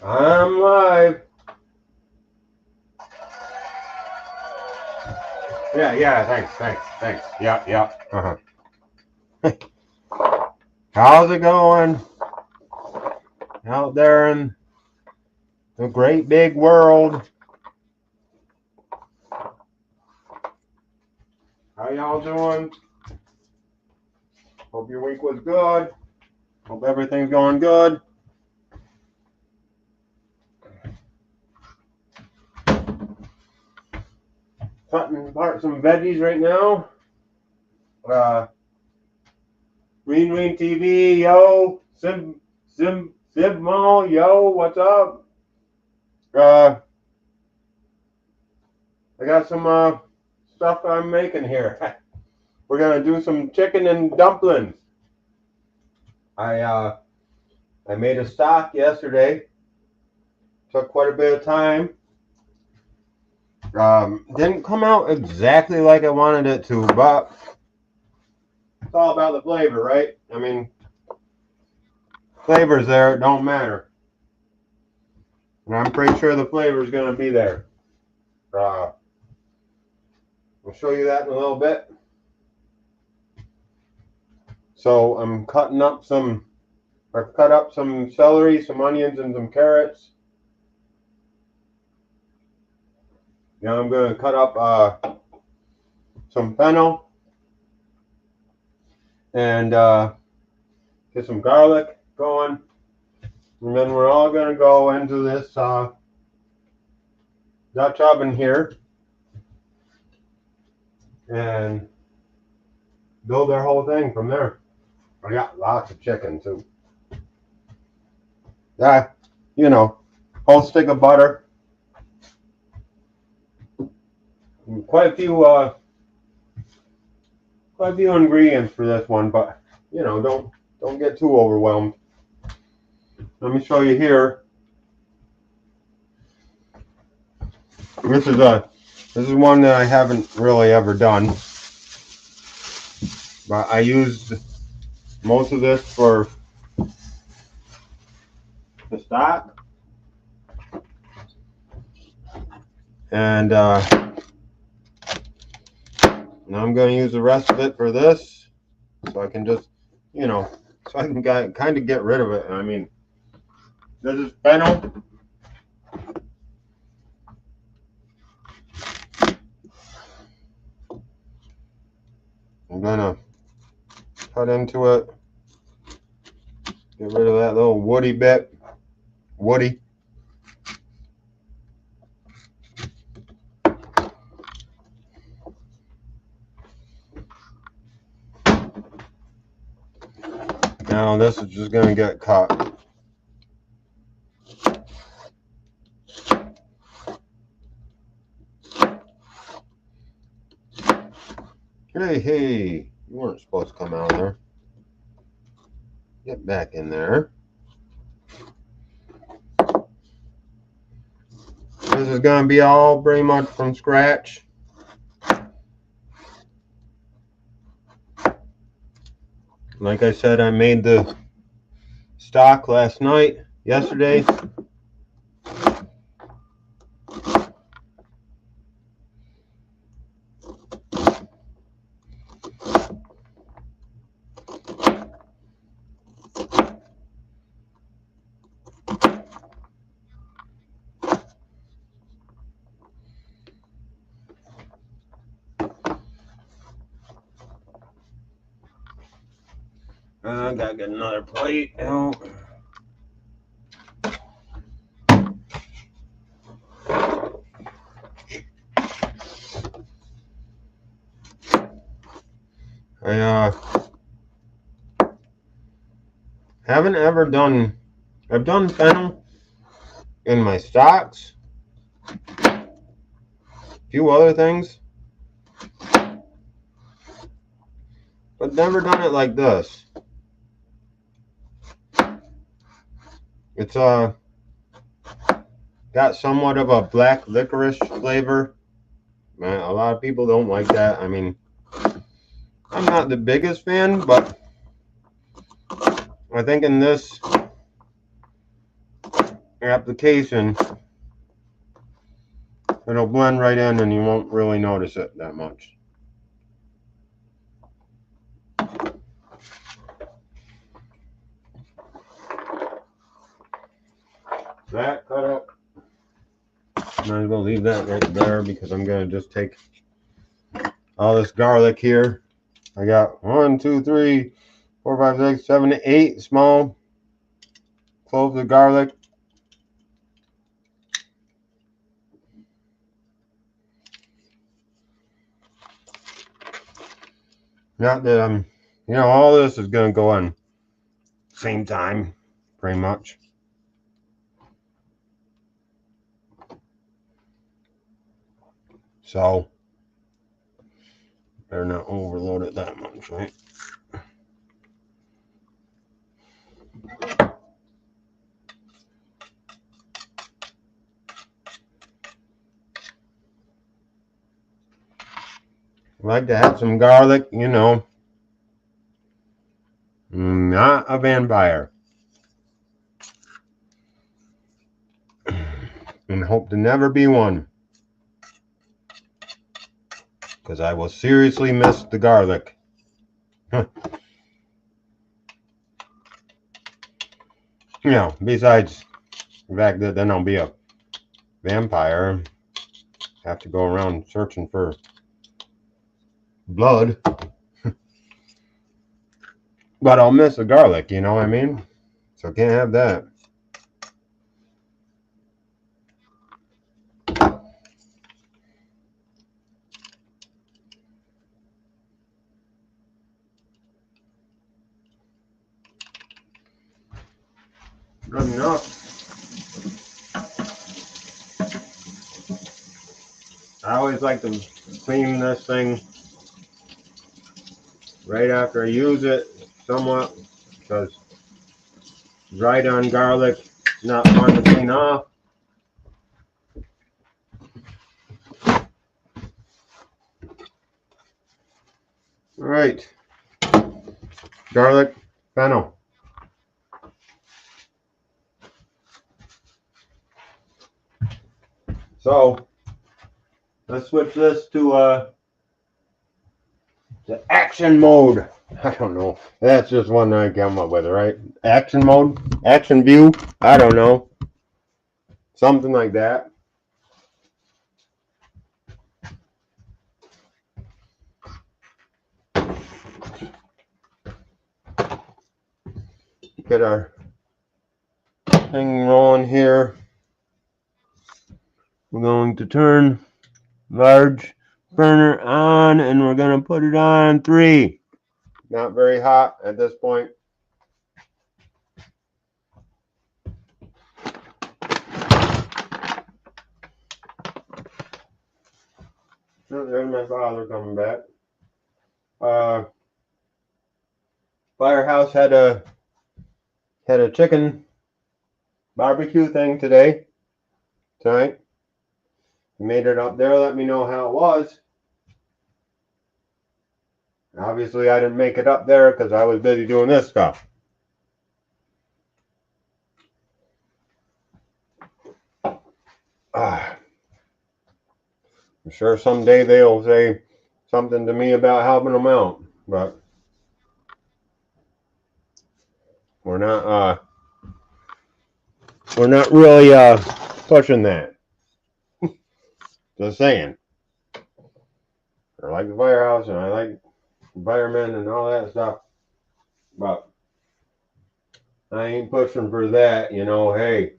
I'm live. Yeah, thanks. Yeah. How's it going out there in the great big world? How y'all doing? Hope your week was good. Hope everything's going good. Cutting apart some veggies right now. Green TV, yo. Sib Mall, yo. What's up? I got some stuff I'm making here. We're gonna do some chicken and dumplings. I made a stock yesterday. Took quite a bit of time. Didn't come out exactly like I wanted it to, but it's all about the flavor, right? I mean, flavor's there, it don't matter. And I'm pretty sure the flavor's gonna be there. I'll show you that in a little bit. So I'm cutting up I've cut up some celery, some onions, and some carrots. Now I'm gonna cut up some fennel and get some garlic going. And then we're all gonna go into this Dutch oven here and build our whole thing from there. I got lots of chicken too. Yeah, whole stick of butter. Quite a few ingredients for this one, but don't get too overwhelmed. Let me show you here. This is one that I haven't really ever done, but I used most of this for the stock, and now I'm going to use the rest of it for this, so I can just, so I can kind of get rid of it. I mean, this is fennel. I'm gonna cut into it, get rid of that little woody bit. Now this is just gonna get cut. Hey, you weren't supposed to come out there. Get back in there. This is going to be all pretty much from scratch. Like I said, I made the stock yesterday. I gotta get another plate out. I haven't ever done. I've done fennel in my stocks, a few other things, but never done it like this. It's got somewhat of a black licorice flavor. Man, a lot of people don't like that. I mean, I'm not the biggest fan, but I think in this application, it'll blend right in and you won't really notice it that much. That cut up. Might as well leave that right there because I'm gonna just take all this garlic here. I got 1, 2, 3, 4, 5, 6, 7, 8 small cloves of garlic. Not that I'm, you know, all this is gonna go on same time, pretty much. So better not overload it that much, right? I like to have some garlic, you know. Not a vampire. And hope to never be one. Because I will seriously miss the garlic. You know, besides the fact that then I'll be a vampire. Have to go around searching for blood. But I'll miss the garlic, you know what I mean? So I can't have that. Good enough. I always like to clean this thing right after I use it somewhat because dried on garlic is not fun to clean off. All right, garlic fennel. So let's switch this to the action mode. I don't know. That's just one I came up with, right? Action mode, action view. I don't know. Something like that. Get our thing rolling here. We're going to turn large burner on and we're going to put it on 3. Not very hot at this point. Oh, there's my father coming back. Firehouse had a chicken barbecue thing tonight. Made it up there. Let me know how it was. Obviously, I didn't make it up there because I was busy doing this stuff. I'm sure someday they'll say something to me about helping them out, but we're not really pushing that. Just saying. I like the firehouse and I like firemen and all that stuff, but I ain't pushing for that, you know. Hey,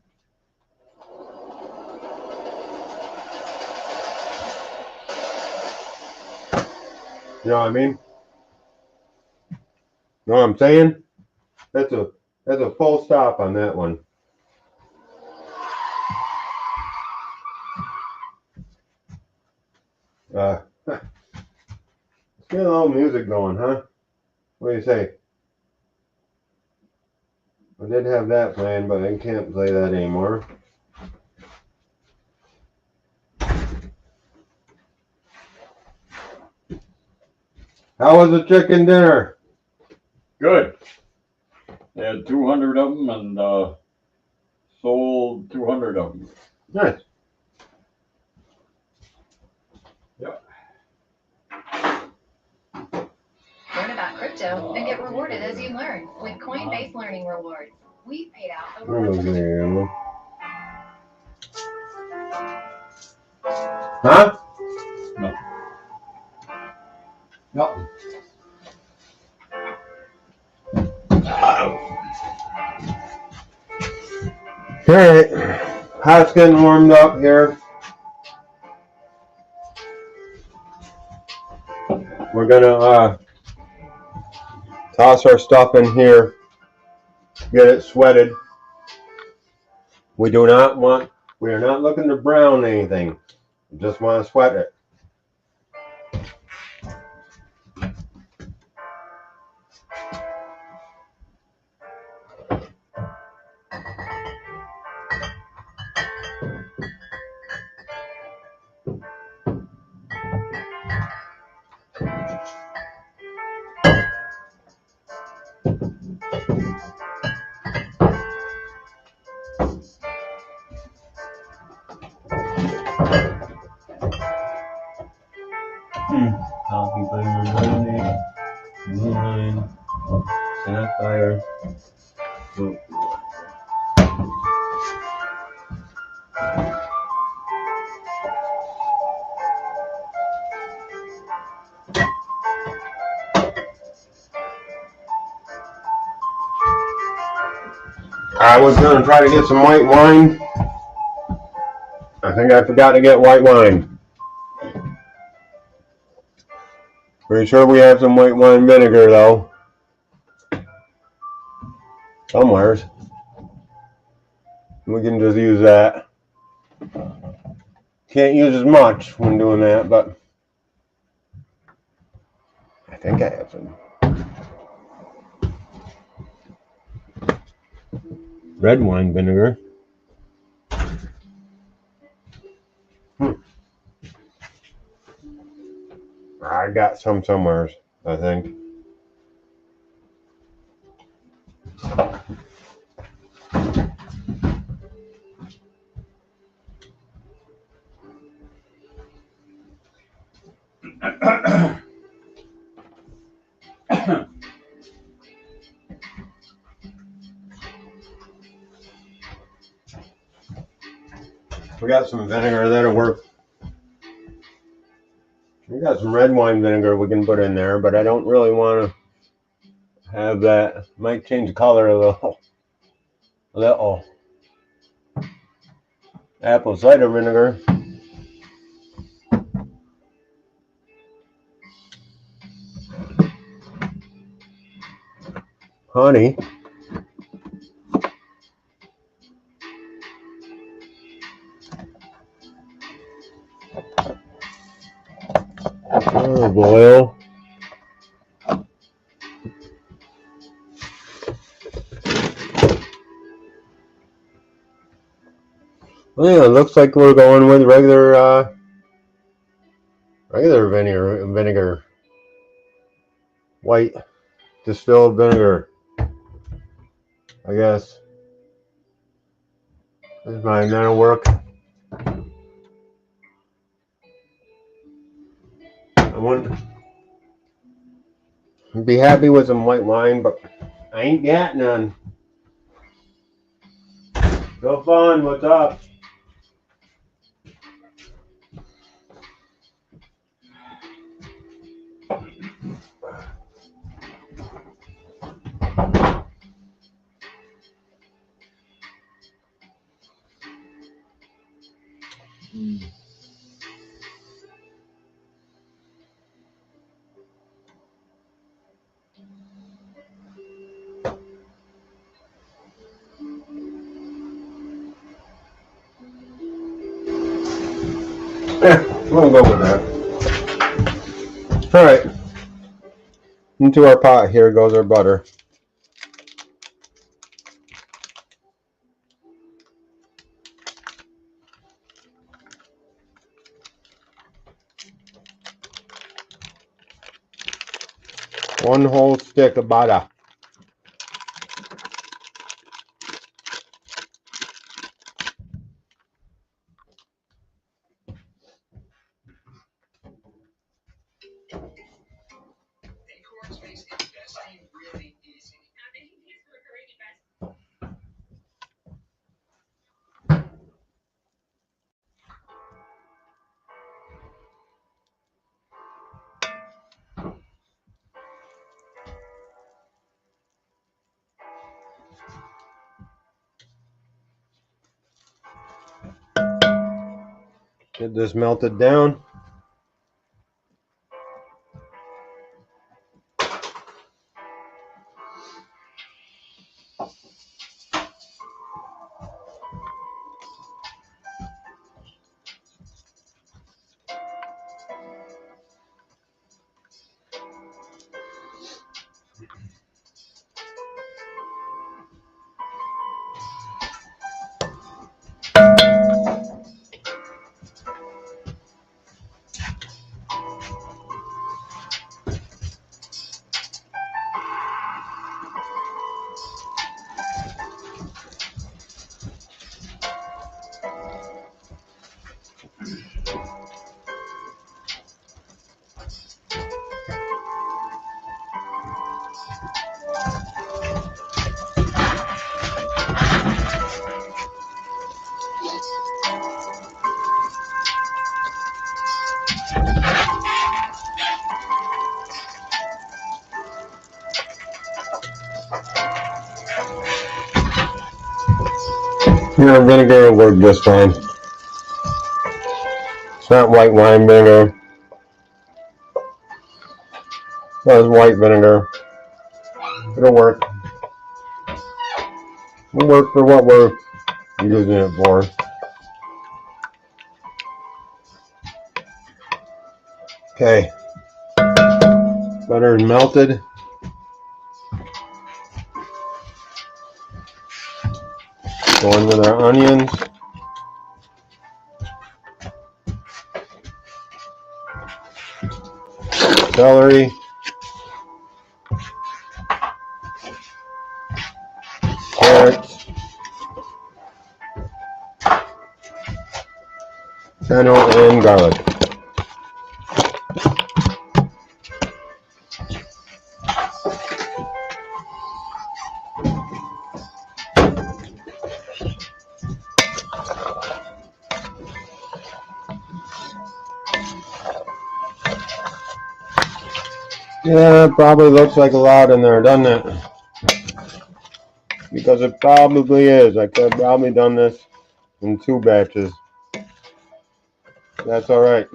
you know what I mean? You know what I'm saying? That's a full stop on that one. Let's get a little music going, huh? What do you say? I did have that playing, but I can't play that anymore. How was the chicken dinner? Good. They had 200 of them, and sold 200 of them. Nice. Yep. Learn about crypto and get rewarded as you learn with Coinbase Learning Rewards. We've paid out over Huh? No. No. Alright. Hot's getting warmed up here. We're gonna toss our stuff in here, get it sweated. We are not looking to brown anything. We just want to sweat it. Coffee flavor lemonade, blue line, sapphire. I was going to try to get some white wine. I think I forgot to get white wine. Pretty sure we have some white wine vinegar though. Somewheres. We can just use that. Can't use as much when doing that, but I think I have some. Red wine vinegar. I got some somewhere, I think. We got some vinegar that'll work. We got some red wine vinegar we can put in there, but I don't really want to have that. Might change the color a little. A little. Apple cider vinegar. Honey. Olive oil. Well, yeah, it looks like we're going with regular vinegar. White distilled vinegar. I guess. That's fine, that'll work. I wouldn't be happy with some white wine, but I ain't got none. Go fun, what's up? We'll go with that. Alright. Into our pot here goes our butter. One whole stick of butter. Get this melted down. Here, vinegar will work just fine. It's not white wine vinegar. It's white vinegar. It'll work. It'll work for what we're using it for. Okay. Butter is melted. Go in with our onions. Celery. Carrots. Fennel and garlic. Yeah, it probably looks like a lot in there, doesn't it? Because it probably is. I could have probably done this in 2 batches. That's alright.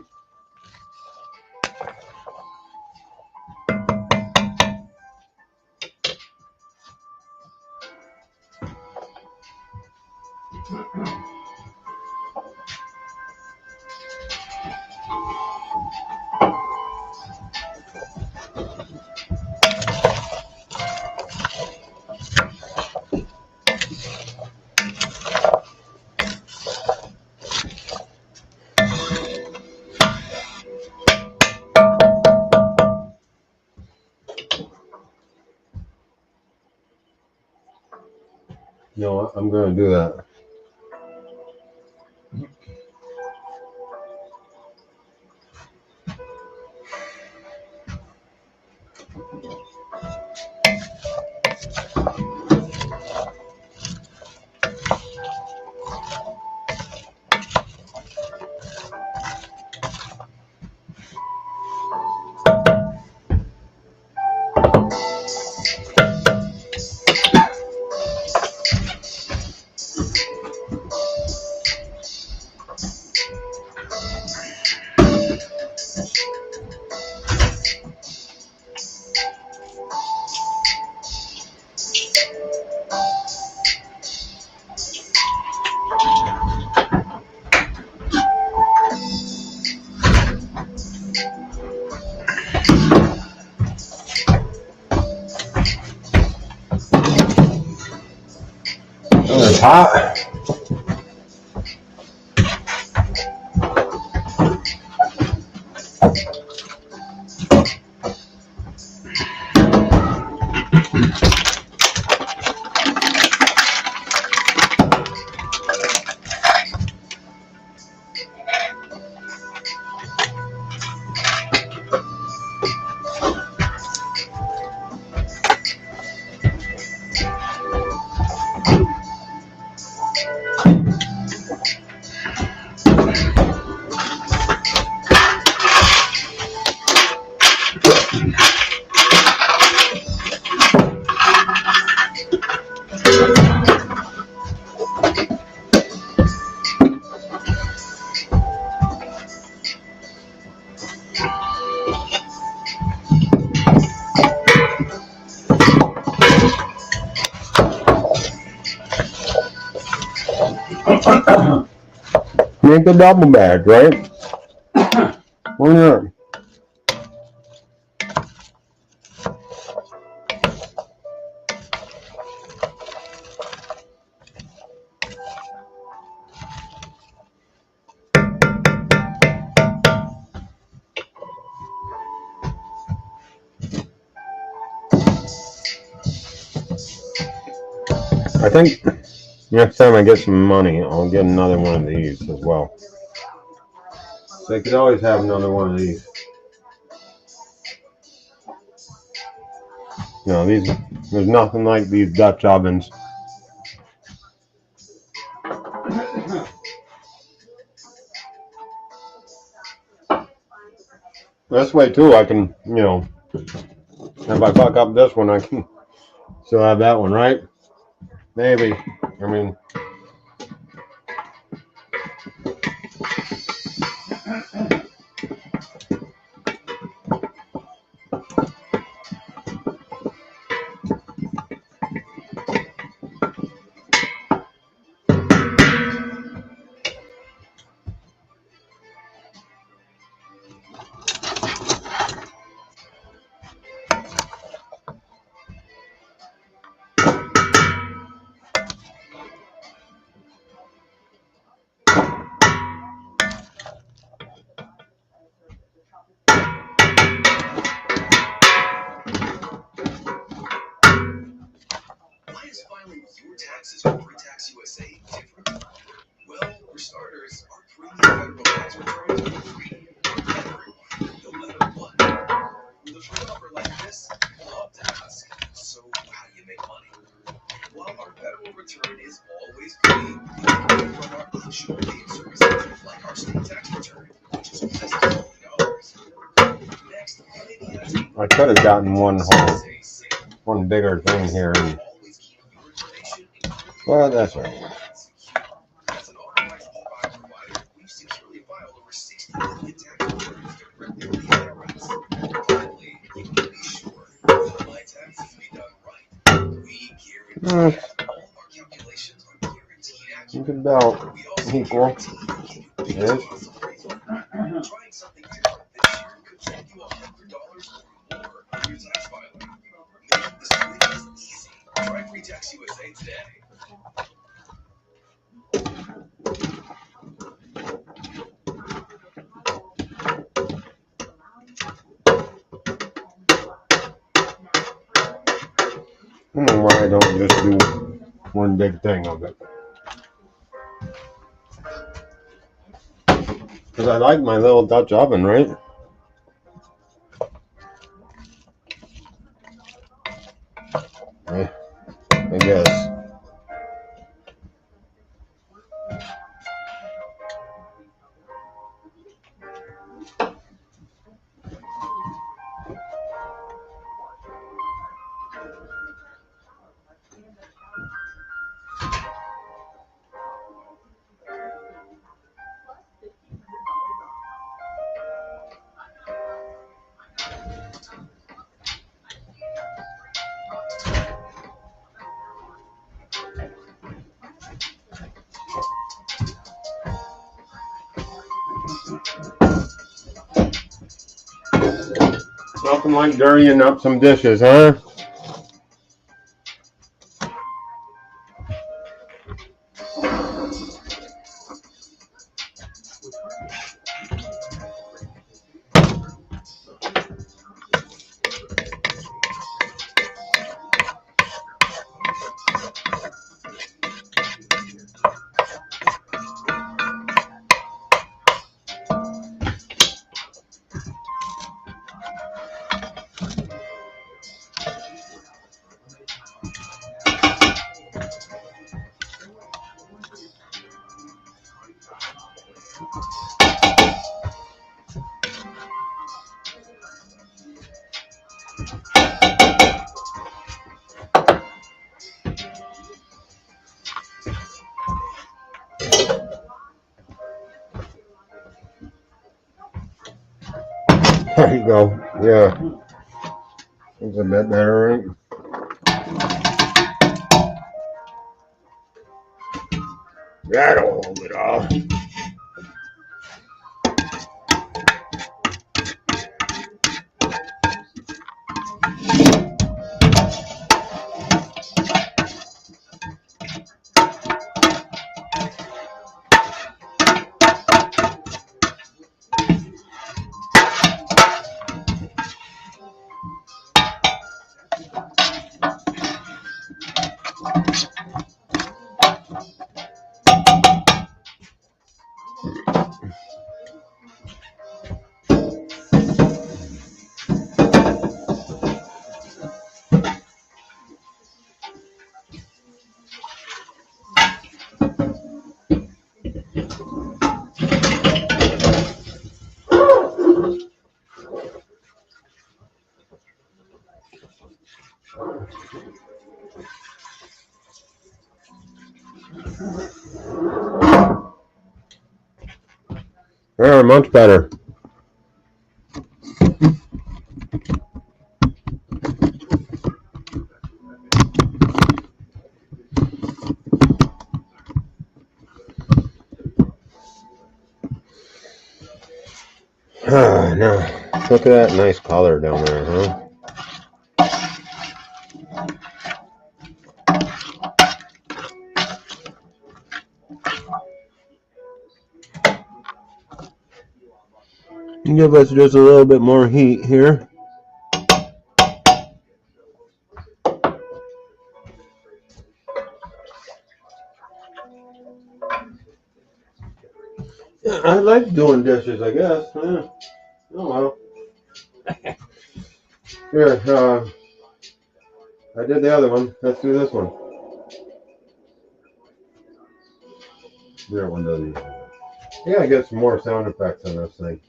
You know what? I'm going to do that. Oh, it's hot. Make a double batch, right? Why not? I think next time I get some money, I'll get another one of these as well. So I could always have another one of these. You know, there's nothing like these Dutch ovens. This way too, I can, you know, if I fuck up this one, I can still have that one, right? Maybe. I mean, Is filing your taxes with pre-tax USA different? Well, for starters, our premium federal tax returns are free for everyone, no matter what. With a free offer like this, we'll love to ask, so how do you make money? While our federal return is always free, you can pay from our optional paid services, like our state tax return, which is just $20. Next, you may be asking, I could have gotten one bigger thing here. Well, that's right. As an authorized e-file provider, we've securely filed over 60 million tax returns directly with the IRS. Finally, you can be sure that my taxes be done right. We guarantee all of our calculations are guaranteed accurate. You can about We also equal. guarantee you get the biggest possible refund. Trying something different this year could save you $100 or more on your tax filing. Making this quick is easy. Try pre-tax USA today. I don't know why I don't just do one big thing of it. Because I like my little Dutch oven, right? I guess. Nothing like dirtying up some dishes, huh? There you go. Yeah. It's a bit better, right? That'll hold it all. They're much better. Now, look at that nice color down there, huh? Give us just a little bit more heat here. Yeah, I like doing dishes, I guess. Yeah. Oh well. Here, I did the other one. Let's do this one. That one doesn't. Yeah, I get some more sound effects on this thing.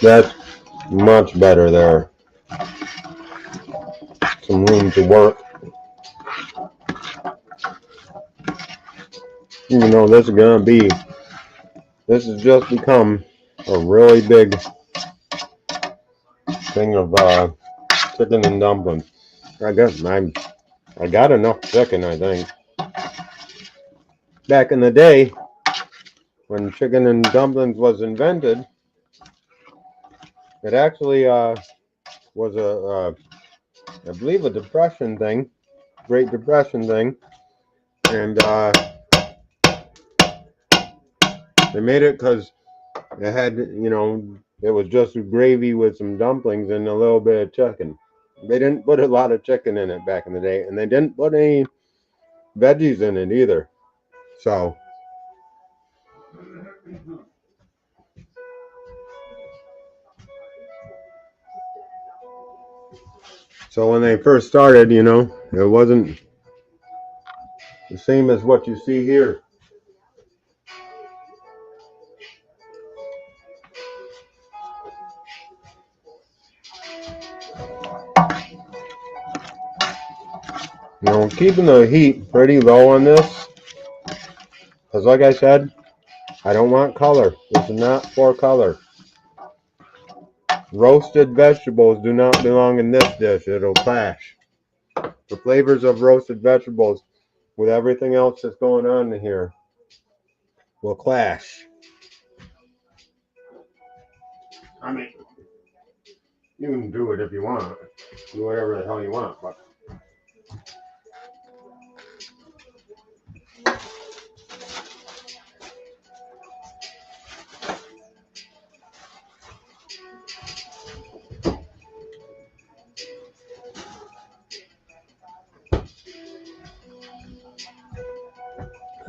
That's much better there. Some room to work. Even though this has just become a really big thing of chicken and dumplings. I got enough chicken, I think. Back in the day, when chicken and dumplings was invented, it actually was I believe a depression thing, Great Depression thing, and they made it because it had, it was just gravy with some dumplings and a little bit of chicken. They didn't put a lot of chicken in it back in the day, and they didn't put any veggies in it either. So when they first started, it wasn't the same as what you see here. Keeping the heat pretty low on this, because like I said, I don't want color. This is not for color. Roasted vegetables do not belong in this dish. It'll clash. The flavors of roasted vegetables with everything else that's going on in here will clash. I mean, you can do it if you want. Do whatever the hell you want, but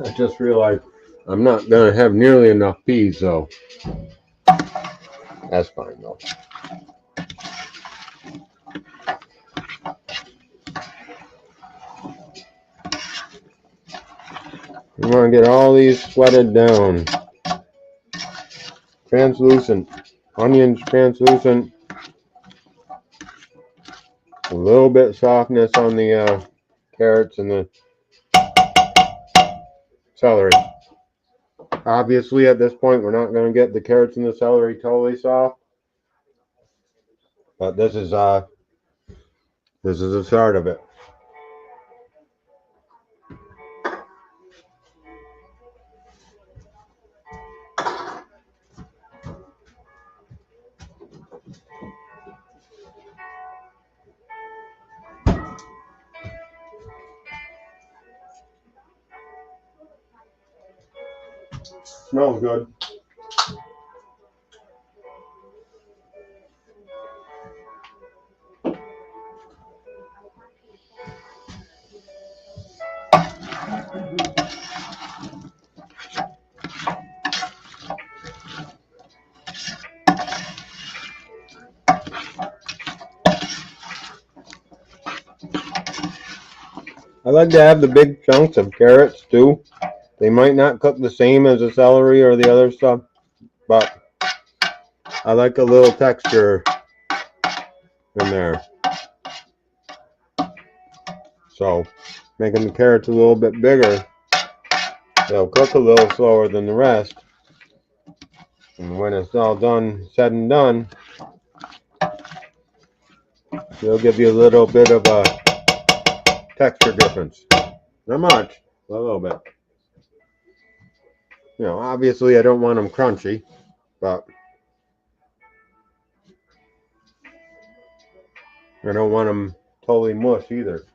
I just realized I'm not going to have nearly enough peas, so that's fine though. You want to get all these sweated down. Translucent. Onions translucent. A little bit softness on the carrots and the celery. Obviously, at this point, we're not going to get the carrots and the celery totally soft, but this is a start of it. Smells good. I like to have the big chunks of carrots too. They might not cook the same as the celery or the other stuff, but I like a little texture in there. So, making the carrots a little bit bigger, they'll cook a little slower than the rest. And when it's all done, said and done, they'll give you a little bit of a texture difference. Not much, but a little bit. You know, obviously I don't want them crunchy, but I don't want them totally mush either.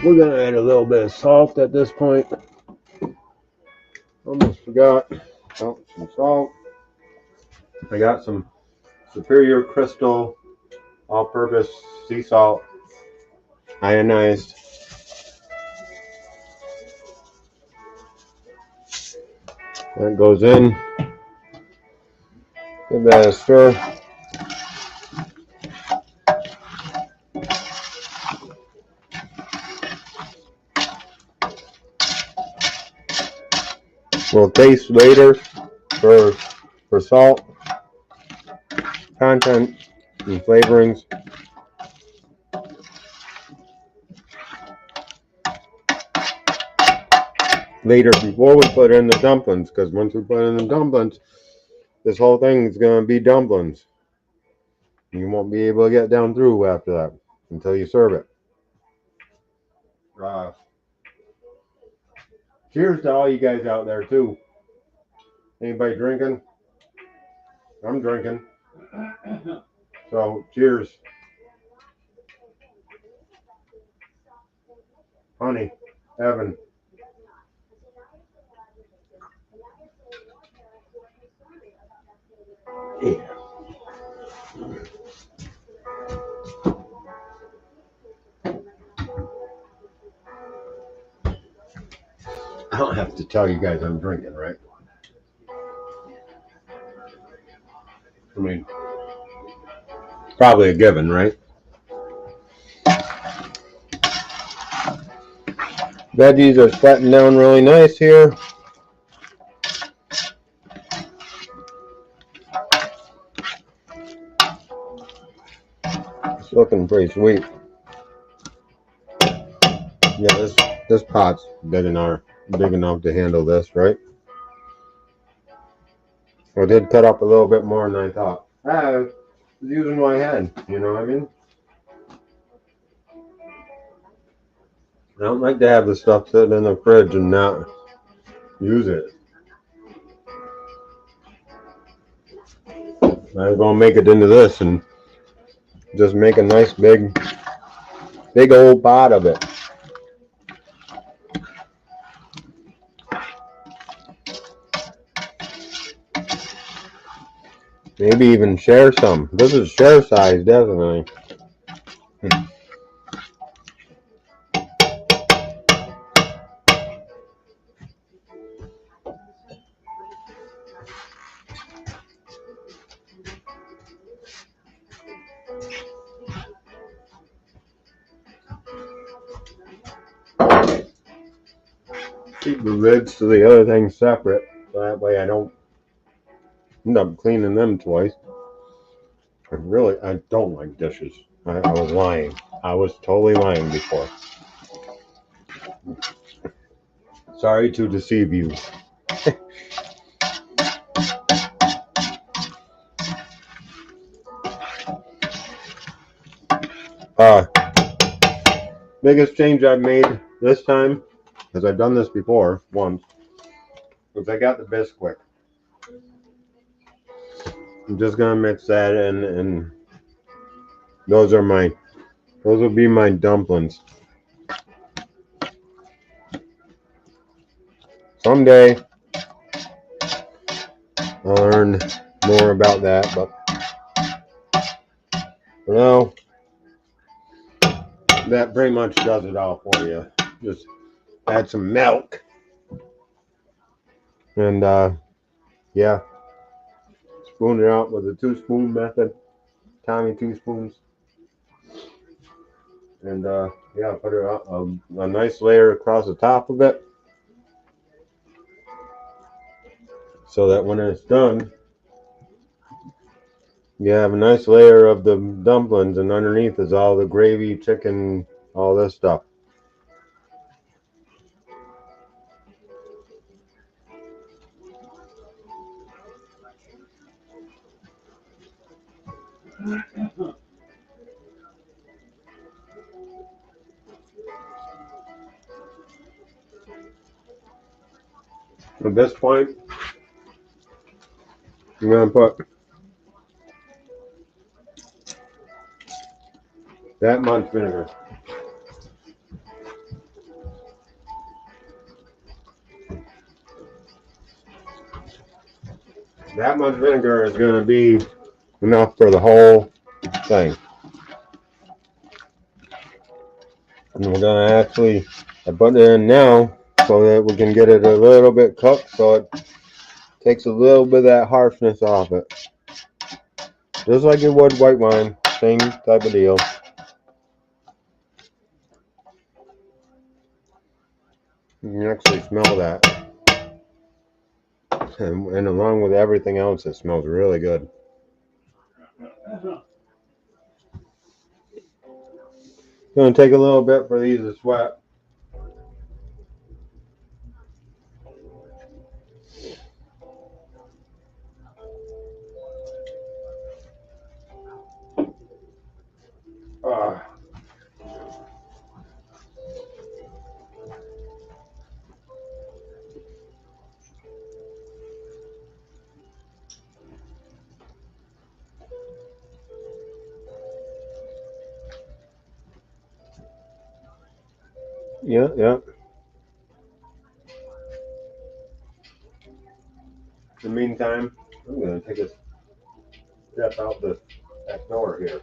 We're gonna add a little bit of salt at this point. Almost forgot. Oh, some salt. I got some Superior Crystal all-purpose sea salt, ionized. That goes in. Give that a stir. We'll taste later for salt content and flavorings. Later before we put in the dumplings, because once we put in the dumplings, this whole thing is going to be dumplings. You won't be able to get down through after that until you serve it. Cheers to all you guys out there too. Anybody drinking? I'm drinking. So cheers. Honey, Evan. Yeah. I don't have to tell you guys I'm drinking, right? I mean, probably a given, right? Veggies are sweating down really nice here. It's looking pretty sweet. Yeah, this pot's big enough to handle this, right? I did cut up a little bit more than I thought. I was using my head, you know what I mean? I don't like to have the stuff sitting in the fridge and not use it. I'm gonna make it into this and just make a nice big old pot of it. Maybe even share some. This is share size, definitely. keep the lids to the other things separate. So that way I don't end up cleaning them twice. I don't like dishes. I was lying. I was totally lying before. Sorry to deceive you. Uh, Biggest change I've made this time, because I've done this before once, was I got the Bisquick. I'm just gonna mix that in, and those will be my dumplings. Someday I'll learn more about that, but for now, that pretty much does it all for you. Just add some milk, and yeah, spoon it out with a 2-spoon method, tiny 2 spoons, and yeah, put a nice layer across the top of it, so that when it's done, you have a nice layer of the dumplings, and underneath is all the gravy, chicken, all this stuff. At this point, I'm gonna put that much vinegar. That much vinegar is gonna be enough for the whole thing. And we're gonna actually, I put it in now so that we can get it a little bit cooked, so it takes a little bit of that harshness off it. Just like you would white wine, same type of deal. You can actually smell that. And along with everything else, it smells really good. It's gonna take a little bit for these to sweat. Uh, yeah. In the meantime, I'm gonna take a step out the back door here.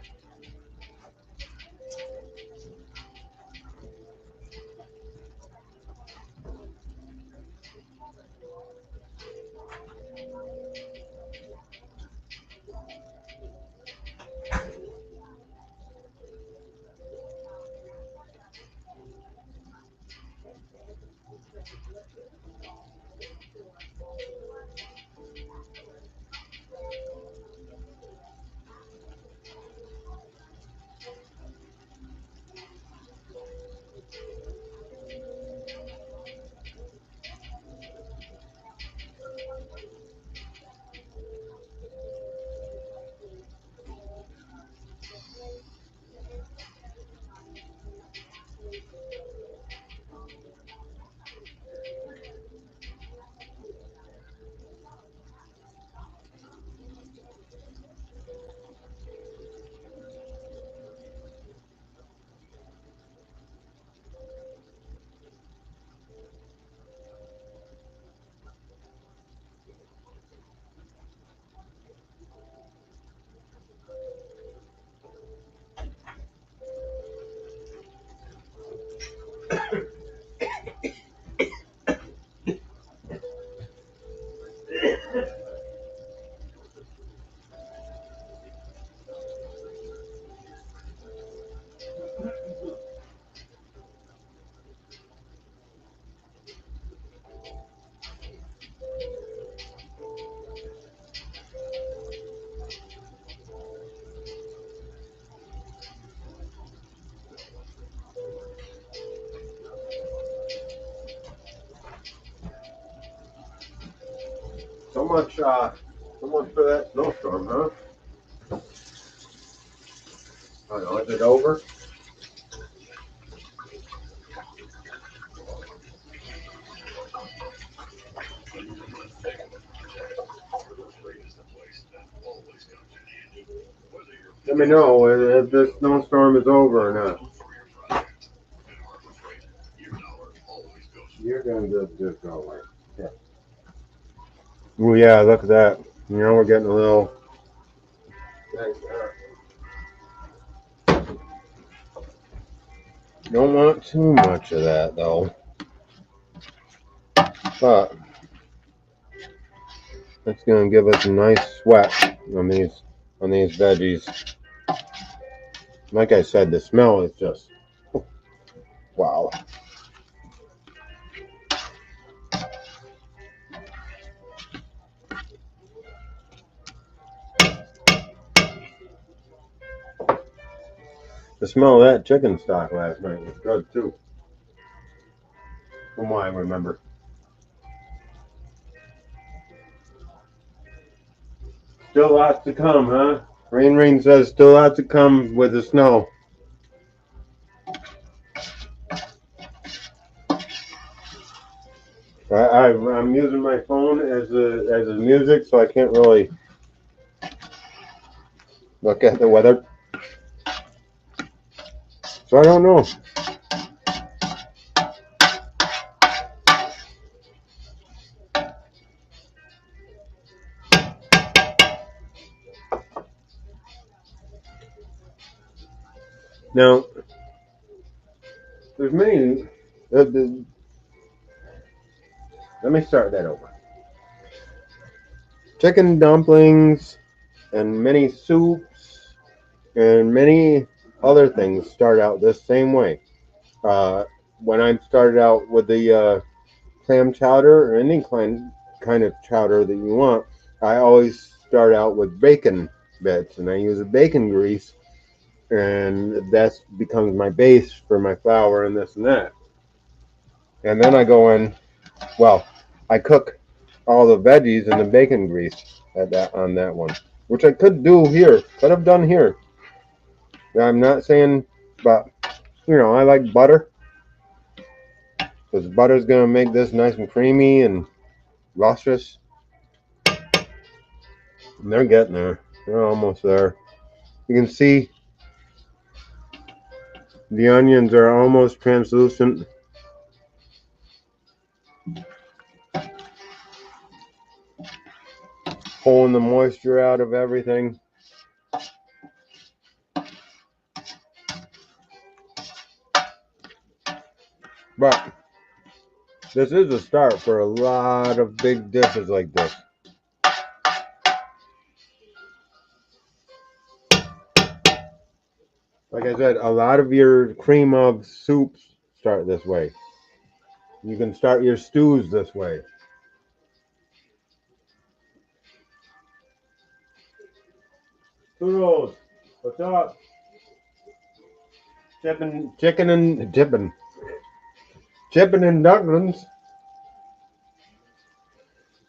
much for that snowstorm, huh? I don't know, is it over? Let me know if this snowstorm is over or not. You're gonna just go away. Yeah. Oh yeah, look at that. You know, we're getting a little. Don't want too much of that though. But it's gonna give us a nice sweat on these veggies. Like I said, the smell is just wow. The smell of that chicken stock last night was good too, from what I remember. Still lots to come, huh? Rain says still lots to come with the snow. I'm using my phone as a music, so I can't really look at the weather. So I don't know. Now, there's many. Let me start that over. Chicken dumplings and many soups and many other things start out this same way. When I started out with the clam chowder or any kind of chowder that you want, I always start out with bacon bits, and I use a bacon grease, and that becomes my base for my flour and this and that. And then I go in, well, I cook all the veggies in the bacon grease on that one, which I could have done here. I'm not saying, but you know, I like butter, because butter's gonna make this nice and creamy and luscious. And they're getting there. They're almost there. You can see the onions are almost translucent. Pulling the moisture out of everything. But this is a start for a lot of big dishes like this. Like I said, a lot of your cream of soups start this way. You can start your stews this way. Kudos. What's up? Chicken and dumplings.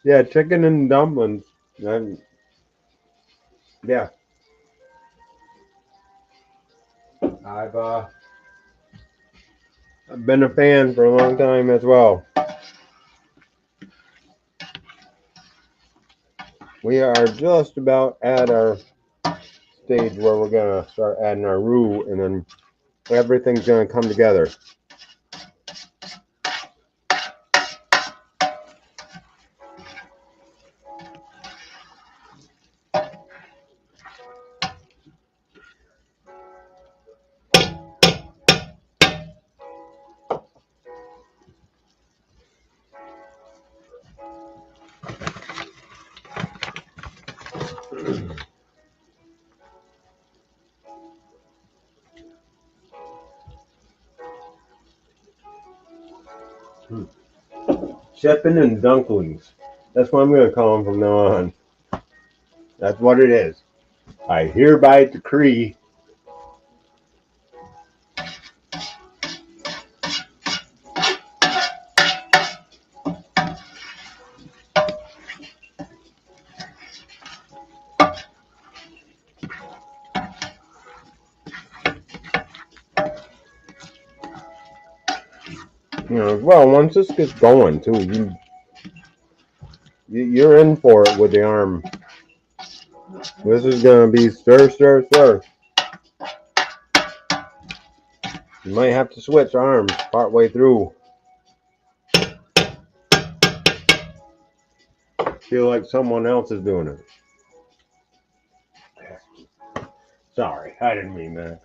Yeah, chicken and dumplings. Yeah. I've been a fan for a long time as well. We are just about at our stage where we're gonna start adding our roux, and then everything's gonna come together. Chicken and dumplings. That's what I'm gonna call them from now on. That's what it is. I hereby decree. Well, once this gets going too, you're in for it with the arm. This is gonna be stir, stir, stir. You might have to switch arms partway through. Feel like someone else is doing it. Sorry, I didn't mean that.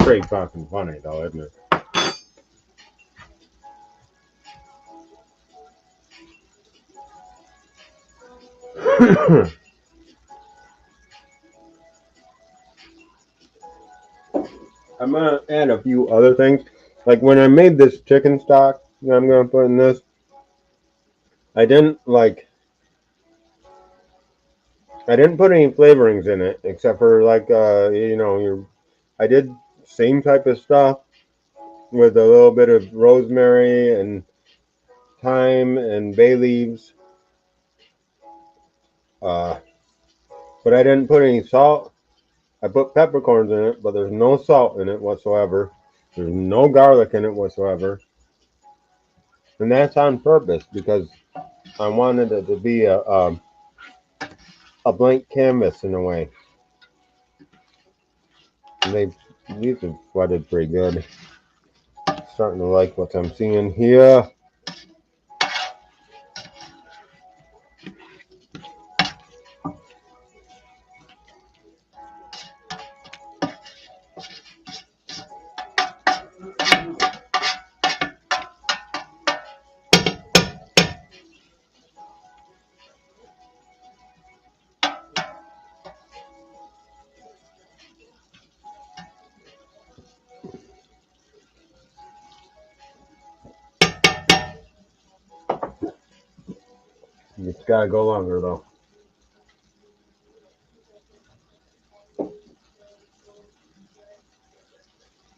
Pretty fucking funny though, isn't it? I'm gonna add a few other things. Like when I made this chicken stock that I'm gonna put in this, I didn't put any flavorings in it except for like I did same type of stuff with a little bit of rosemary and thyme and bay leaves. But I didn't put any salt. I put peppercorns in it, but there's no salt in it whatsoever. There's no garlic in it whatsoever. And that's on purpose because I wanted it to be a blank canvas in a way. And these have flooded pretty good. Starting to like what I'm seeing here. It's gotta go longer though.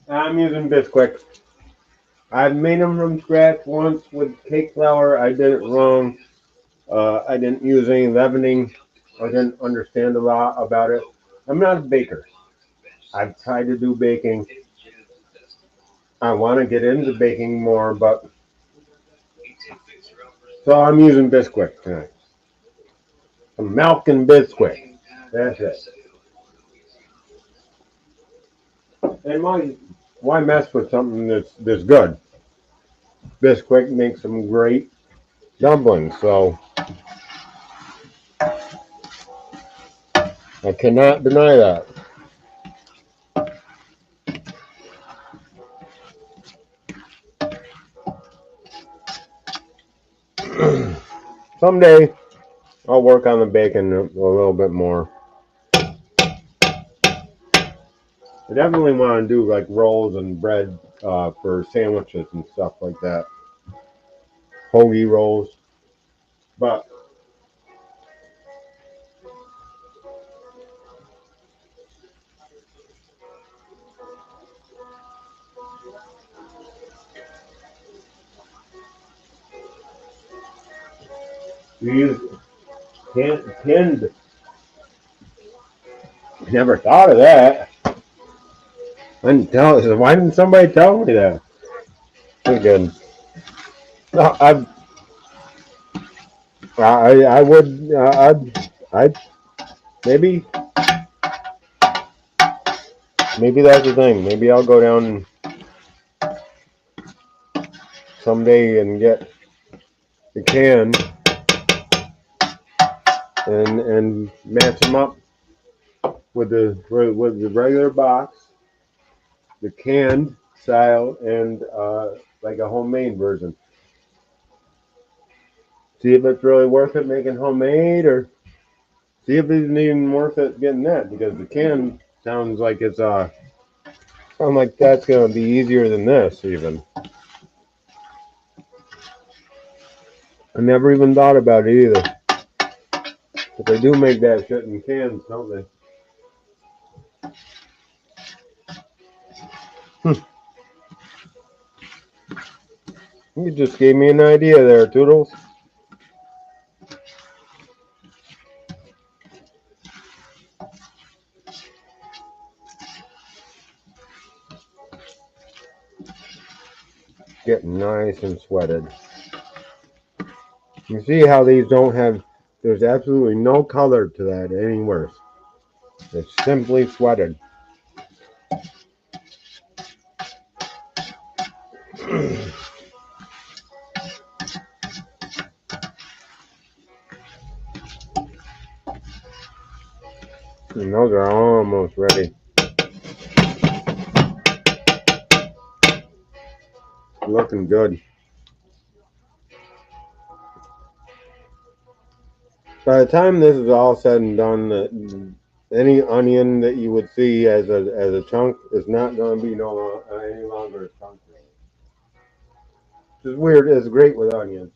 I'm using Bisquick. I've made them from scratch once with cake flour. I did it wrong. I didn't use any leavening. I didn't understand a lot about it. I'm not a baker. I've tried to do baking. I want to get into baking more, but so I'm using Bisquick tonight. Some milk and Bisquick. That's it. And why mess with something that's good? Bisquick makes some great dumplings, so I cannot deny that. Someday I'll work on the bacon a little bit more. I definitely want to do like rolls and bread for sandwiches and stuff like that. Hoagie rolls. But you use tinned. Never thought of that. Why didn't somebody tell me that? Pretty good. No, I would I maybe that's the thing. Maybe I'll go down someday and get the can and match them up with the regular box, the canned style, and like a homemade version. See if it's really worth it making homemade, or see if it's even worth it getting that, because the can sounds like that's gonna be easier than this even. I never even thought about it either. But they do make that shit in cans, don't they? You just gave me an idea there, Toodles. getting nice and sweated. You see how these don't have, there's absolutely no color to that anywhere. It's simply sweated. And those are almost ready. Looking good. By the time this is all said and done, any onion that you would see as a chunk is not going to be any longer a chunk. Which is weird. It's great with onions.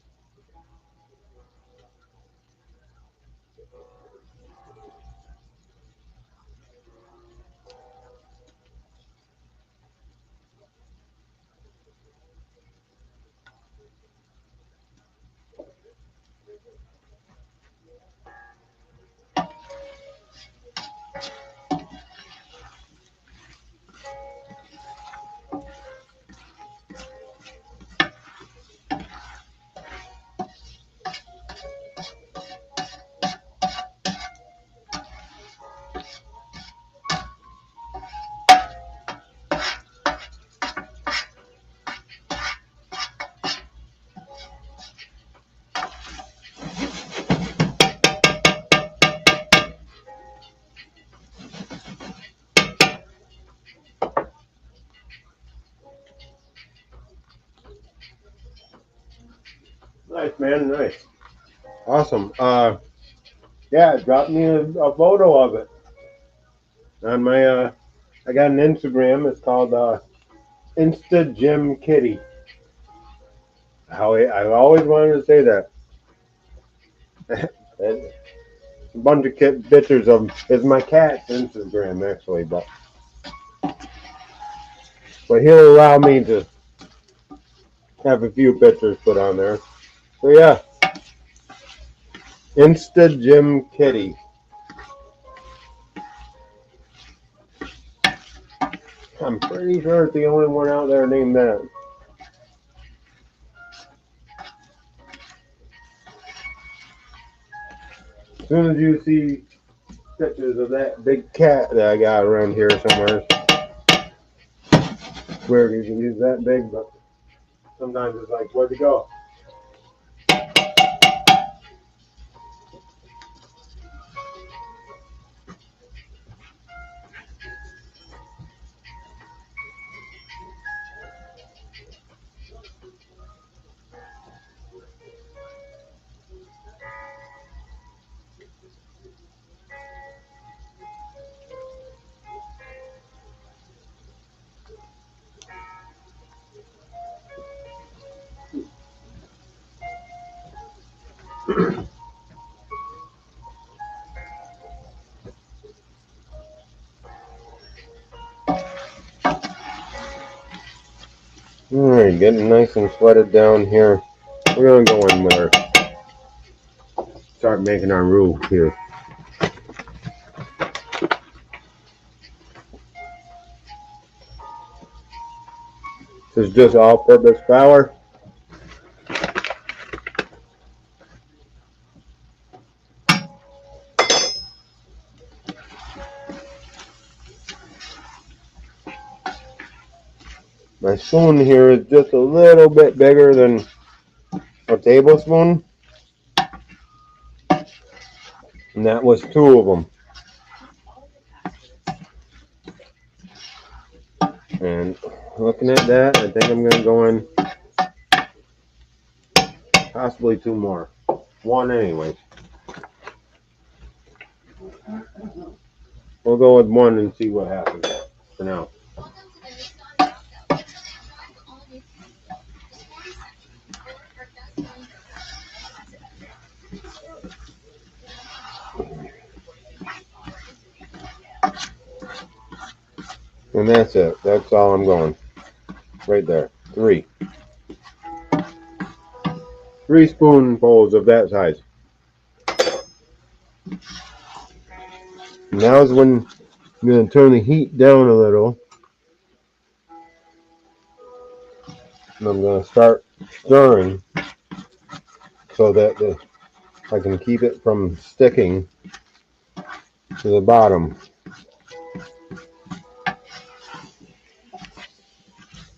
Nice, man. Nice. Awesome. Yeah, drop me a photo of it on my. I got an Instagram. It's called Insta Gym Kitty. I've always wanted to say that. A bunch of pictures of it's my cat's Instagram actually, but he'll allow me to have a few pictures put on there. So yeah, Insta Gym Kitty. I'm pretty sure it's the only one out there named that. As soon as you see pictures of that big cat that I got around here somewhere, where he's that big, but sometimes it's like, where'd he go? Alright, getting nice and sweated down here. We're gonna go in there. Start making our roux here. This is just all-purpose flour. My spoon here is just a little bit bigger than a tablespoon, and that was 2 of them. And looking at that, I think I'm going to go in possibly 2 more. 1 anyway. We'll go with 1 and see what happens for now. And that's it. That's all I'm going. Right there. 3. 3 spoonfuls of that size. Now's when I'm going to turn the heat down a little. And I'm going to start stirring so that I can keep it from sticking to the bottom.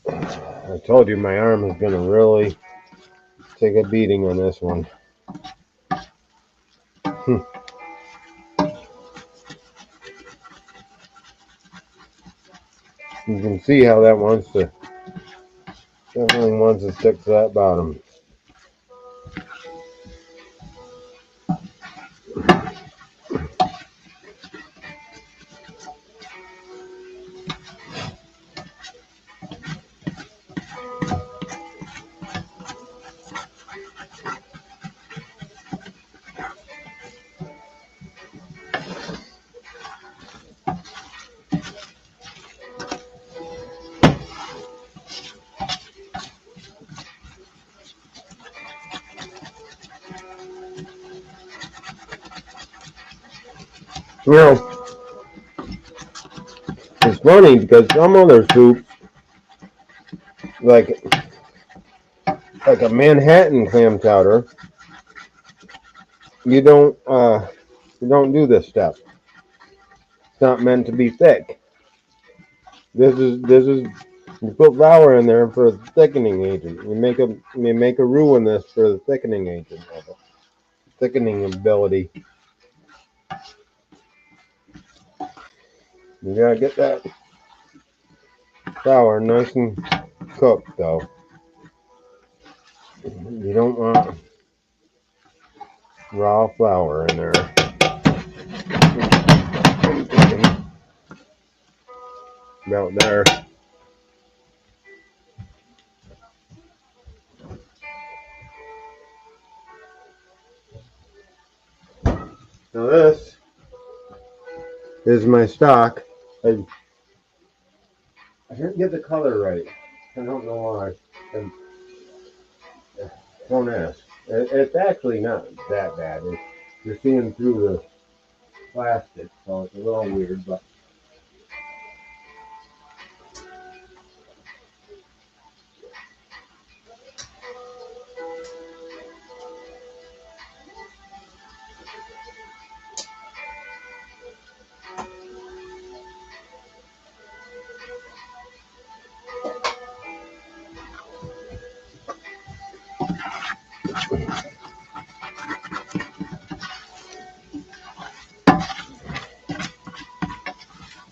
I told you my arm is going to really take a beating on this one. You can see how that definitely wants to stick to that bottom. You know, it's funny because some other soups, like a Manhattan clam chowder, you don't do this step. It's not meant to be thick. This is you put flour in there for a thickening agent. You make a roux in this for the thickening agent of it. Thickening ability. You gotta get that flour nice and cooked though. You don't want raw flour in there. About there. Now this is my stock. I didn't get the color right. I don't know why. Don't ask. It's actually not that bad. You're seeing through the plastic, so it's a little weird, but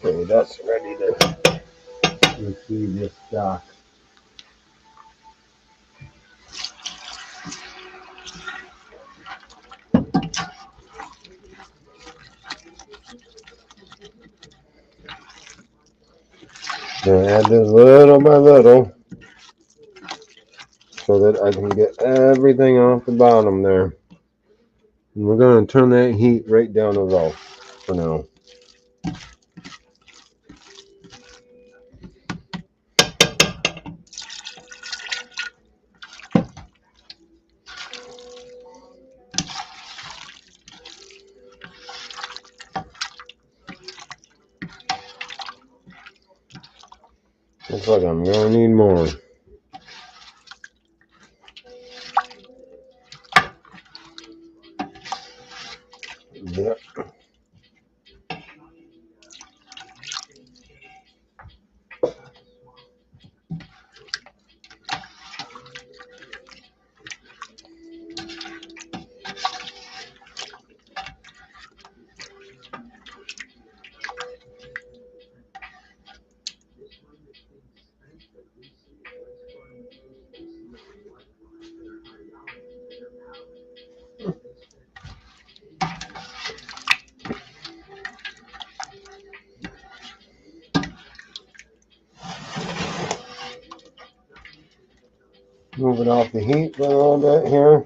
okay, that's ready to receive this stock. Gonna add this little by little so that I can get everything off the bottom there. And we're gonna turn that heat right down to low for now. Looks like I'm gonna need more. Yep. Moving off the heat for a little bit here.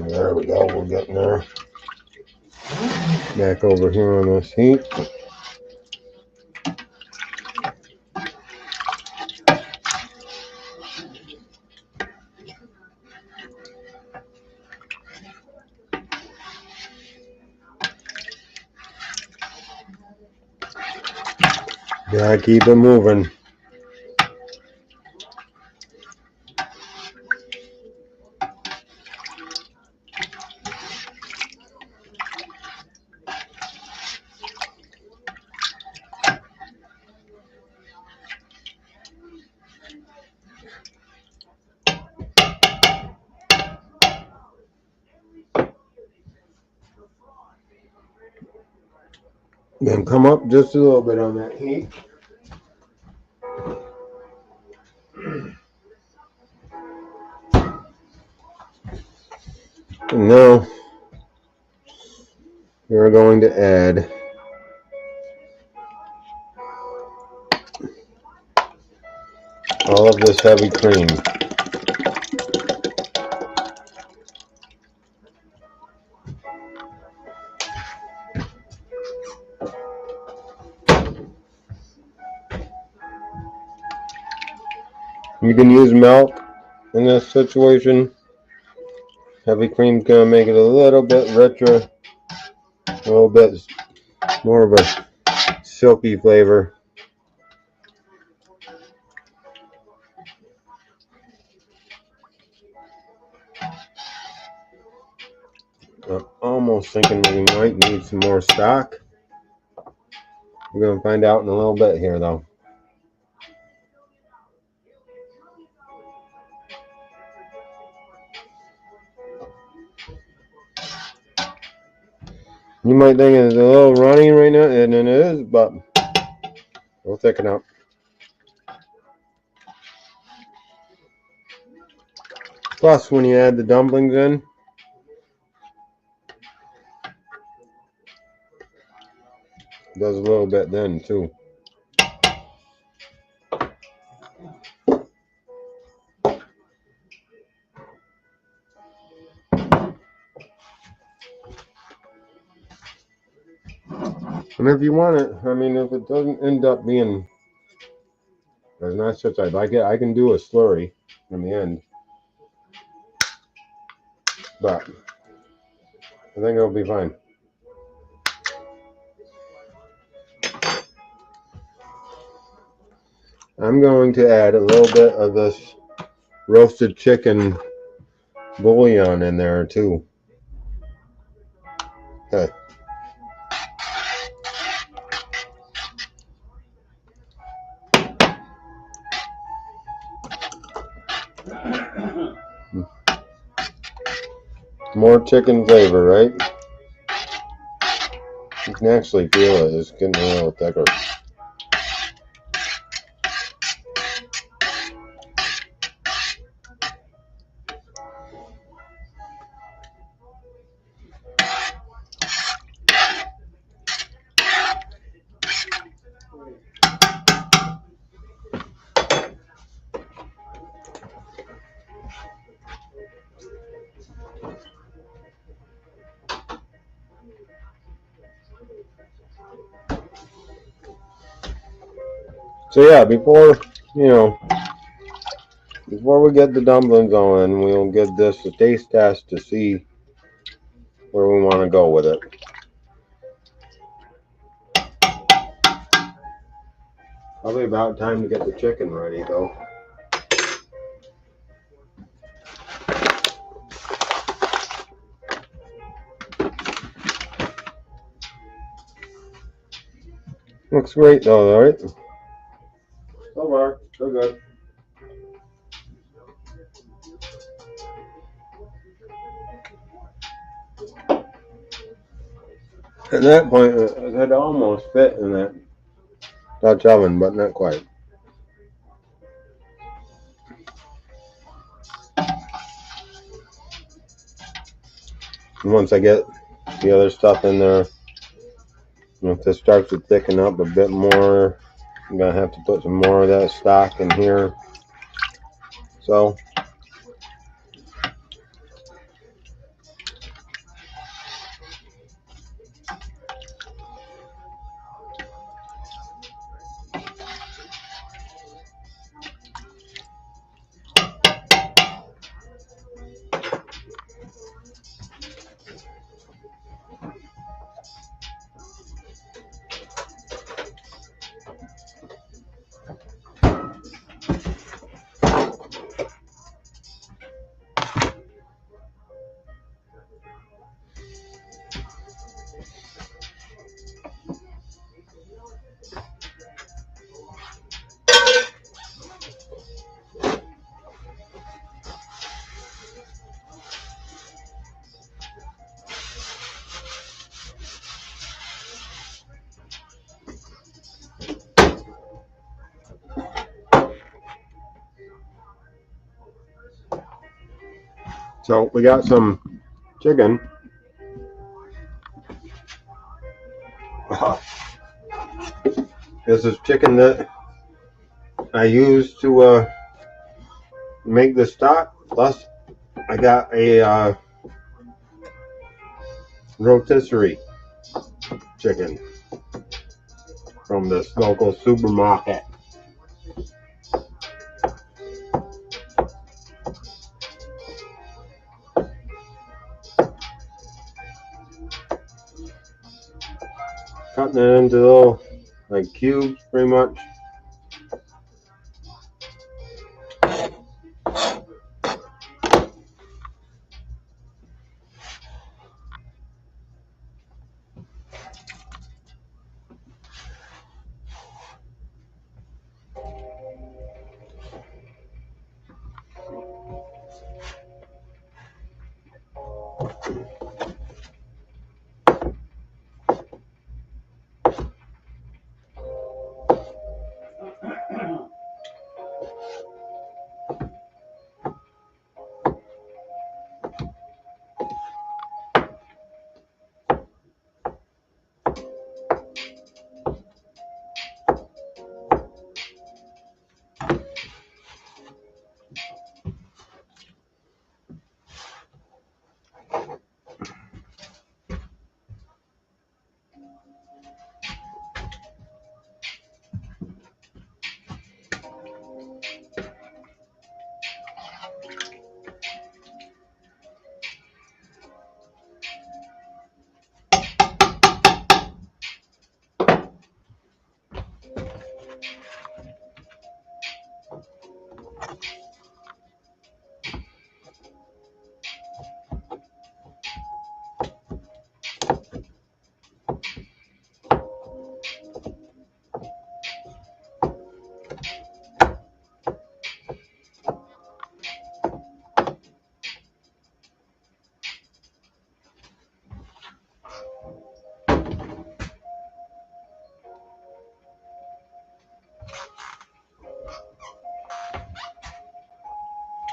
There we go, we're getting there. Back over here on this heat. Gotta keep it moving. Then come up just a little bit on that heat. And now we're going to add all of this heavy cream. You can use milk in this situation. Heavy cream's gonna make it a little bit richer, a little bit more of a silky flavor. I'm almost thinking we might need some more stock. We're gonna find out in a little bit here though. You might think it's a little runny right now, and it is, but we'll thicken up. Plus, when you add the dumplings in, it does a little bit then too. And if you want it, I mean, if it doesn't end up being as nice as I'd like it, I can do a slurry in the end. But I think it'll be fine. I'm going to add a little bit of this roasted chicken bouillon in there too. Okay. More chicken flavor, right? You can actually feel it. It's getting a little thicker. So yeah, before we get the dumplings on, we'll give this a taste test to see where we want to go with it. Probably about time to get the chicken ready though. Looks great though, alright? So far, so good. At that point, it had almost fit in that Dutch oven, but not quite. And once I get the other stuff in there, if this starts to thicken up a bit more, I'm gonna have to put some more of that stock in here. So we got some chicken. This is chicken that I use to make the stock. Plus, I got a rotisserie chicken from this local supermarket. Cutting it into little like cubes, pretty much.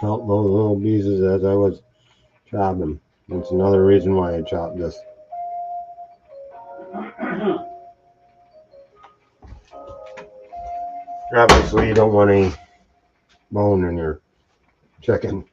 Out those little pieces as I was chopping. That's another reason why I chopped this. Obviously, you don't want any bone in your chicken.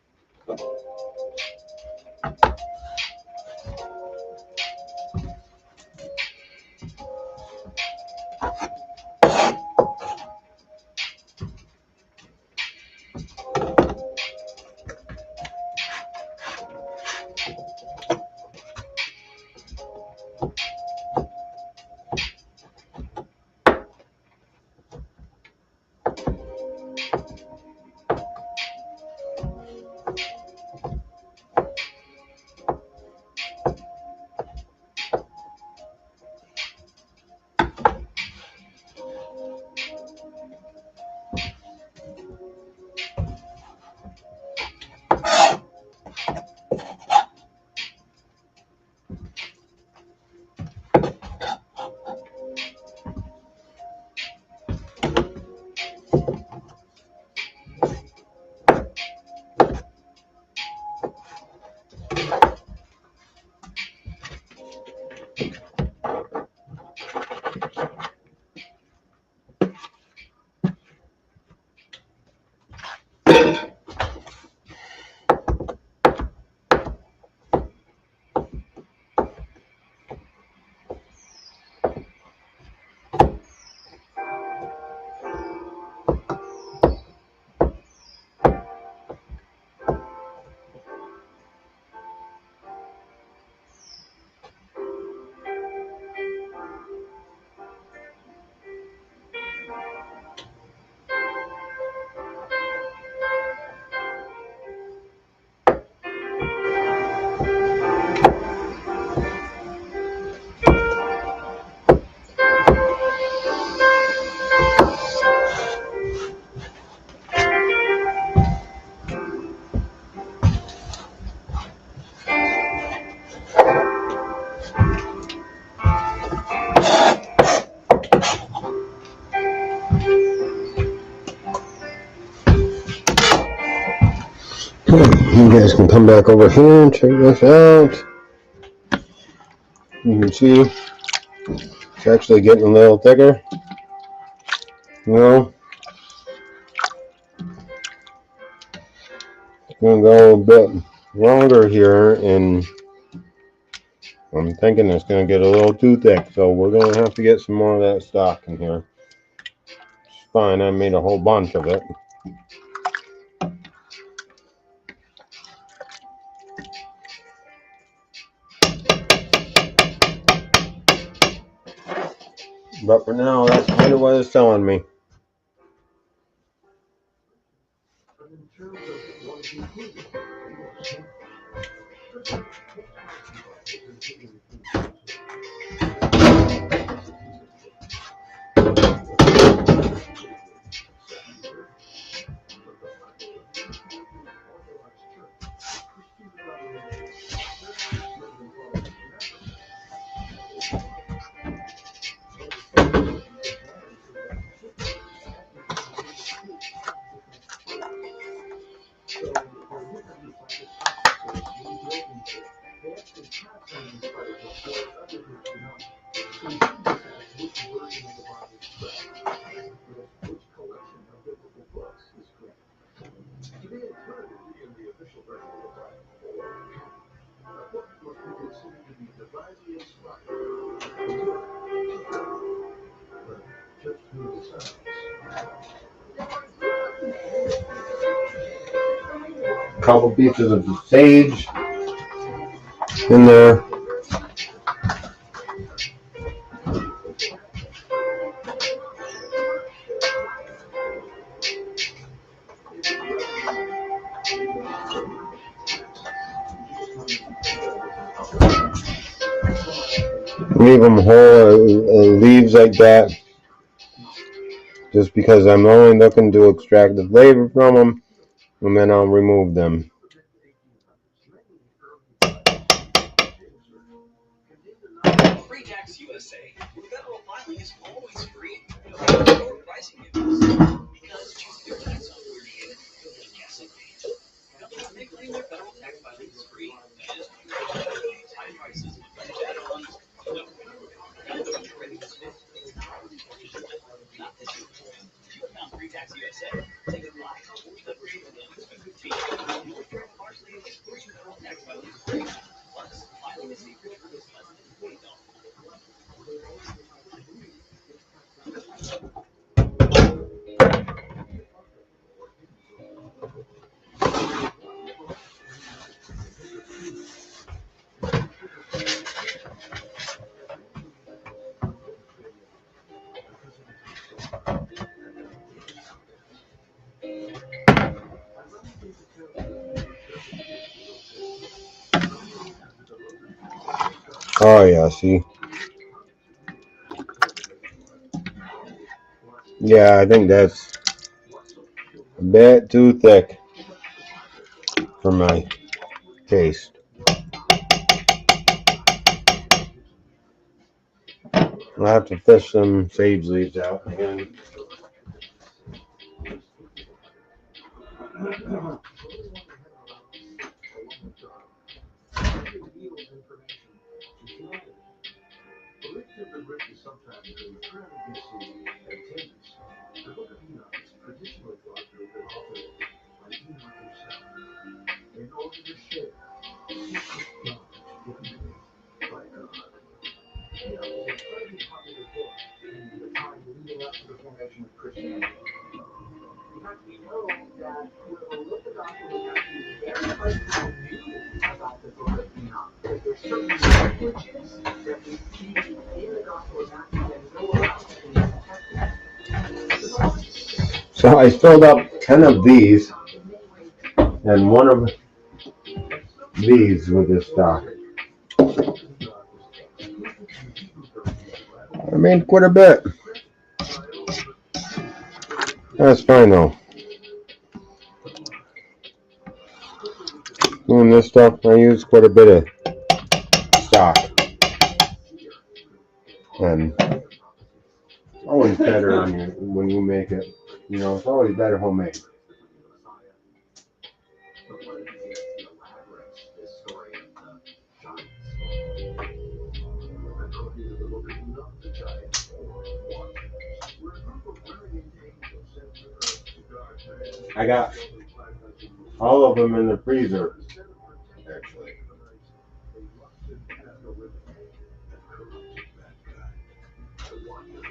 You guys can come back over here and check this out. You can see it's actually getting a little thicker. You know, it's going to go a bit longer here, and I'm thinking it's going to get a little too thick, so we're going to have to get some more of that stock in here. It's fine, I made a whole bunch of it. But for now, that's kind of what it's telling me. A couple pieces of sage in there. Leave them whole, leaves like that, just because I'm only looking to extract the flavor from them, and then I'll remove them. Free Tax USA. Federal filing is always free. No matter what pricing you use. Because choosing your tax software is a guessing game. Companies may claim their federal tax filing is free. That is true. High prices, add-ons. No. Not when you're ready to spend. Not this year. If you found Free Tax USA, take a fly. The free and unexpected fee. Your trip partially is free federal tax filing is free. Plus, filing a secret return is less than $20. Oh yeah, see? Yeah, I think that's a bit too thick for my taste. I'll have to fish some sage leaves out again. So I filled up 10 of these and one of these with this stock. I made quite a bit. That's fine though. Doing this stuff, I use quite a bit of stock. And it's always better when you make it. You know, it's always better homemade. I got all of them in the freezer, actually.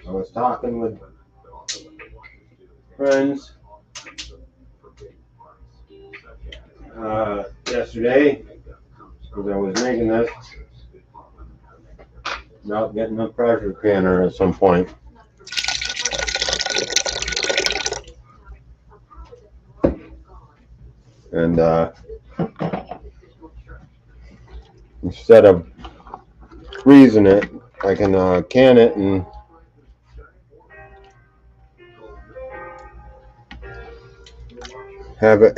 I was talking with friends yesterday because I was making this about getting a pressure canner at some point. And instead of freezing it, I can can it and have it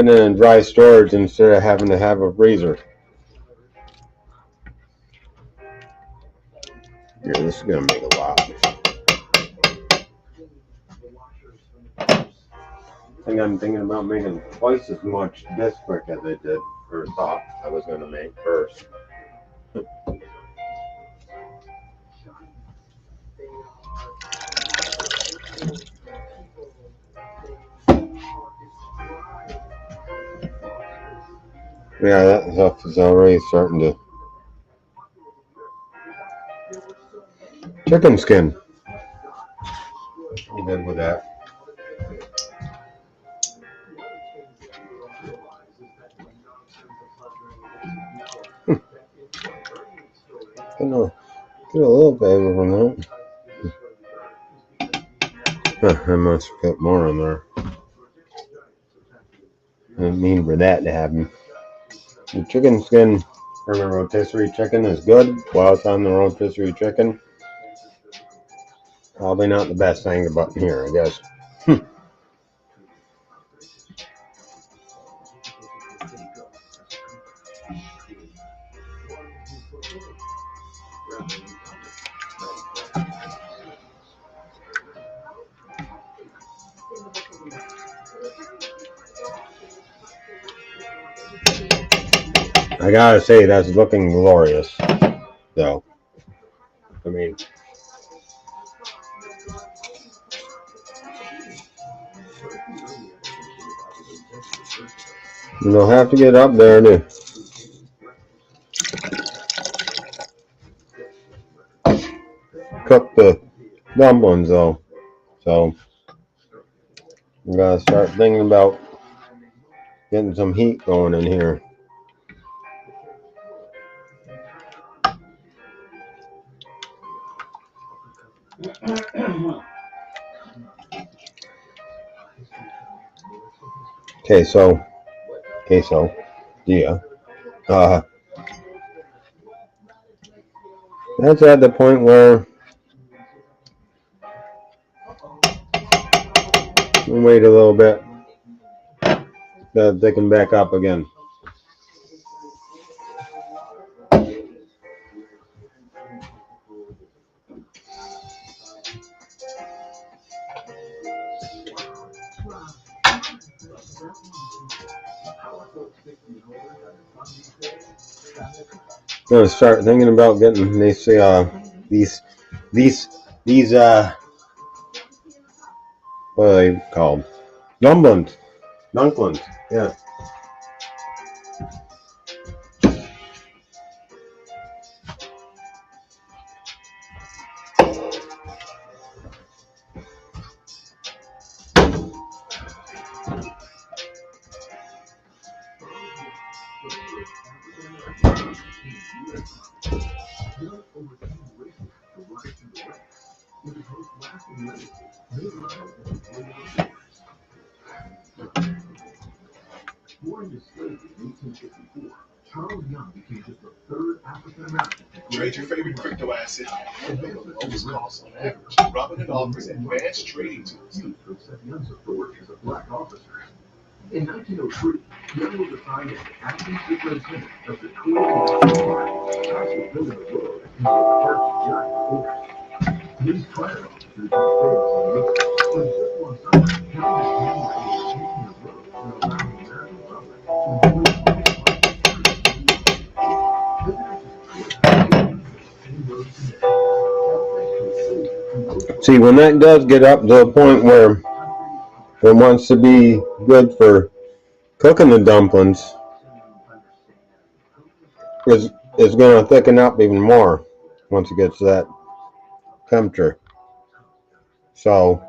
in dry storage instead of having to have a freezer. Yeah, this is gonna make a lot. I think I'm thinking about making twice as much this quick as I did, or thought I was gonna make first. Yeah, that stuff is already starting to. Chicken skin. I'm good with that. Get a little flavor from that. I must put more on there. I didn't mean for that to happen. The chicken skin for the rotisserie chicken is good while it's on the rotisserie chicken. Probably not the best thing to button here, I guess. I gotta say, that's looking glorious, though. I mean, you'll have to get up there to cook the dumplings, though. So, we gotta start thinking about getting some heat going in here. Queso, yeah. That's at the point where we'll wait a little bit so they can back up again. I'm gonna start thinking about getting these what are they called? Dumplings, yeah. Trade your favorite crypto asset at the lowest cost on average. Robinhood offers advanced trading tools. In 1903, Young was assigned as the acting superintendent of the Queen Industrial Park, fastest building in the world, and the park's giant force. These fire officers were famous in the just one summer, Young was changing the road and allowing the American public to enjoy the See, when that does get up to a point where it wants to be good for cooking the dumplings, is going to thicken up even more once it gets to that temperature. So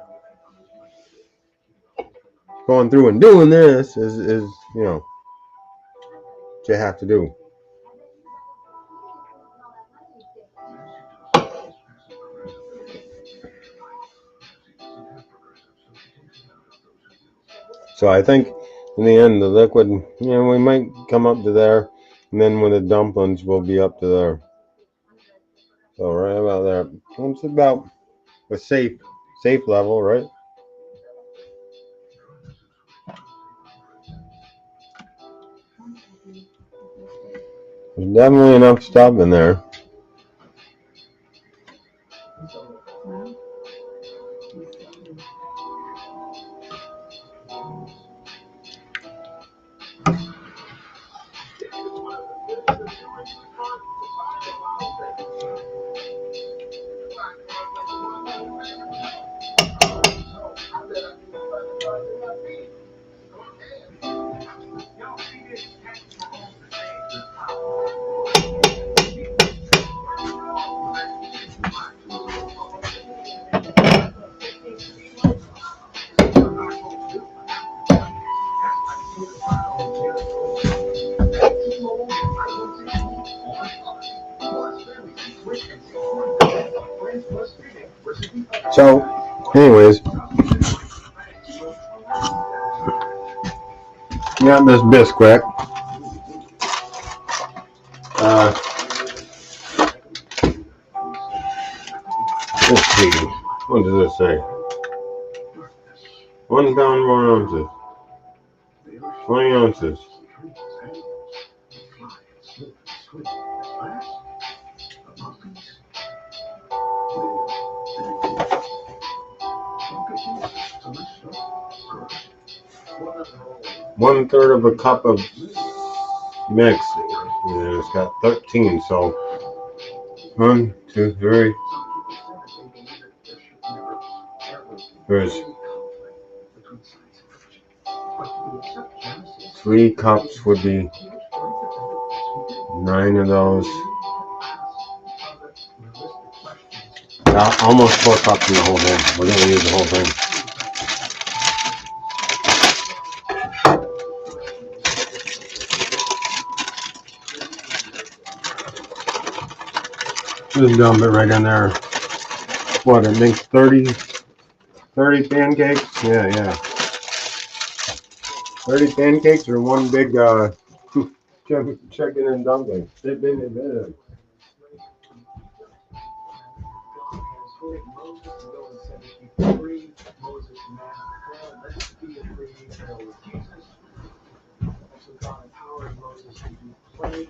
going through and doing this is you know, what you have to do. So I think in the end the liquid, you know, we might come up to there, and then when the dumplings will be up to there. So right about there. It's about a safe level, right? There's definitely enough stuff in there. So, anyways, got this bisquick. Let's see. What does this say? 1 pound, 1 ounces. 20 ounces. One third of a cup of mix. And it's got 13. So 1, 2, 3. There's 3 cups would be 9 of those. Almost 4 cups in the whole thing. We're going to use the whole thing. Just dump it right in there. What, it makes 30 pancakes? Yeah. 30 pancakes or one big chicken and dumpling.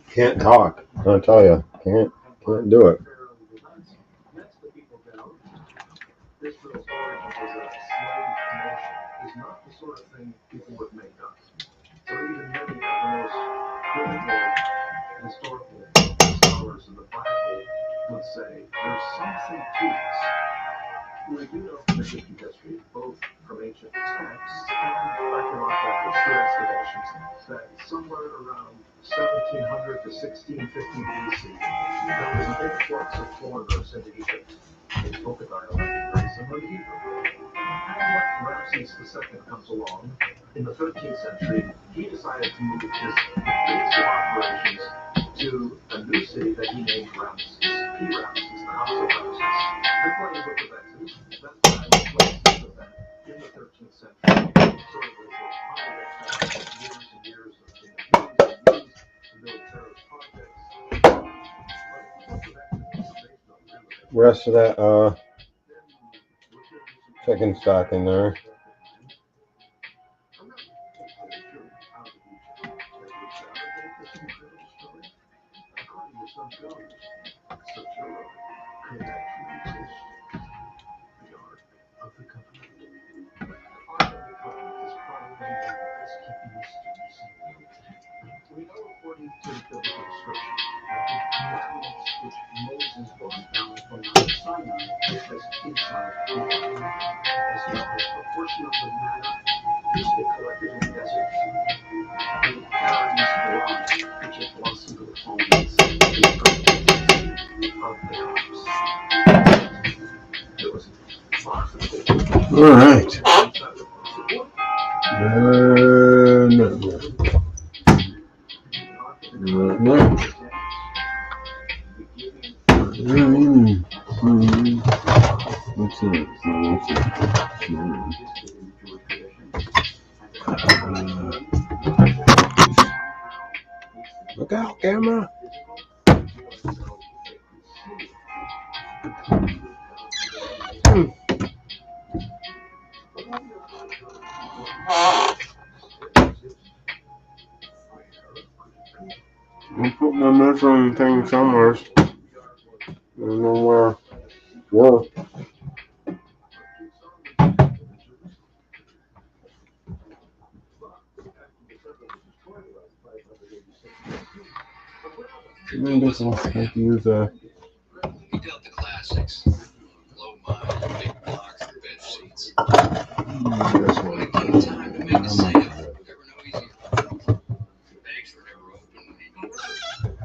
Can't talk. I'll tell you. Can't do it. This girl's origins as a slave nation is not the sort of thing people would make up. So even many of the most critical historical scholars of the Bible would say there's something to this. We do know from Egyptian history, both from ancient texts and archaeological excavations, that somewhere around 1700 to 1650 BC, there was a big flux of foreigners into Egypt. They spoke a dialect very similar to Hebrew. And when Ramses II comes along in the 13th century, he decided to move his base of operations to a new city that he named Ramses. P. Ramses, the House of Ramses. According to the book of Exodus, that's why I was places of that in the 13th century. Sort of as a years and years of news to build terrorist projects. Rest of that chicken stock in there. We know, according to biblical description, that the commandments which Moses brought down from Mount Sinai were placed inside the ark, as well as a portion of the manna All right. Let's see. Look out, camera. I'll put my measuring thing somewhere. I don't know where. Whoa. I guess I'll have to use a. He dealt the classics. Low mile, big blocks, and bench seats. When it came time to make a sale, there were no easy. Banks were never open when he needed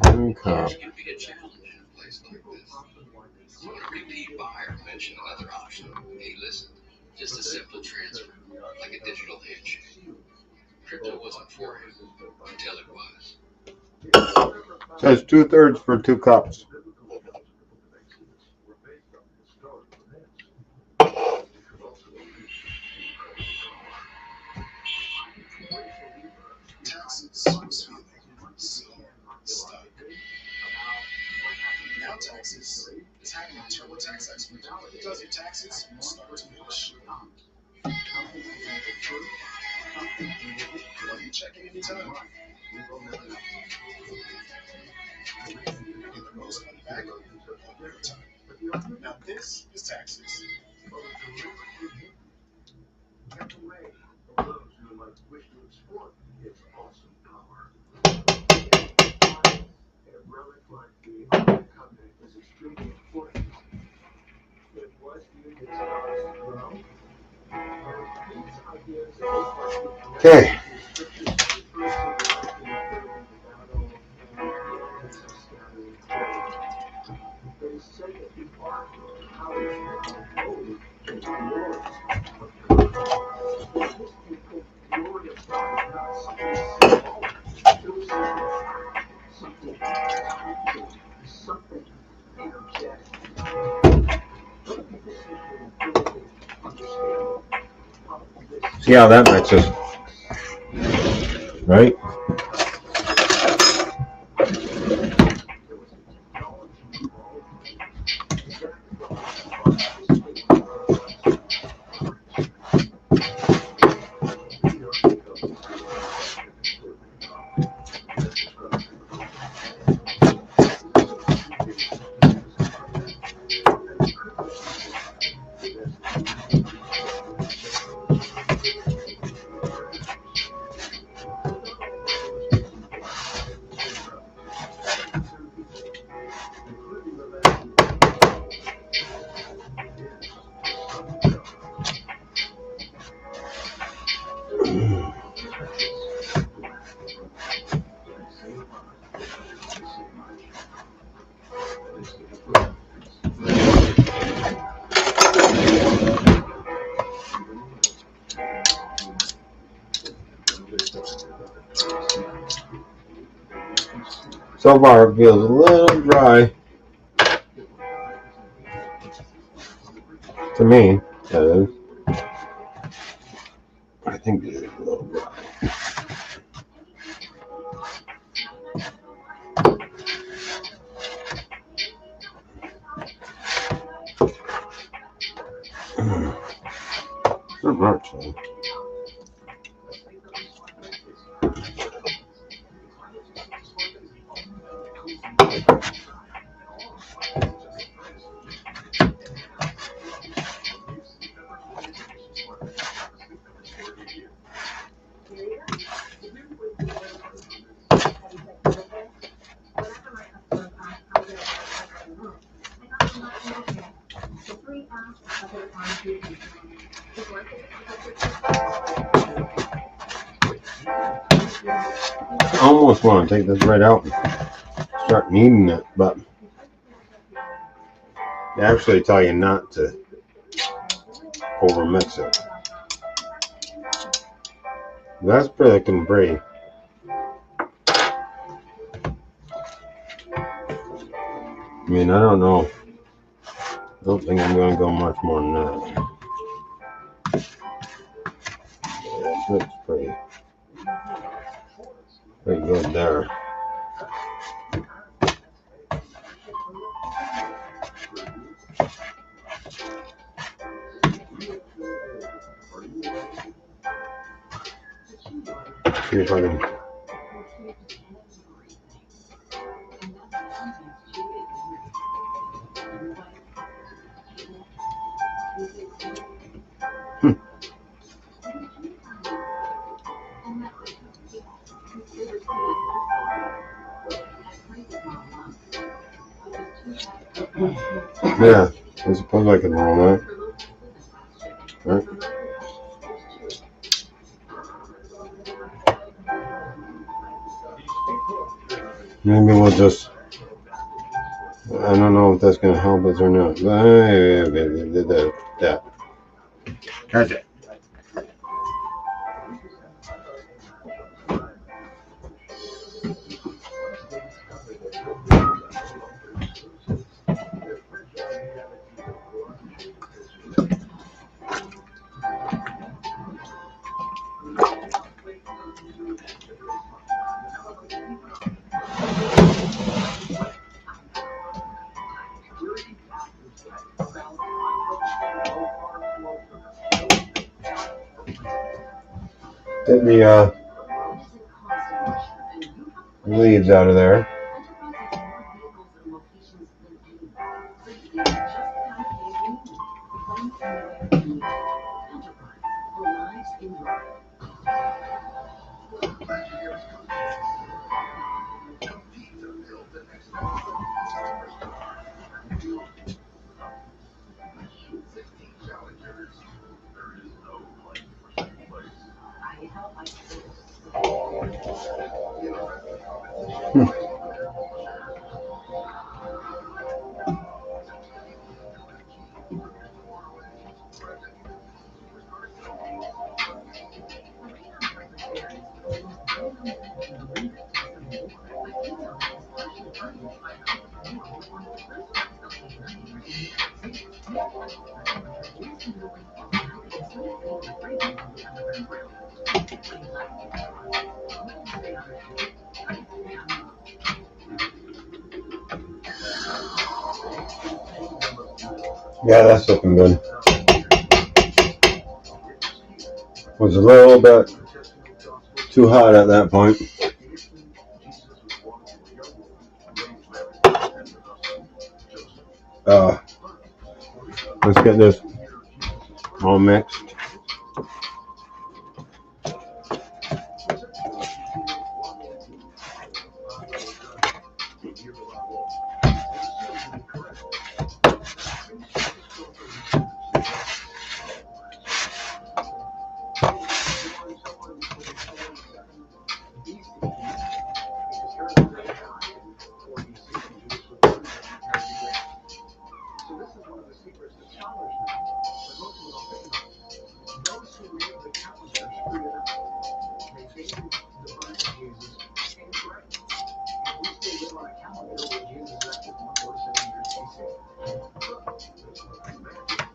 them. Cash can be a challenge in a place like this. So when a repeat buyer mentioned another option, he listened. Just a simple transfer, like a digital handshake. Crypto wasn't for him until it was. Says 2/3 for 2 cups. Taxes was feeling so stuck. Now Taxes is having a TurboTax expert who does your taxes from start to finish. You check in anytime. Get the most money back on your time. Now this is Taxes. Okay. See how that mixes, right? So far it feels a little dry. To me, that is. I think it is a little dry. Not much, though. almost want to take this right out and start kneading it, but they actually tell you not to over mix it. That's freaking pretty. I mean, I don't know. I don't think I'm going to go much more than that. Yeah, it looks pretty good there. See if I can. Yeah, I suppose I can roll that. Right. Maybe we'll just, I don't know if that's going to help us or not. That. That's it. Get the leaves out of there. Yeah, that's looking good. Was a little bit too hot at that point. Let's get this all mixed.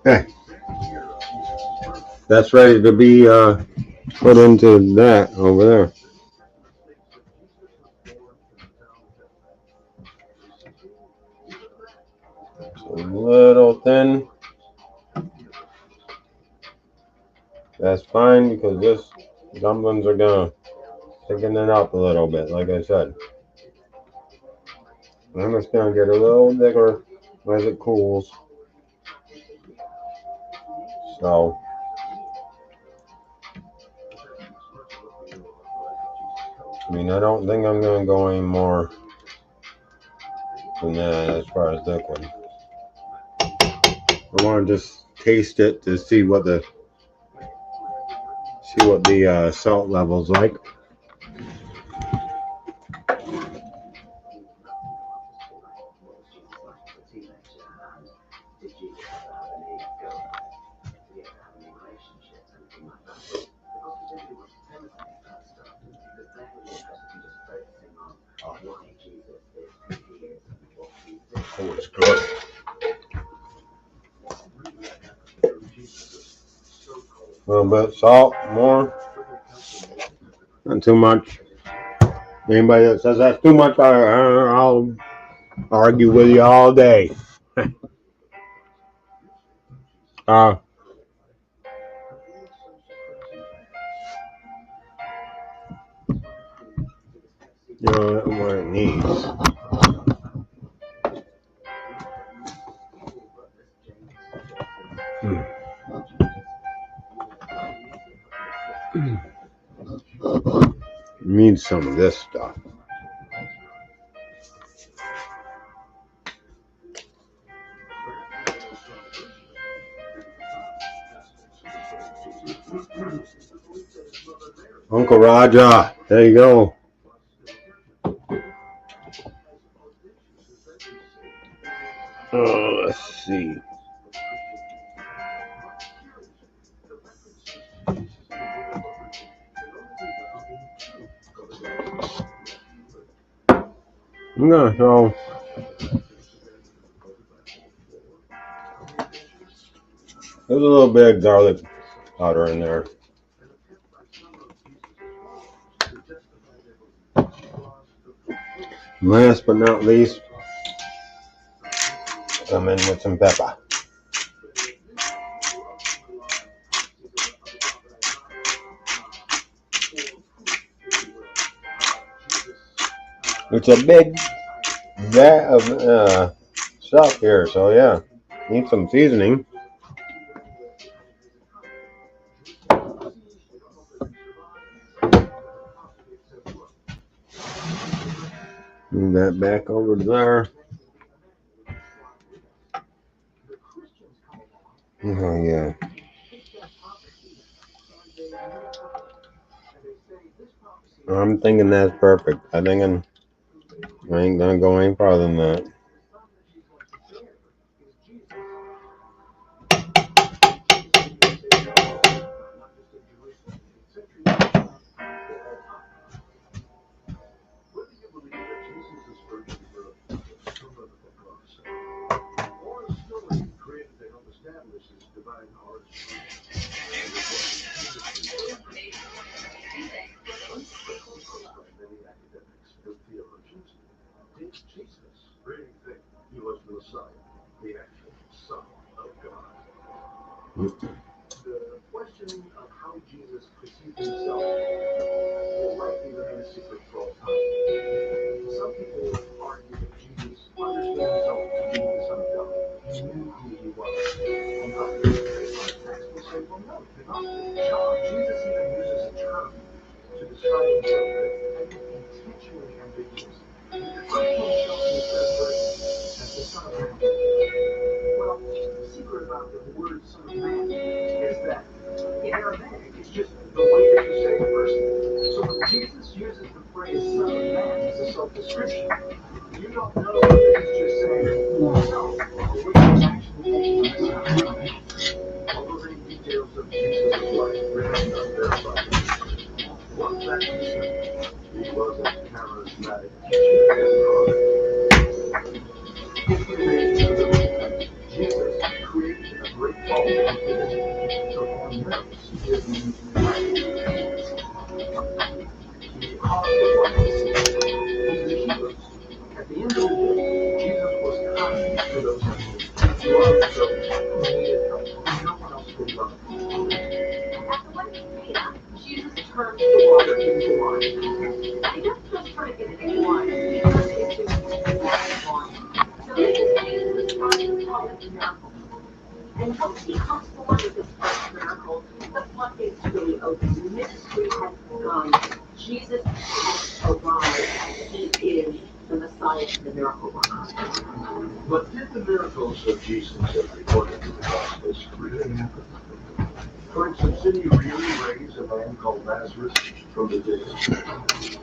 Okay, that's ready to be put into that over there. It's a little thin. That's fine because this dumplings are gonna thicken it up a little bit, like I said. I'm just gonna get a little bigger as it cools. So I mean, I don't think I'm gonna go any more than that as far as liquid. I want to just taste it to see what the salt level's like. Oh, it's good. A little bit of salt, more. Not too much. Anybody that says that's too much, I'll argue with you all day. You know what it needs. It needs some of this stuff. Uncle Raja, there you go. Let's see. I'm gonna throw there's a little bit of garlic powder in there. Last but not least, come in with some pepper. It's a big vat of stuff here, so yeah, need some seasoning. Move that back over to there. Oh yeah. I'm thinking that's perfect. I ain't gonna go any farther than that. The questioning of how Jesus perceived himself will likely remain a secret for all time. Some people argue that Jesus understood himself to be the Son of God. He knew who he was. And others, based on the text, will say, well, no, he did not. John, Jesus even uses a term to describe himself that I think intentionally ambiguous. He refers to himself in the third verse as the Son of Man. Well, the secret about the word Son of Man is that in Aramaic, it's just the way that you say the person. So when Jesus uses the phrase Son of Man as a self-description, you don't know whether he's just saying himself or whether he's actually making himself known. Although the details of Jesus' life remain unverified. One fact is certain, he was a charismatic teacher and prophet. If we read Jesus created a great following of his, so on merits his name to be recognized. He caused the world to see he's the hero. At the end of the day, Jesus was kind to those in need. He loved those who needed help, who no one else could love. At the wedding of Cana, Jesus turned the water into wine. He doesn't just turn it into any wine, he turns it into wine. So this is Jesus' first public miracle. And once he comes forward with his first miracle, the floodgates really open. The ministry has begun. Jesus has arrived, and he is the Messiah, the miracle worker. But did the miracles of Jesus as recorded in the Gospels really happen? For instance, did he really raise a man called Lazarus from the dead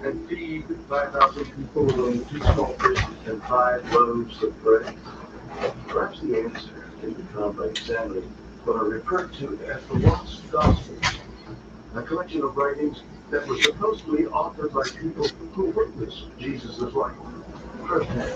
and feed 5,000 people with only 2 small fishes and 5 loaves of bread? Perhaps the answer can be found by examining what are referred to as the Lost Gospels, a collection of writings that was supposedly authored by people who witnessed Jesus' life firsthand.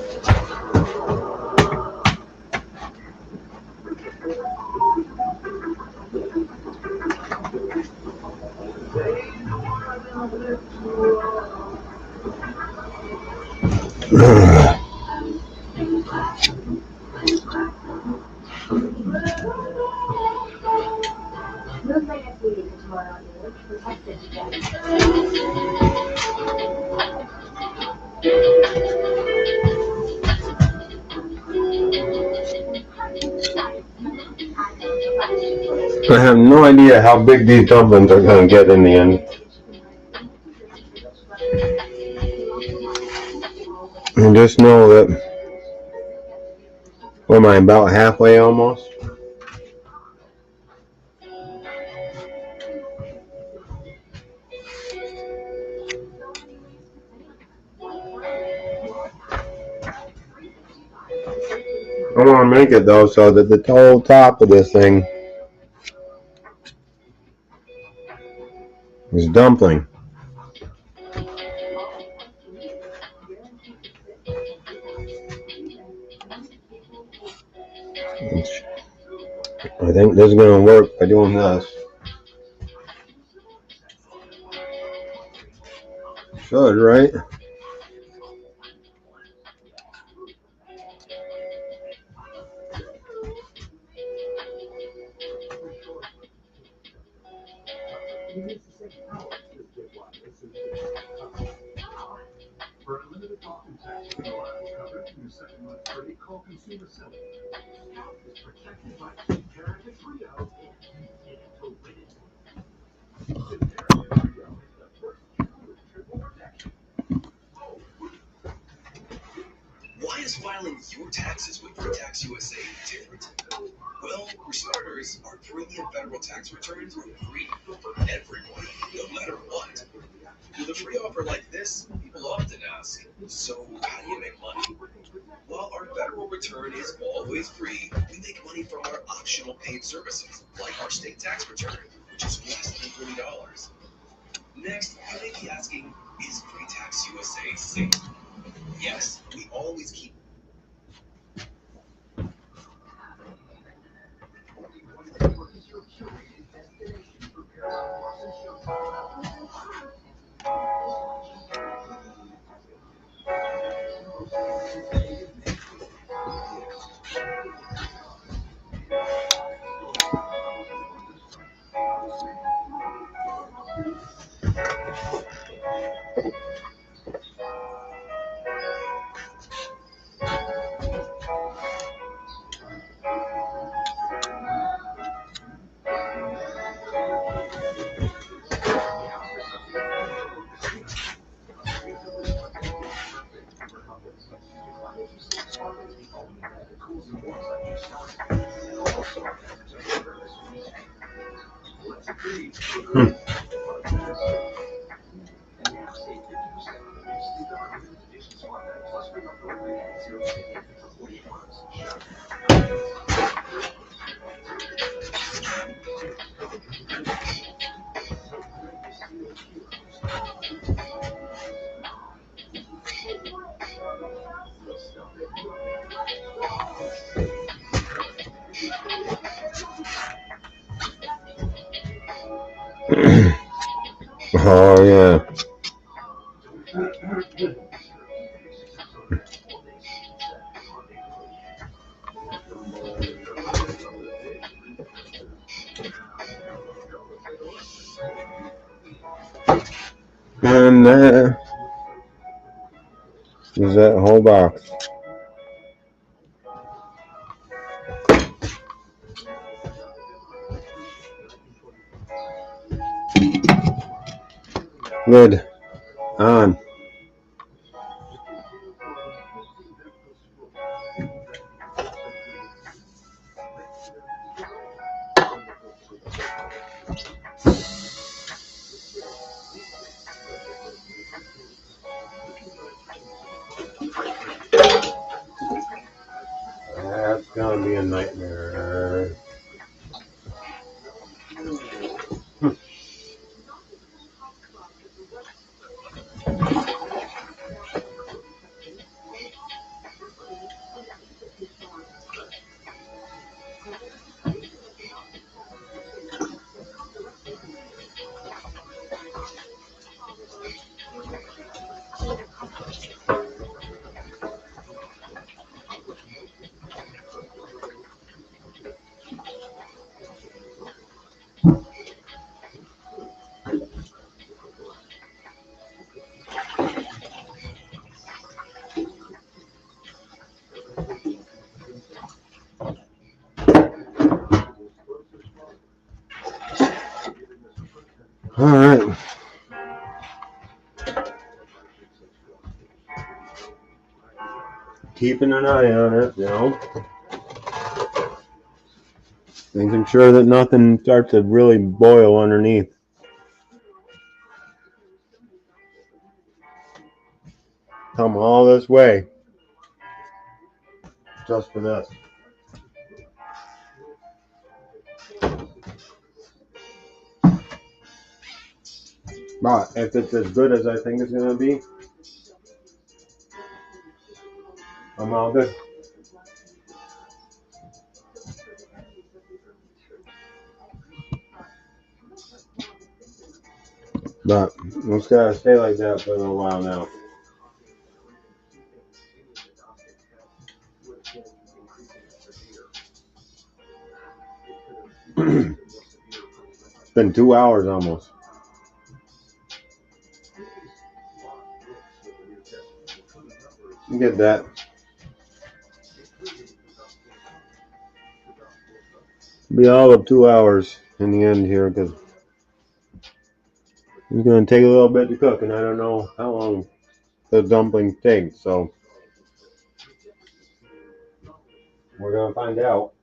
I have no idea how big these dumplings are going to get in the end. I just know that, what am I, about halfway almost? I want to make it though so that the whole top of this thing is dumpling. I think this is going to work by doing this. Should, right? For unlimited talk and text and wireless coverage in your second month free, call Consumer Center. Is protected by Imperative Trio and you get to win it. Imperative Trio is the first tool with triple protection. Why is filing your taxes with Pre-Tax USA different? Well, for starters, our premium federal tax returns are free for everyone, no matter what. With a free offer like this, people often ask, so how do you make money? While our federal return is always free, we make money from our optional paid services, like our state tax return, which is less than $40. Next, you may be asking, is Pre-Tax USA safe? Yes, we always keep Oh yeah. And that is that whole box. Good. On. That's gonna be a nightmare. keeping an eye on it, you know. Making sure that nothing starts to really boil underneath. Come all this way just for this. But if it's as good as I think it's gonna be, I'm all good. But it's gotta stay like that for a little while now. It's been 2 hours almost. Get that. Be all of 2 hours in the end here because it's gonna take a little bit to cook, and I don't know how long the dumplings take, so we're gonna find out.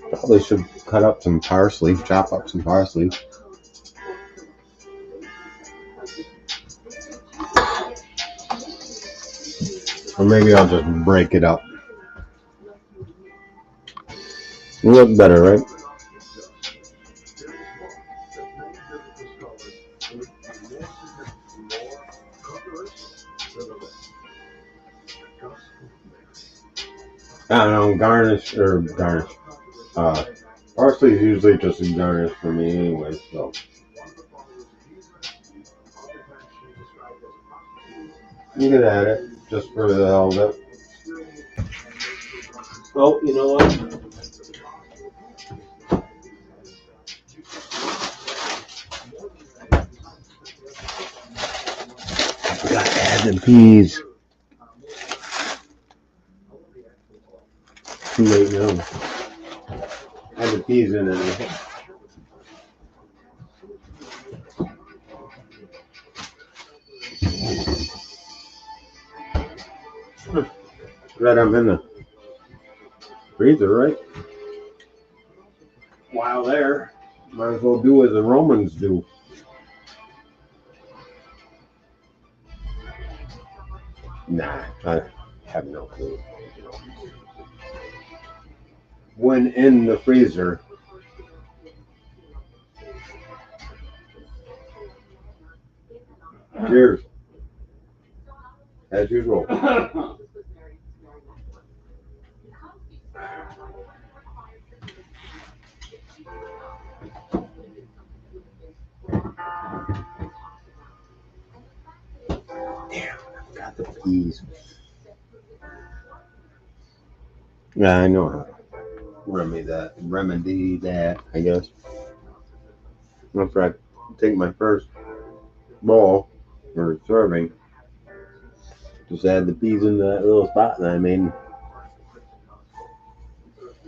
Probably should cut up some parsley, chop up some parsley. Or maybe I'll just break it up. You look better, right? I don't know, garnish. Parsley is usually just a garnish for me anyway, so. You can add it, just for the hell of it. Oh, you know what? I forgot to add the peas. Too late now. Add the peas in it. Glad I'm in the freezer, right? While there, might as well do as the Romans do. Nah, I have no clue. When in the freezer, cheers. As usual. Damn, I got the peas. Yeah, I know how to remedy that, I guess. After I take my first bowl or serving, just add the peas into that little spot that I made.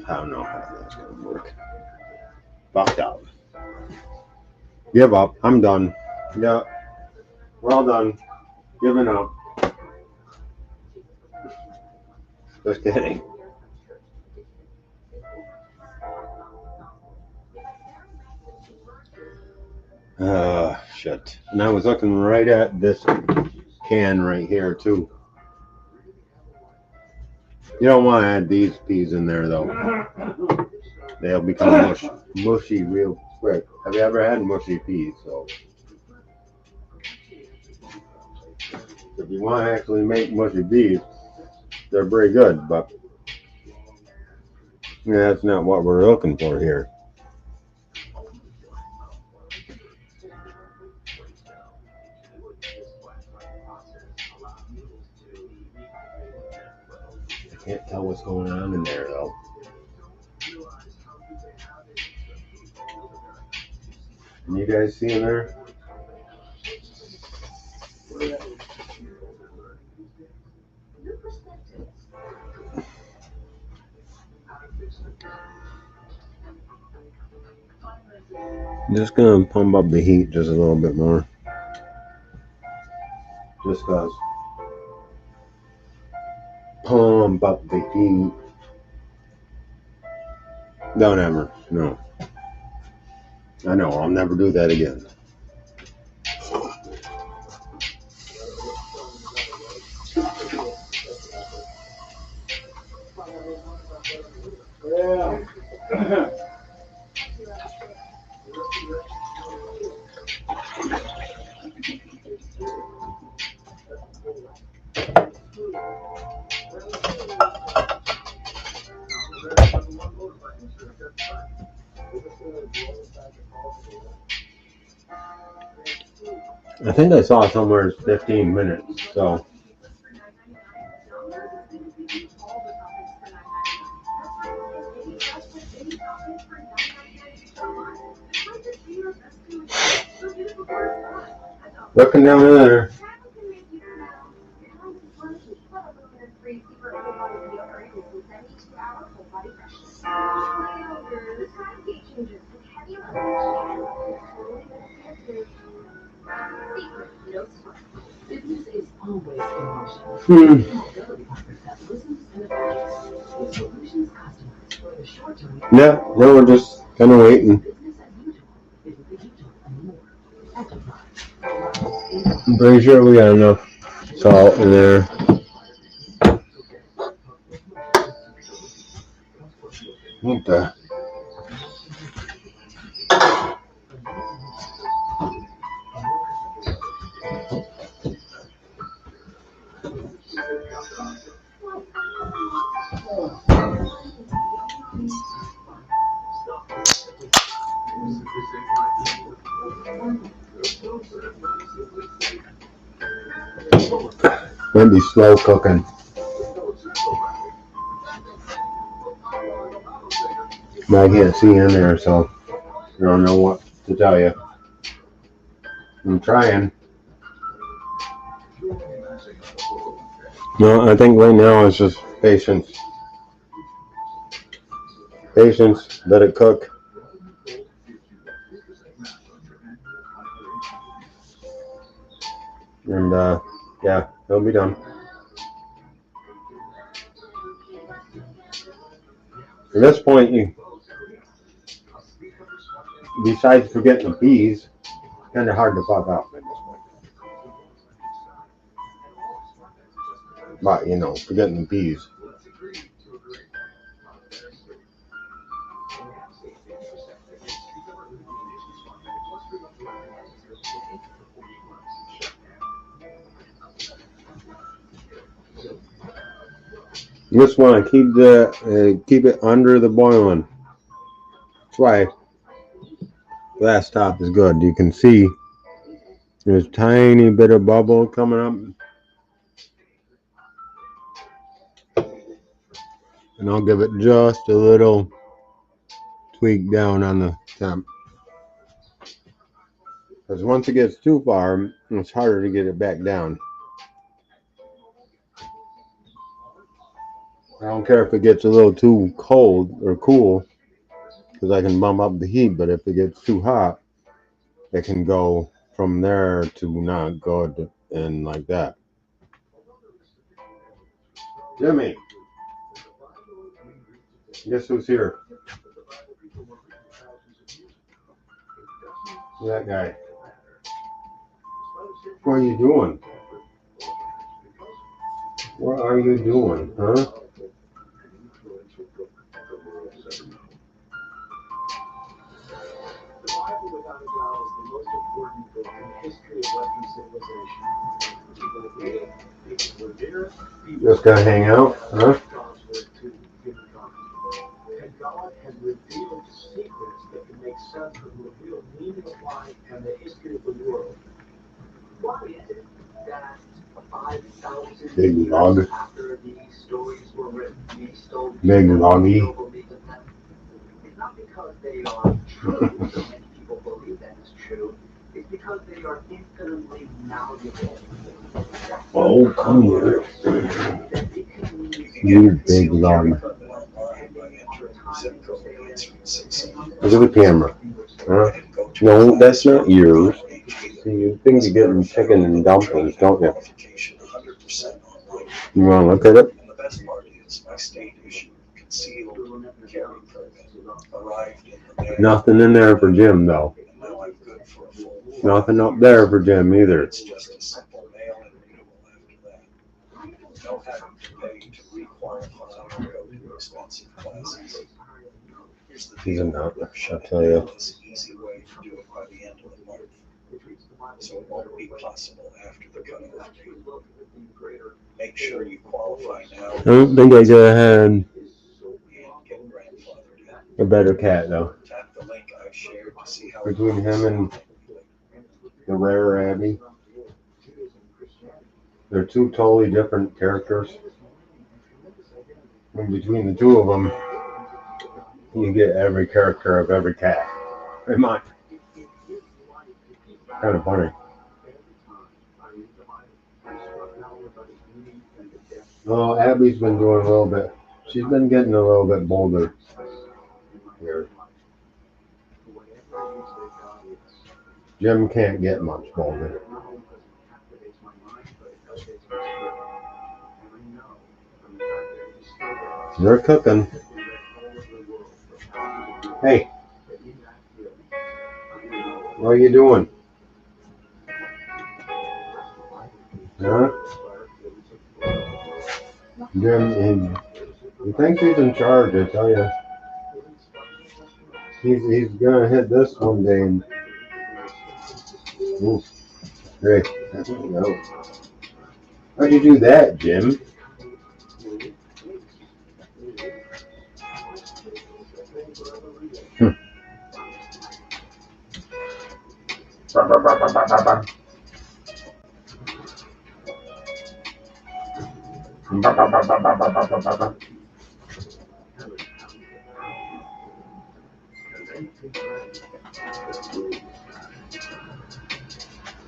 I don't know how that's gonna work. Fucked up. Give up. I'm done. Yeah. Well done. Giving up. Just kidding. Shit. And I was looking right at this can right here too. You don't want to add these peas in there though. They'll become mushy real quick. Have you ever had mushy peas? So if you want to actually make mushy peas, they're very good, but yeah, that's not what we're looking for here. I can't tell what's going on in there though. Can you guys see in there? Just gonna pump up the heat just a little bit more. Just cause. Pump up the heat. Don't ever. No. I know, I'll never do that again. Yeah. I think I saw somewhere it's 15 minutes, so. Looking down there. Business is always in motion. Mobility offers that listens and adapts with solutions customized for the short term. Yeah, no, we're just kind of waiting. Business as usual isn't the usual anymore. Enterprise. I'm pretty sure we got enough salt in there. What the? Might be slow cooking. But I can't see in there, so I don't know what to tell you. I'm trying. No, I think right now it's just patience. Patience, let it cook. And yeah, it'll be done. At this point, you, besides forgetting the peas, it's kind of hard to fuck up at this point. But, you know, forgetting the peas. You just want to keep it under the boiling. That's why glass top is good. You can see there's a tiny bit of bubble coming up. And I'll give it just a little tweak down on the temp. Because once it gets too far, it's harder to get it back down. I don't care if it gets a little too cold or cool, because I can bump up the heat, but if it gets too hot, it can go from there to not good and like that. Jimmy, guess who's here? That guy. What are you doing? What are you doing, huh? Just gonna hang out, huh? God has revealed secrets that can make sense of the real meaning of life and the history of the world. Why is it that 5,000 Big log. years after these stories were written, these stories Big loggy. It's not because they are true, so many people believe that is true. It's because they are infinitely malleable. Oh, come here. You big log. Look at the camera. No, that's not yours. See, you think you're getting chicken and dumplings, don't you? You want to look at it? And the best part is my state-issued concealed carry permit arrived in the mail. Nothing in there for Jim, though. And now I'm good for a full Nothing up there for Jim either. It's just a simple mail-in renewal after that. No having to pay to re-qualify or go through expensive classes. Here's the He's a deal. nut, I'll tell you. This easy way to do it by the end of the month. So it won't be possible after the cutoff date. Make sure you qualify now I don't think I could have had and get grandfathered in. a better cat, though. Tap the link I've shared to see how Between him and the rare Abby, they're two totally different characters. And between the two of them, you get every character of every cat. In mine. Kind of funny. Oh, Abby's been doing a little bit. She's been getting a little bit bolder here. Jim can't get much bolder. They're cooking. Hey, what are you doing? Huh? Jim, he thinks he's in charge, I tell you. He's gonna hit this one day and... Ooh, hey, no. How'd you do that, Jim?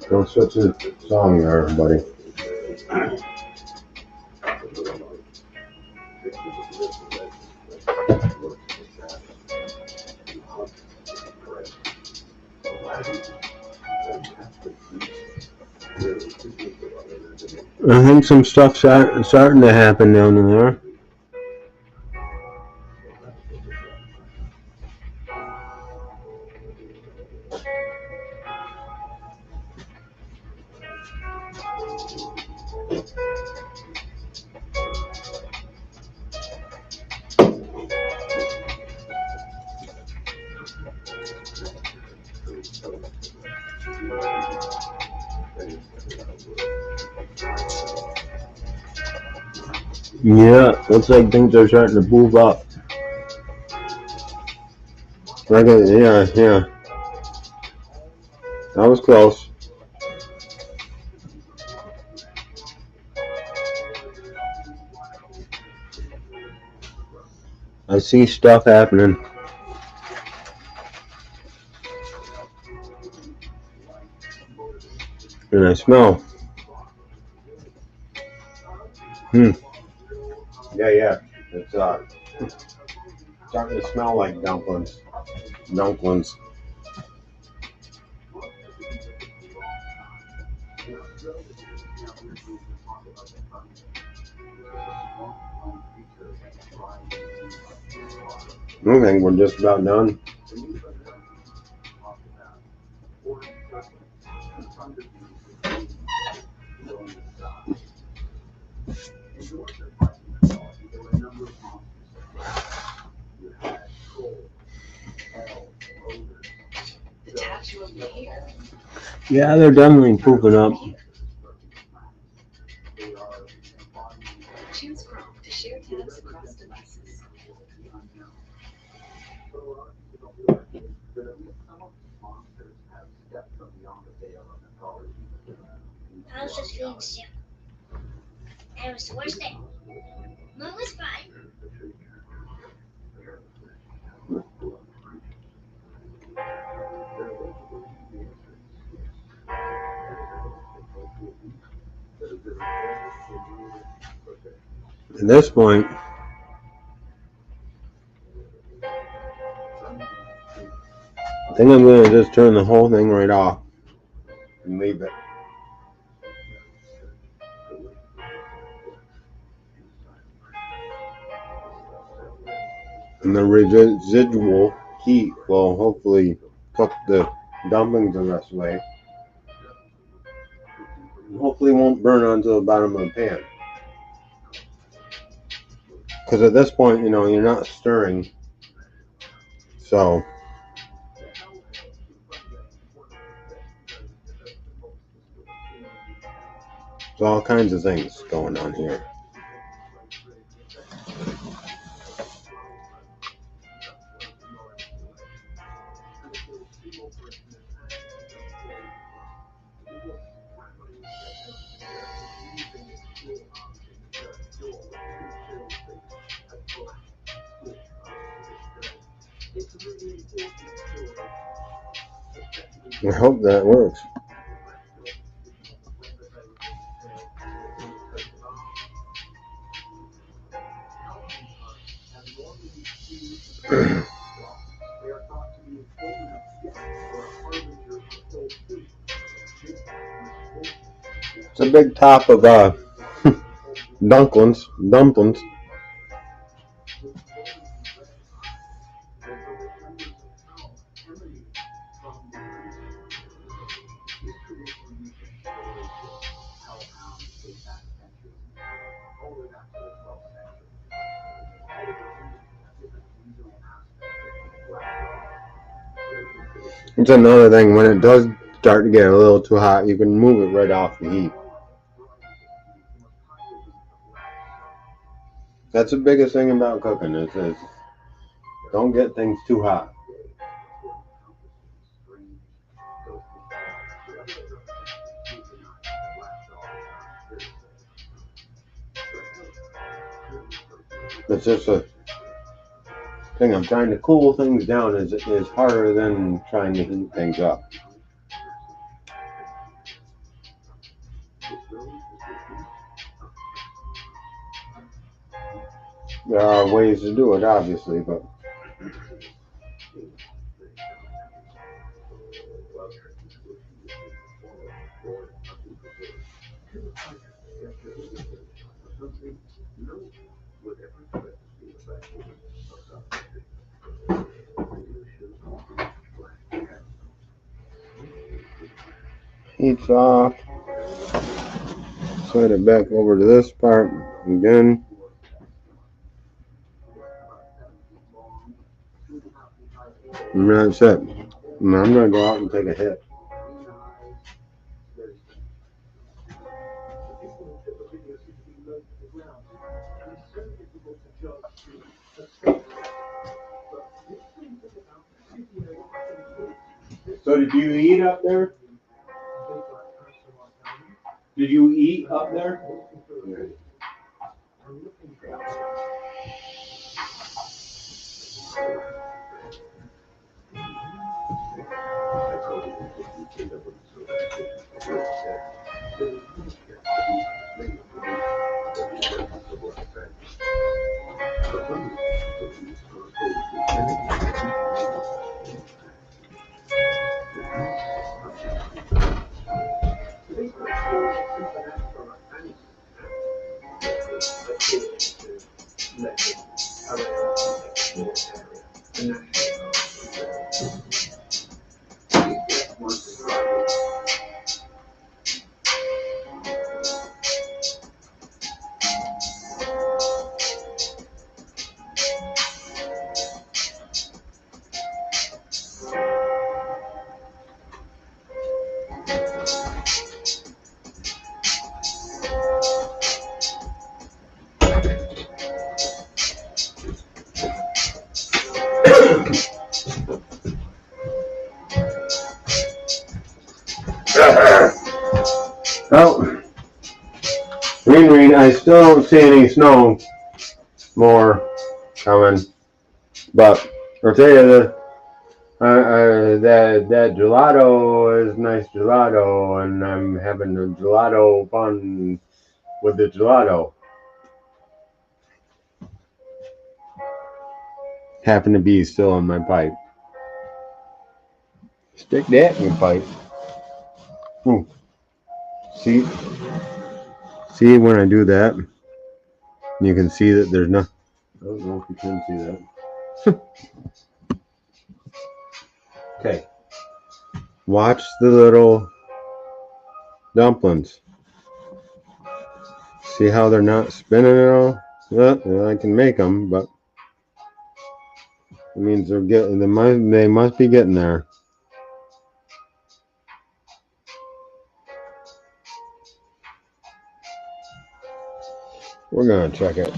Don't switch the song there, everybody. I think some stuff's starting to happen down in there. Yeah, looks like things are starting to move up. Yeah. That was close. I see stuff happening. And I smell. Yeah. It's starting to smell like dumplings. I think we're just about done. The tabs will be here. Yeah, they're definitely pooping up. Choose Chrome to share tabs across devices. I was just feeling sick. And it was the worst day. Mom was fine. At this point, I think I'm gonna just turn the whole thing right off and leave it. And the residual heat will hopefully cook the dumplings the rest of the way. And hopefully won't burn onto the bottom of the pan. Because at this point, you know, you're not stirring. So there's all kinds of things going on here. I hope that works. It's a big top of dumplings. It's another thing, when it does start to get a little too hot, you can move it right off the heat. That's the biggest thing about cooking is don't get things too hot. It's just a thing. I'm trying to cool things down is harder than trying to heat things up. There are ways to do it, obviously, but heat's off. Slide it back over to this part again. And that's it. And I'm going to go out and take a hit. So did you eat up there? Did you eat up there? Well, Reed, I still don't see any snow more coming, but I'll tell you that gelato is nice gelato, and I'm having a gelato fun with the gelato. Happen to be still in my pipe. Stick that in your pipe. Ooh. See when I do that, you can see that there's no. I don't know if you can see that. Okay. Watch the little dumplings. See how they're not spinning at all? Well, I can make them, but it means they're getting. They must be getting there. We're gonna check it.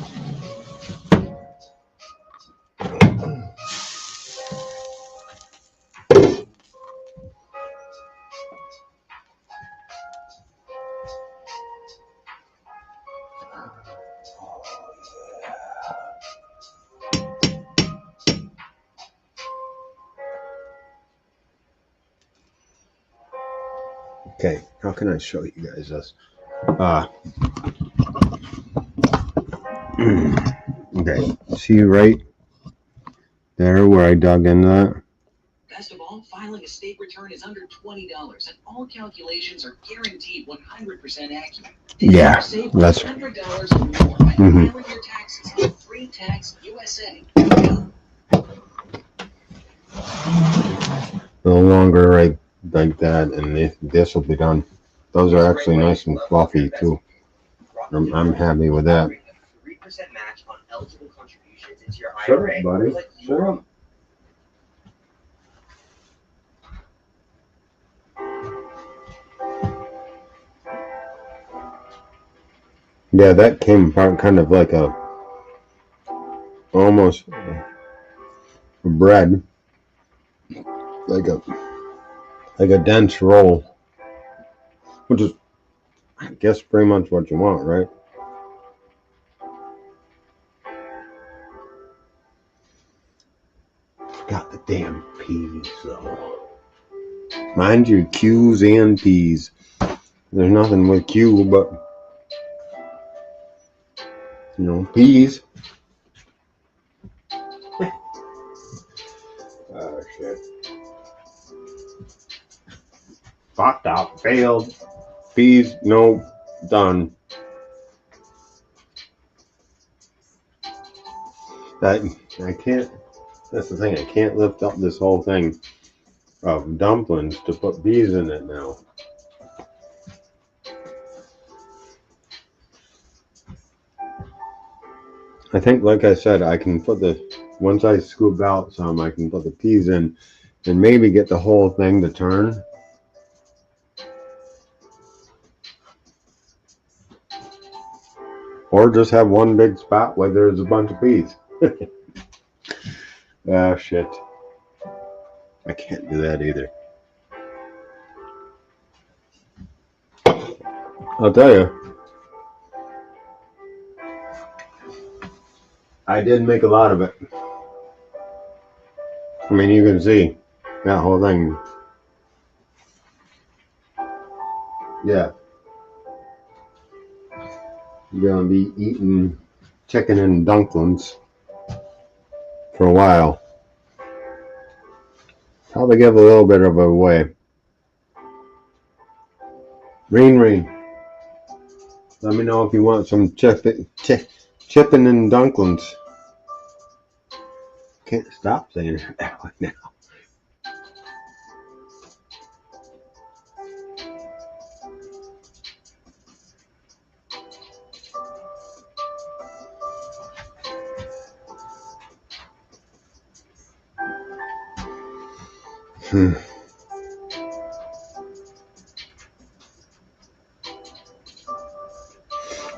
Okay, how can I show you guys this? Okay, see right there where I dug in that? Best of all, filing a state return is under $20, and all calculations are guaranteed 100% accurate. Yeah, Save that's $100 or more by filing your taxes on Free Tax USA. no longer right like that, and this will be done. Those are actually nice and fluffy too. I'm happy with that. 3% match on eligible contributions into your Shut IRA. up, buddy. Shut up. Yeah, that came apart kind of like almost a bread, like a dense roll, which is, I guess, pretty much what you want, right? Forgot the damn peas, though. Mind you, Q's and P's. There's nothing with Q, but peas. Oh shit! Fucked up, failed. Peas, no, done. I can't. That's the thing. I can't lift up this whole thing of dumplings to put peas in it now. I think, like I said, I can put once I scoop out some, I can put the peas in and maybe get the whole thing to turn. Or just have one big spot where there's a bunch of peas. Ah, shit. I can't do that either. I'll tell you, I did make a lot of it. I mean, you can see that whole thing. Yeah. You're gonna be eating chicken and dumplings for a while. Probably give a little bit of it away. Rain. Let me know if you want some chicken and dumplings. Can't stop saying it that way now.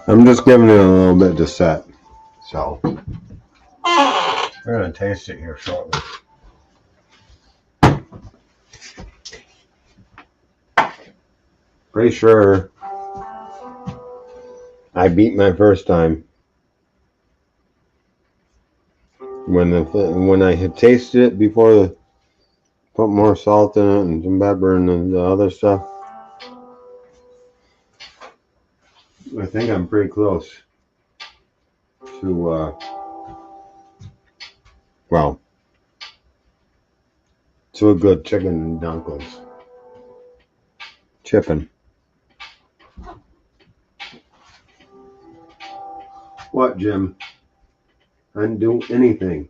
I'm just giving it a little bit to set. So, we're going to taste it here shortly. Pretty sure I beat my first time. When I had tasted it before, put more salt in it and some pepper and the other stuff. I think I'm pretty close to, to a good chicken and dumplings. Chipping. What, Jim? I didn't do anything.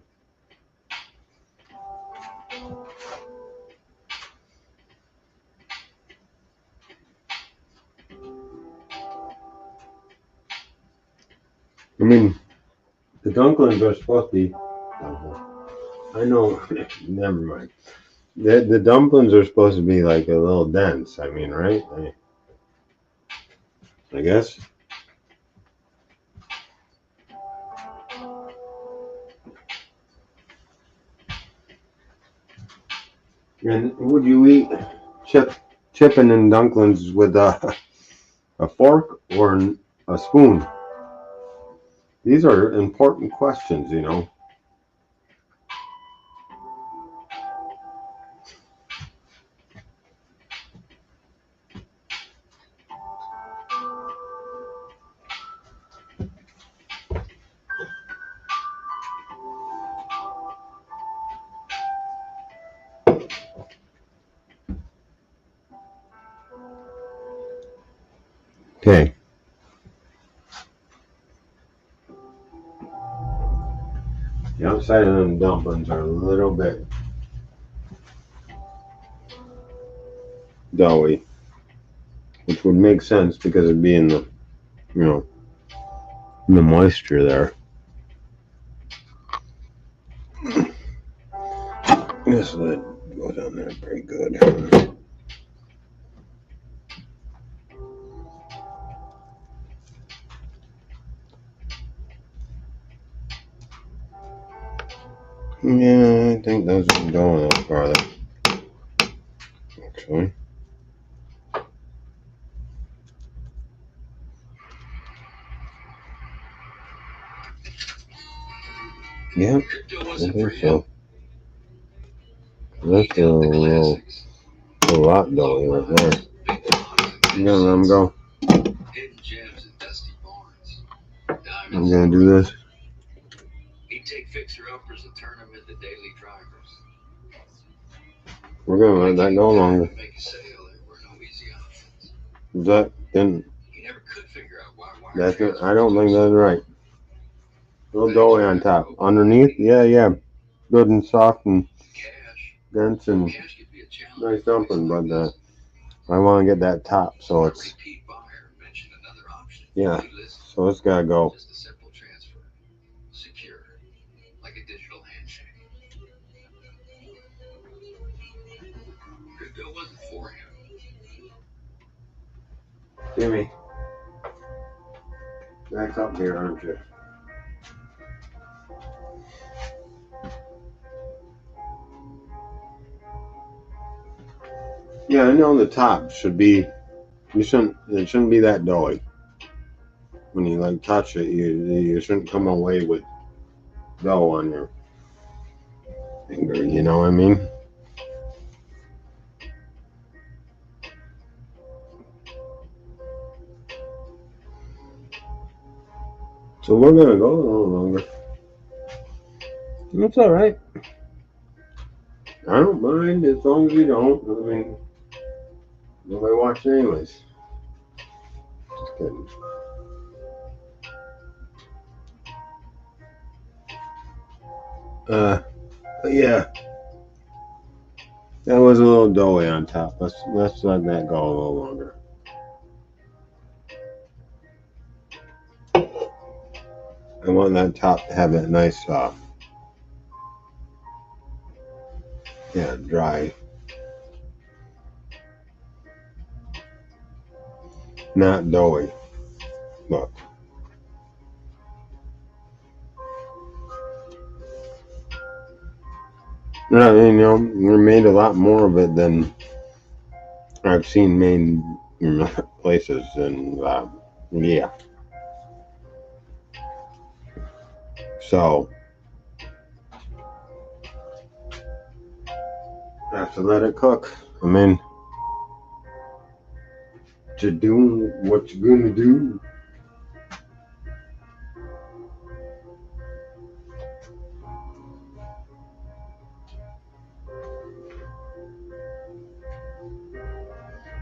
I mean, the dumplings are supposed to be. I know. Never mind. The dumplings are supposed to be like a little dense. I mean, right? I guess. And would you eat chicken and dumplings with a fork or a spoon? These are important questions, you know. Okay. The outside of them dumplings are a little bit doughy, which would make sense because it'd be in the, you know, the moisture there. This lid goes on there pretty good. Yeah, I think those are going a little farther, actually. Yep, I think so. That's a lot doughy right there. I'm gonna let them go. I'm gonna do this. He'd take fixer-uppers and turn them into daily drivers. We're gonna let that go longer. Make a sale, there were no easy options. That then He never could figure out why that's it. I don't think that's right. A little doughy on top. Underneath, yeah. Good and soft and dense and nice dumpling, but I want to get that top, so it's yeah. So it's gotta go. Just a simple transfer. Secure. Like a digital handshake. Crypto wasn't for him. Jimmy, back up here, aren't you? Yeah, I know the top should be. It shouldn't be that doughy. When you like touch it, you shouldn't come away with dough on your finger. You know what I mean? So we're gonna go a little longer. That's all right. I don't mind as long as you don't. I mean, nobody watching anyways. Just kidding. But yeah, that was a little doughy on top. Let's let that go a little longer. I want that top to have that nice, dry, not doughy. Look. I mean, you know, we made a lot more of it than I've seen made in places, and yeah. So have to let it cook. I mean, to do what you're gonna do.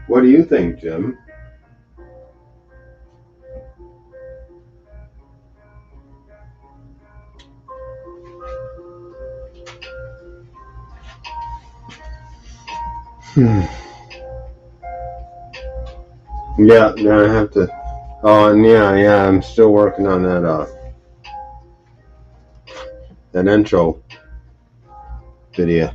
What do you think, Jim? Yeah, then I have to. Oh, and yeah, I'm still working on that intro video.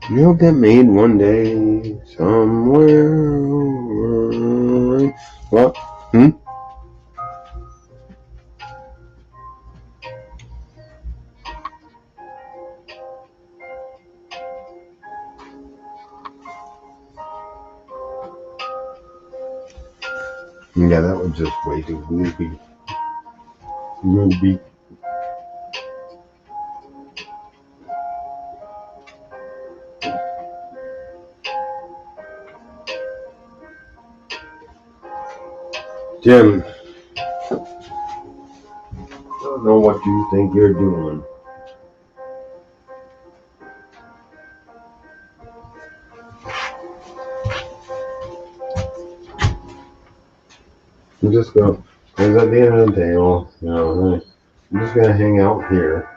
You'll get made one day somewhere. What? Yeah, that was just way too goofy. Goofy. Jim, I don't know what you think you're doing. I'm just going, because at the end of the day, well, I'm just going to hang out here.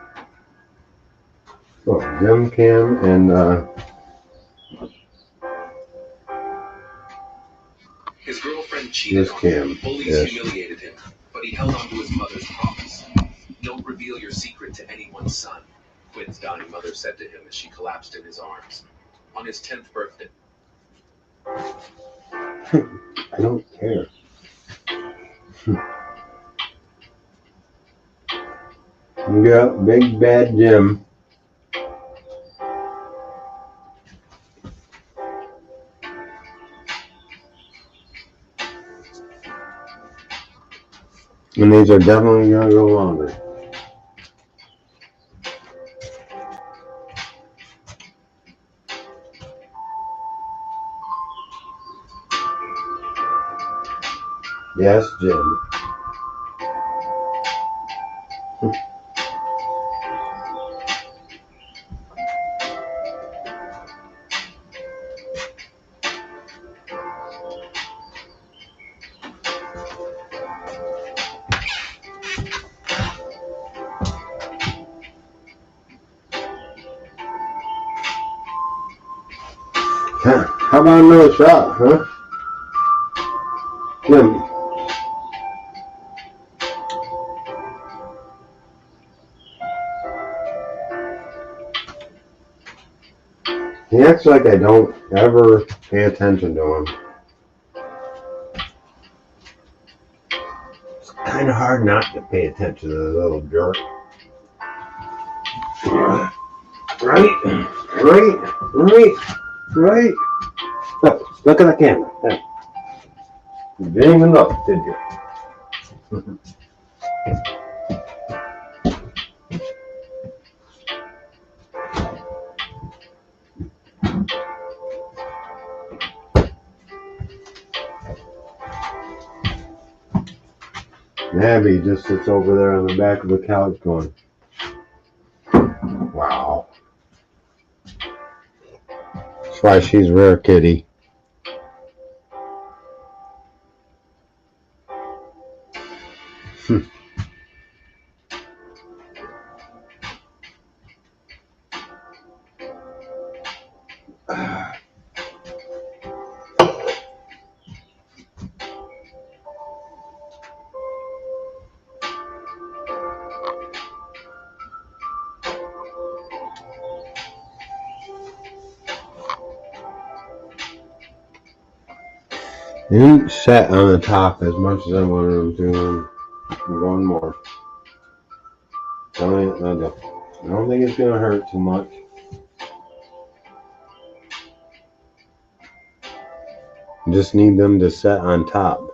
So, Jim Cam and, His girlfriend cheated this on him. Cam. Bullies Yes. humiliated him, but he held on to his mother's promise. Don't reveal your secret to anyone's son, Quinn's dying mother said to him as she collapsed in his arms. On his 10th birthday. I don't care. Yeah, big bad Jim. And these are definitely going to go longer. Yes, Jim. How about another shot, huh? Jim. He acts like I don't ever pay attention to him. It's kind of hard not to pay attention to the little jerk. Right. Look at the camera. You didn't even look, did you? Abby just sits over there on the back of the couch going, wow. That's why she's rare kitty. He didn't set on the top as much as I wanted him to. I'm going more. I don't think it's going to hurt too much. Just need them to set on top.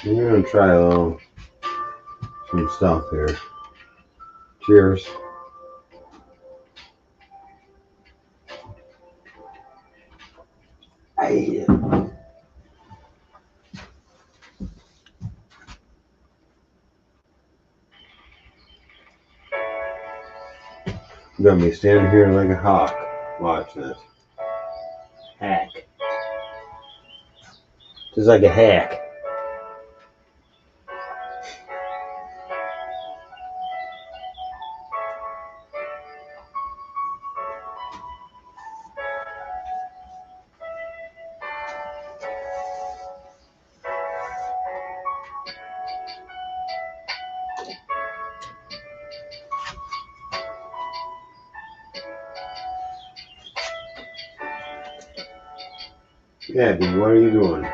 We're gonna try some stuff here. Cheers. Hey. I'm gonna be standing here like a hawk watching this. Hack. Just like a hack. Yeah, dude, what are you doing?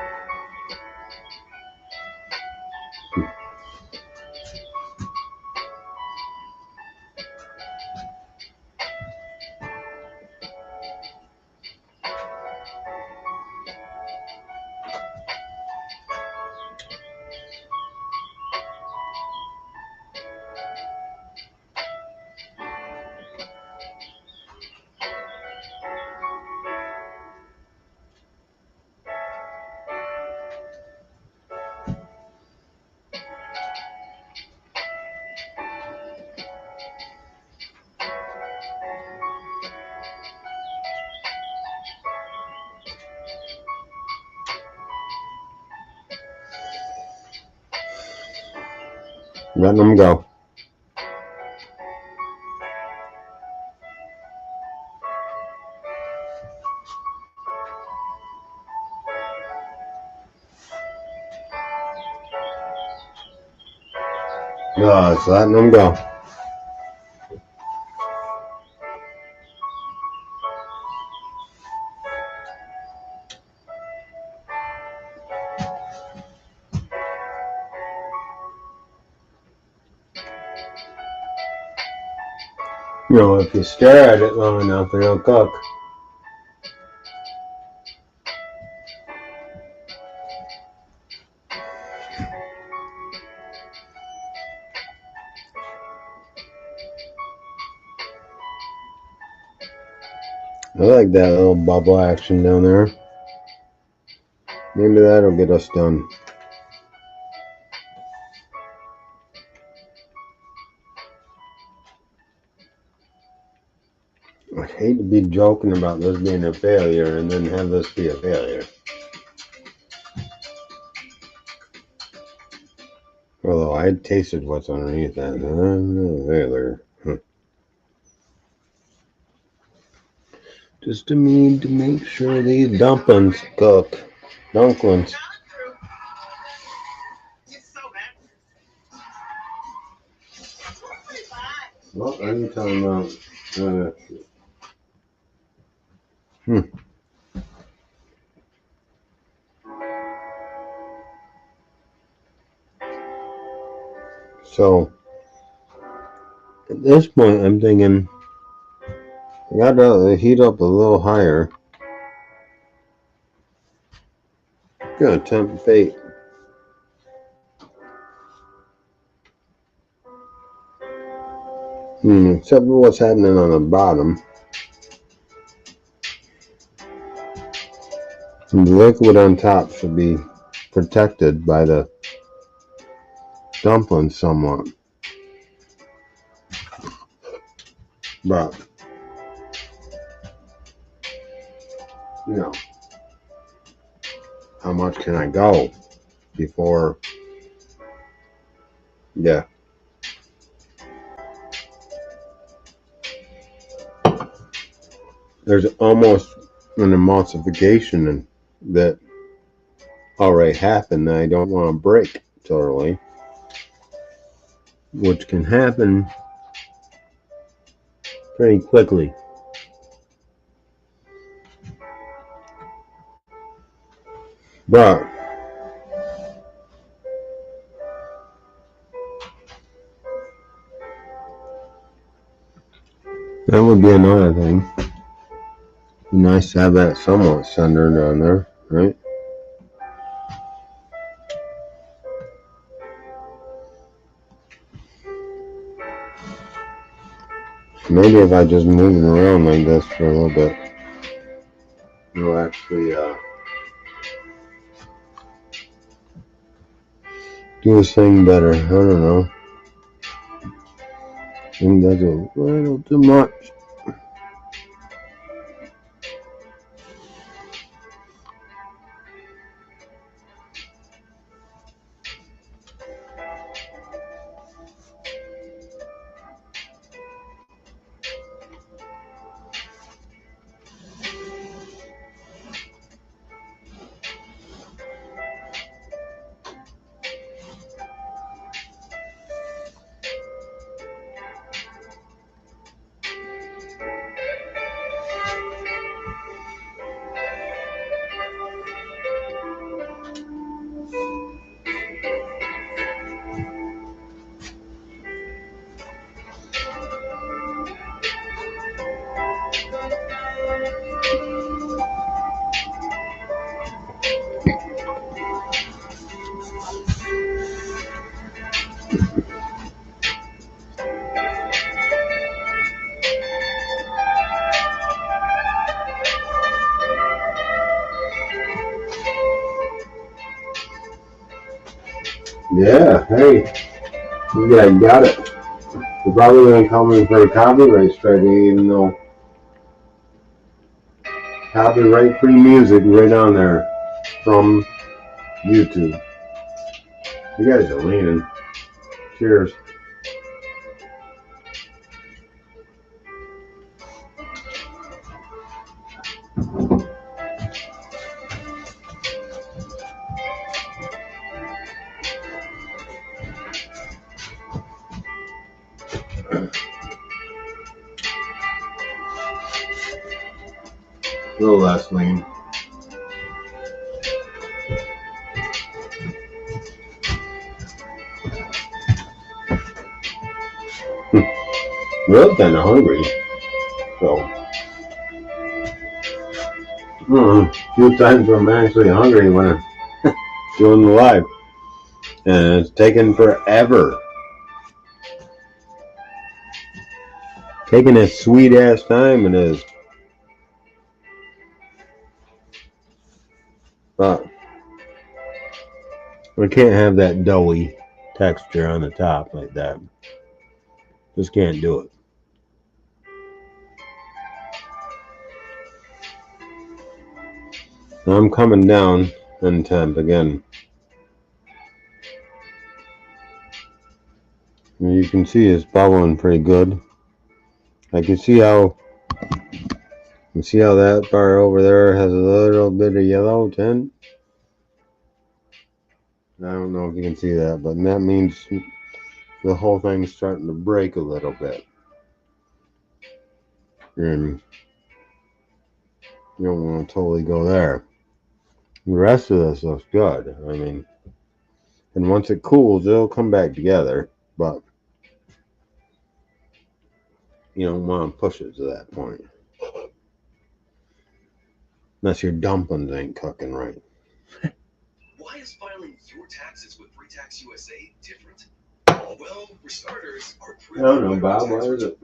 Letting them go. Just letting them go. You know, if you stare at it long enough, it'll cook. I like that little bubble action down there. Maybe that'll get us done. I hate to be joking about this being a failure and then have this be a failure. Although I tasted what's underneath that. Failure. Just need to make sure these dumplings cook. Dumplings. What are you talking about? So, at this point, I'm thinking I got to heat up a little higher. Gonna tempt fate. Except for what's happening on the bottom. And the liquid on top should be protected by the dumplings somewhat. But, you know, how much can I go before, yeah. There's almost an emulsification that already happened that I don't want to break totally, which can happen pretty quickly. But that would be another thing. Be nice to have that somewhat centered on there, right? Maybe if I just move them around like this for a little bit, it'll actually do this thing better. I don't know. I think that's a little too much. Yeah, hey, you guys got it. You're probably going to come in for a copyright strike, even though copyright-free music right on there from YouTube. You guys are leaning. Cheers. A little less lean. Really kind of hungry. So, a few times I'm actually hungry when I'm doing the live. And it's taking forever. Taking a sweet ass time it is. But I can't have that doughy texture on the top like that. Just can't do it. I'm coming down in temp again. And you can see it's bubbling pretty good. I can see how that bar over there has a little bit of yellow tint. I don't know if you can see that, but that means the whole thing's starting to break a little bit. And you don't want to totally go there. The rest of this looks good. I mean, and once it cools, it'll come back together, but you don't want to push it to that point. Unless your dumplings ain't cooking right. Why is filing your taxes with Pre-Tax USA different? Well, for starters, ArT I don't know, Bob. Why is it?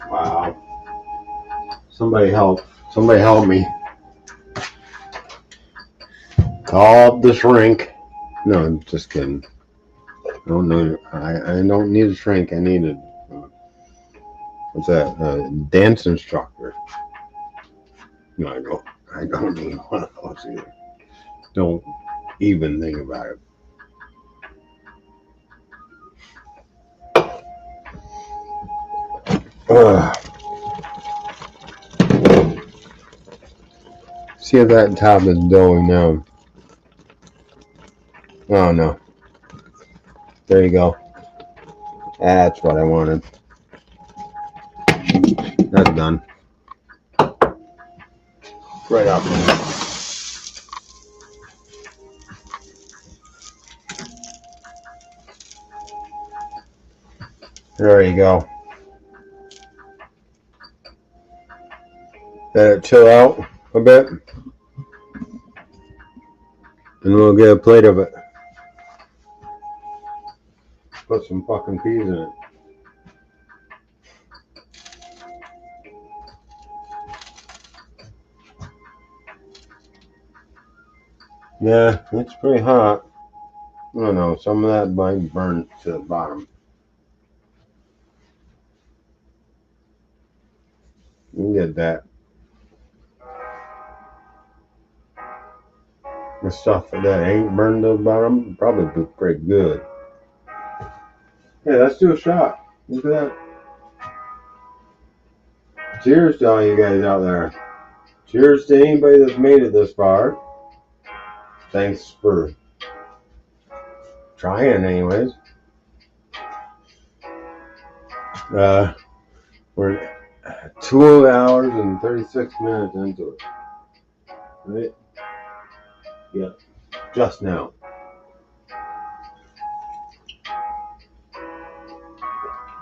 Wow. Somebody help me. Call up the shrink. No, I'm just kidding. I don't know. I don't need a shrink. I need a what's that? A dance instructor. No, I don't need one of those either. Don't even think about it. See if that top is going down. Oh no. There you go. That's what I wanted. That's done. Right up. There you go. Let it chill out a bit. And we'll get a plate of it. Put some fucking peas in it. Yeah, it's pretty hot. I don't know, some of that might burn to the bottom. You can get that. The stuff that ain't burned to the bottom probably be pretty good. Hey, let's do a shot. Look at that. Cheers to all you guys out there. Cheers to anybody that's made it this far. Thanks for trying anyways. We're 2 hours and 36 minutes into it. Right? Yeah. Just now.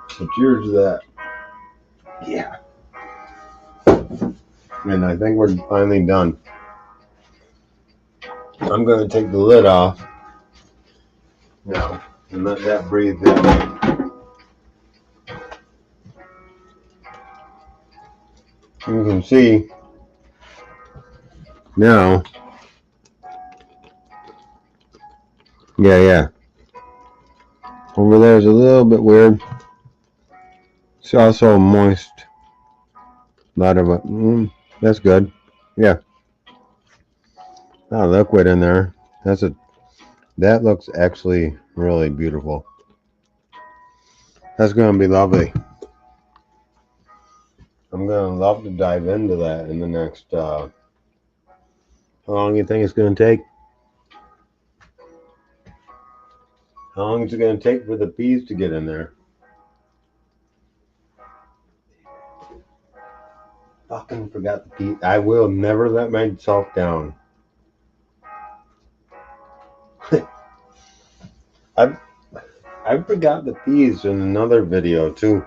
So cheers to that. Yeah. And I think we're finally done. I'm going to take the lid off now and let that breathe in. You can see now. Yeah. Over there is a little bit weird. It's also moist. A lot of it. That's good. Yeah. A lot of liquid in there. That looks actually really beautiful. That's going to be lovely. I'm going to love to dive into that in the next, how long do you think it's going to take? How long is it going to take for the peas to get in there? Fucking forgot the peas. I will never let myself down. I forgot the peas in another video too.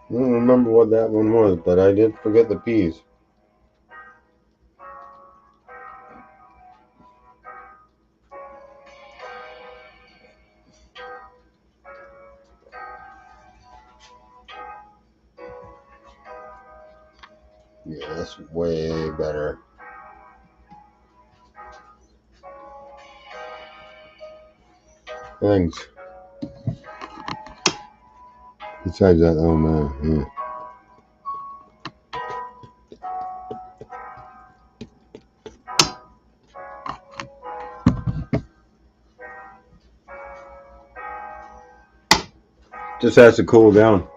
I don't remember what that one was, but I did forget the peas. Yeah, that's way better. Thanks. Besides that, oh man, yeah. Just has to cool down.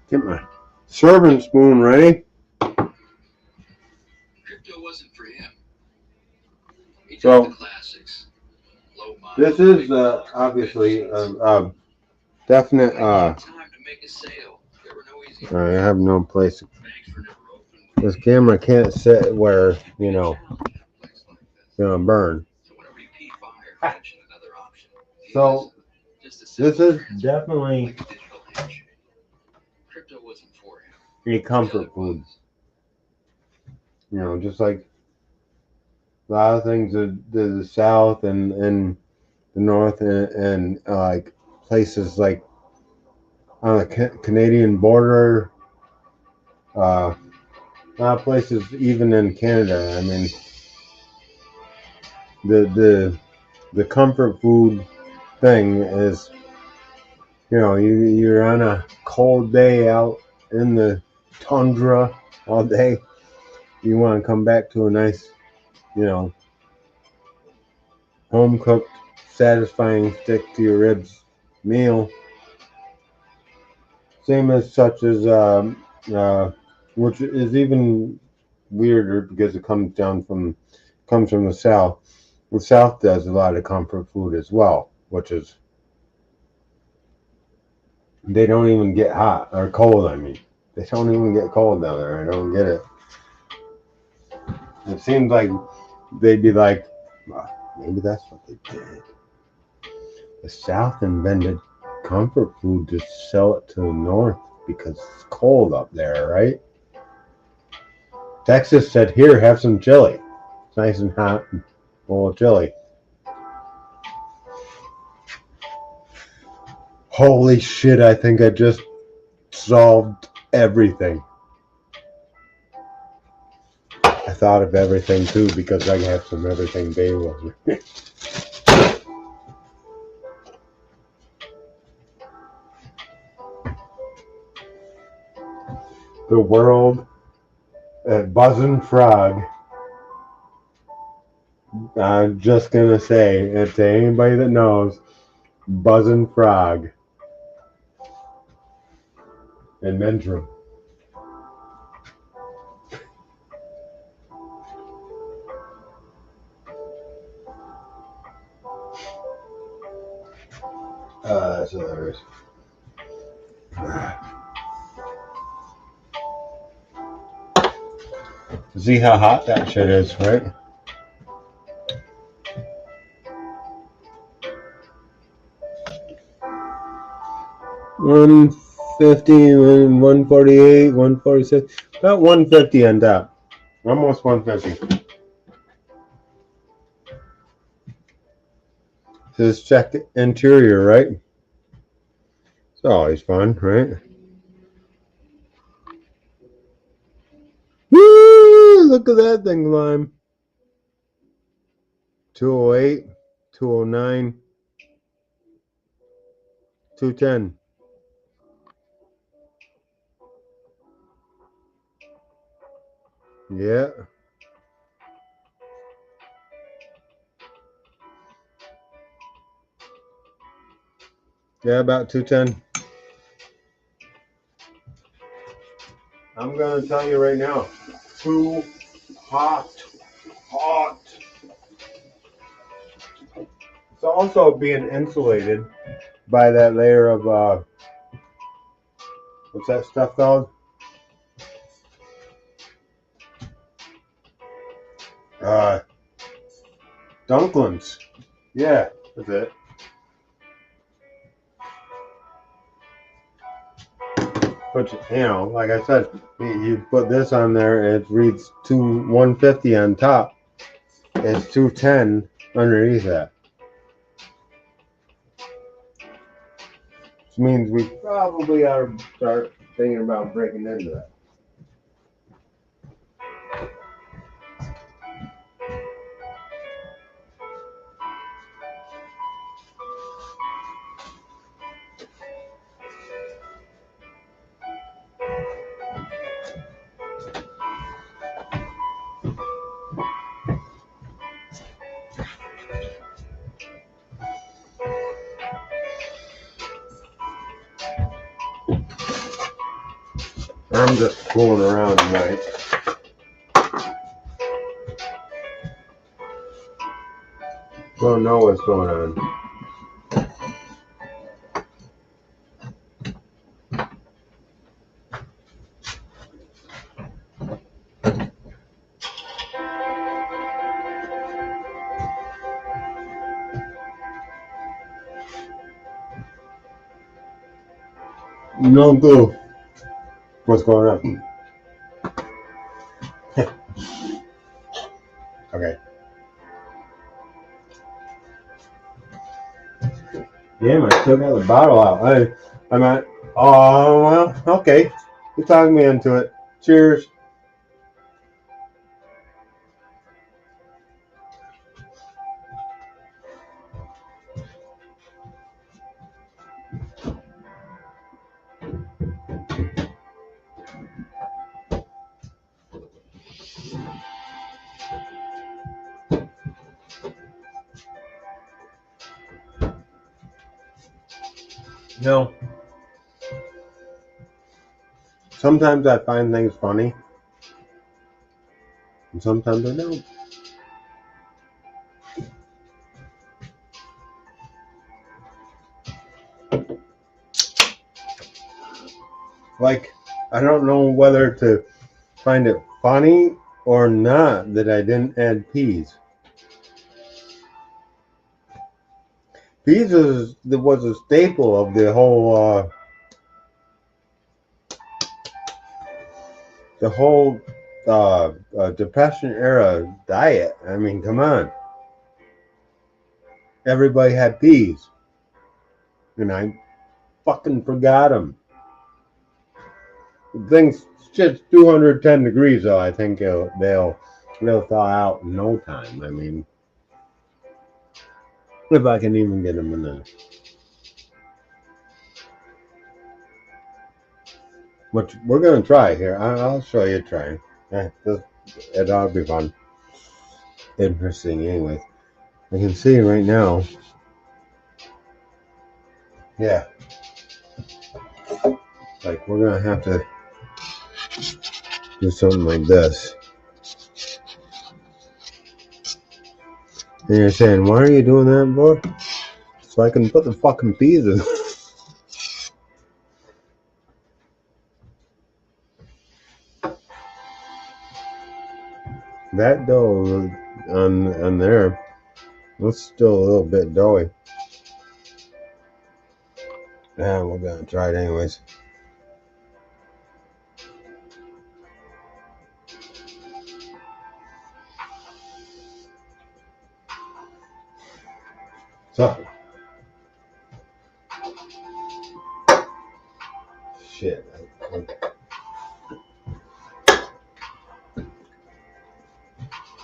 Get my serving spoon ready. Crypto wasn't for him. He took So the classics. Low miles, this is big bucks, obviously efficiency. definite. Time to make a sale. There were no easy I have no place. banks were never open. This camera can't sit where, you know, Challenge in a place like this. it's gonna burn. So when a repeat buyer mentioned another So Just a this simple is definitely like a digital handshake. Crypto wasn't for him. a comfort food. You know, just like a lot of things in the South and the North and like places like on the Canadian border, a lot of places even in Canada. I mean, the comfort food thing is, you know, you're on a cold day out in the tundra all day. You want to come back to a nice, you know, home cooked, satisfying, stick to your ribs meal. Same as such as which is even weirder because it comes from the South. The South does a lot of comfort food as well, which is they don't even get hot or cold. I mean, they don't even get cold down there. I don't get it. It seems like they'd be like, well, maybe that's what they did. The South invented comfort food to sell it to the North because it's cold up there, right? Texas said, here, have some chili. It's nice and hot, full of chili. Holy shit, I think I just solved everything. I thought of everything too because I have some everything bagels. The world at Buzzin' Frog. I'm just gonna say it to anybody that knows, Buzzin' Frog in Mentrum. That's hilarious. See how hot that shit is, right? $150, $148, $146, about $150 on top. Almost $150. Says check the interior, right? It's always fun, right? Woo! Look at that thing climb. 208, 209, 210. Yeah. Yeah, about 210. I'm gonna tell you right now, too hot. It's also being insulated by that layer of what's that stuff called? Dumplings. Yeah, that's it. But you know, like I said, you put this on there, it reads 150 on top. It's 210 underneath that. Which means we probably ought to start thinking about breaking into that. I'm just fooling around tonight. Don't know what's going on. No clue what's going on. Okay. Damn, I still got the bottle out. I'm at, oh, well, okay. You talked me into it. Cheers. You know, sometimes I find things funny, and sometimes I don't. Like, I don't know whether to find it funny or not that I didn't add peas. Peas was a staple of the whole Depression era diet. I mean, come on. Everybody had peas, and I fucking forgot them. Things shit's 210 degrees though. I think they'll thaw out in no time. I mean, if I can even get them in there. Which we're gonna try here. I'll show you trying. It ought to be fun. Interesting, anyways. I can see right now. Yeah. Like, we're gonna have to do something like this. And you're saying, why are you doing that for? So I can put the fucking peas in. That dough on there, it's still a little bit doughy. Yeah, we're gonna try it anyways. So, shit.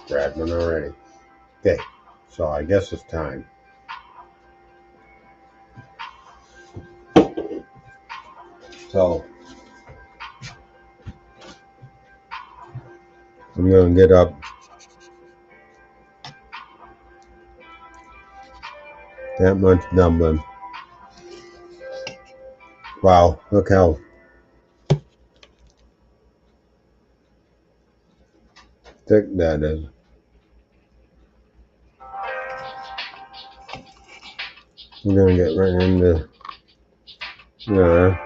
Grabbed one already. Okay, so I guess it's time. So, I'm gonna get up. That much dumpling. Wow, look how thick that is. I'm gonna get right into there.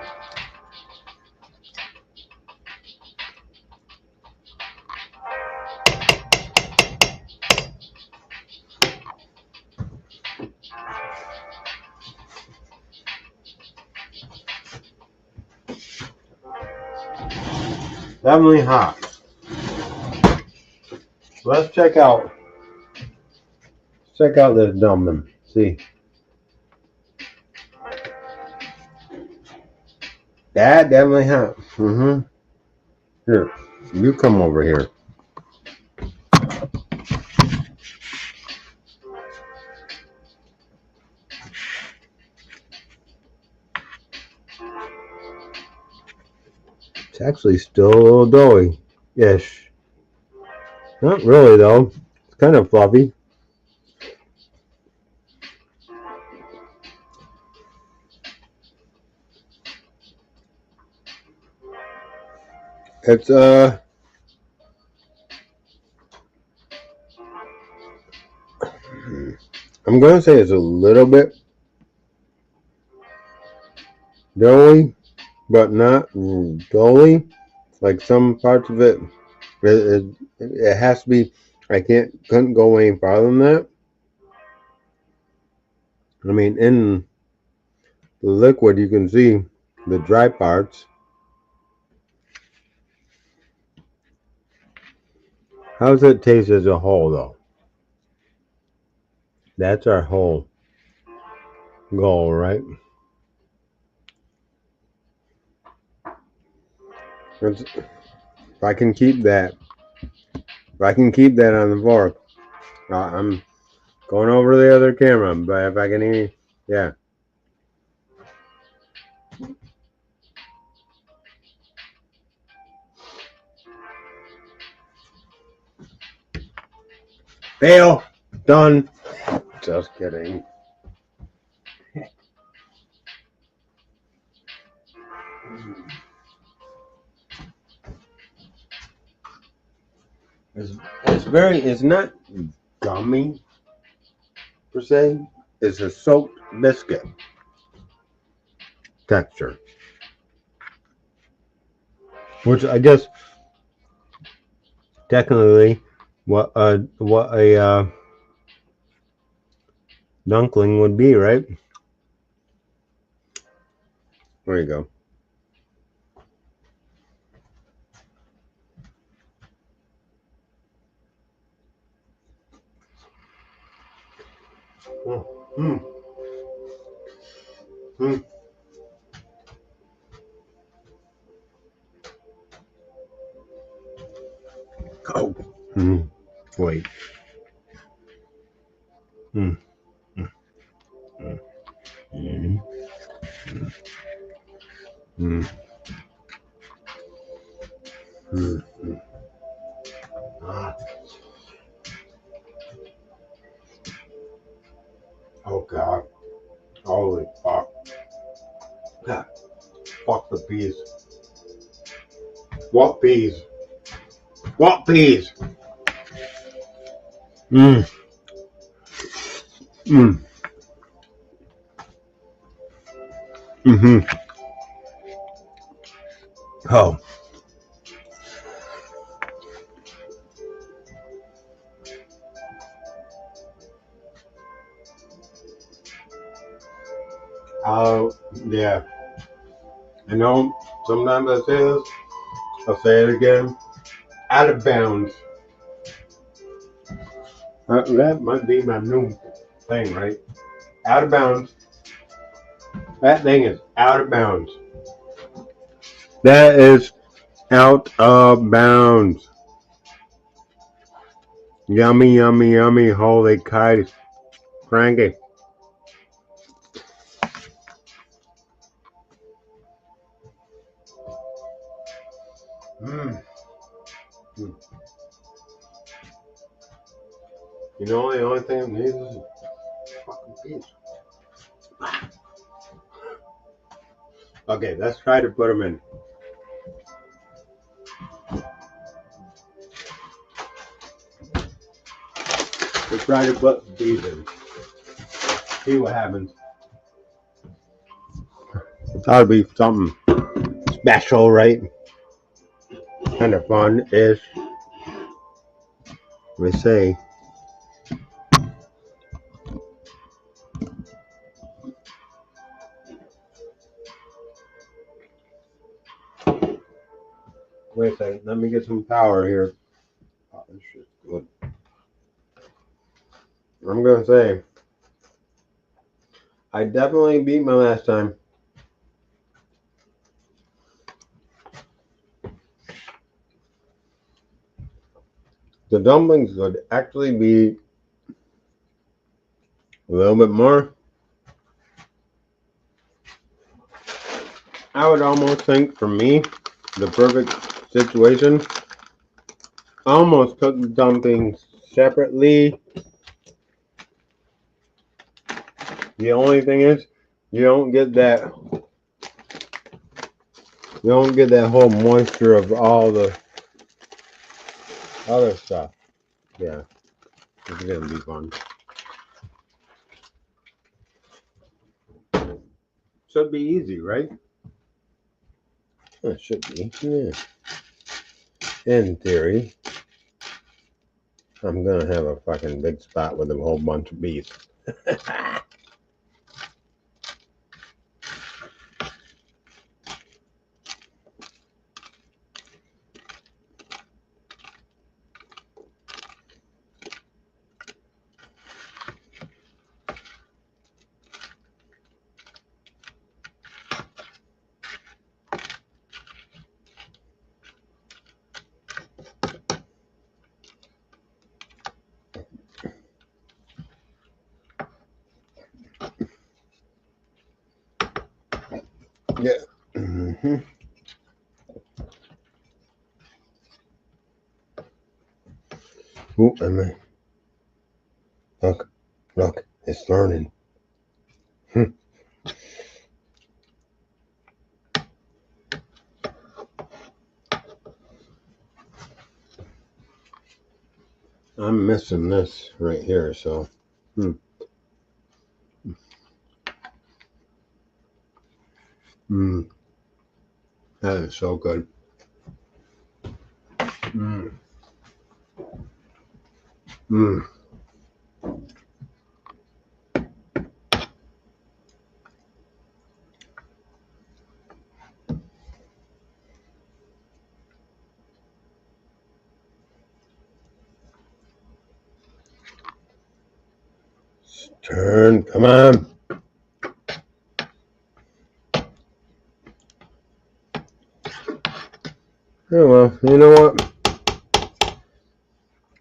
Definitely hot. Let's check out this dumpling. See. That definitely hot. Here, you come over here. It's actually still a little doughy-ish. Not really though. It's kind of fluffy. It's I'm gonna say it's a little bit doughy, but not doughy. Like some parts of it, it has to be. I couldn't go any farther than that. I mean, in the liquid, you can see the dry parts. How does it taste as a whole, though? That's our whole goal, right? If I can keep that, if I can keep that on the fork, I'm going over to the other camera. But if I can eat, yeah. Fail. Done. Just kidding. It's not gummy per se. It's a soaked biscuit texture, which I guess technically what a dumpling would be, right? There you go. Mm. Mm. Oh. Mm. Wait. Mm. Mm. Mm. Mm. Mm. Mm. Ah. Oh God. Holy fuck. God. Fuck the peas. What peas? What peas? Mm. Mm. Mm-hmm. Oh. Oh. Yeah. I know. Sometimes I say this. I'll say it again. Out of bounds. That might be my new thing, right? Out of bounds. That thing is out of bounds. That is out of bounds. Yummy, yummy, yummy. Holy kites. Cranky. Mm. Mm. You know, the only thing it needs is a fucking piece. Okay, let's try to put them in. Let's try to put these in. See what happens. That'll be something special, right? Kind of fun-ish. We say. Wait a second. Let me get some power here. Oh, this shit's good. I'm gonna say I definitely beat my last time. The dumplings would actually be a little bit more. I would almost think, for me, the perfect situation, almost cook the dumplings separately. The only thing is, you don't get that whole moisture of all the other stuff. Yeah, it's gonna be fun. Should be easy, right? It should be, yeah. In theory. I'm gonna have a fucking big spot with a whole bunch of bees. Yeah. Mm-hmm. Ooh, I mean, look, it's learning. I'm missing this right here, so. That is so good. Mm. Mm. Turn, come on. Oh well, you know what?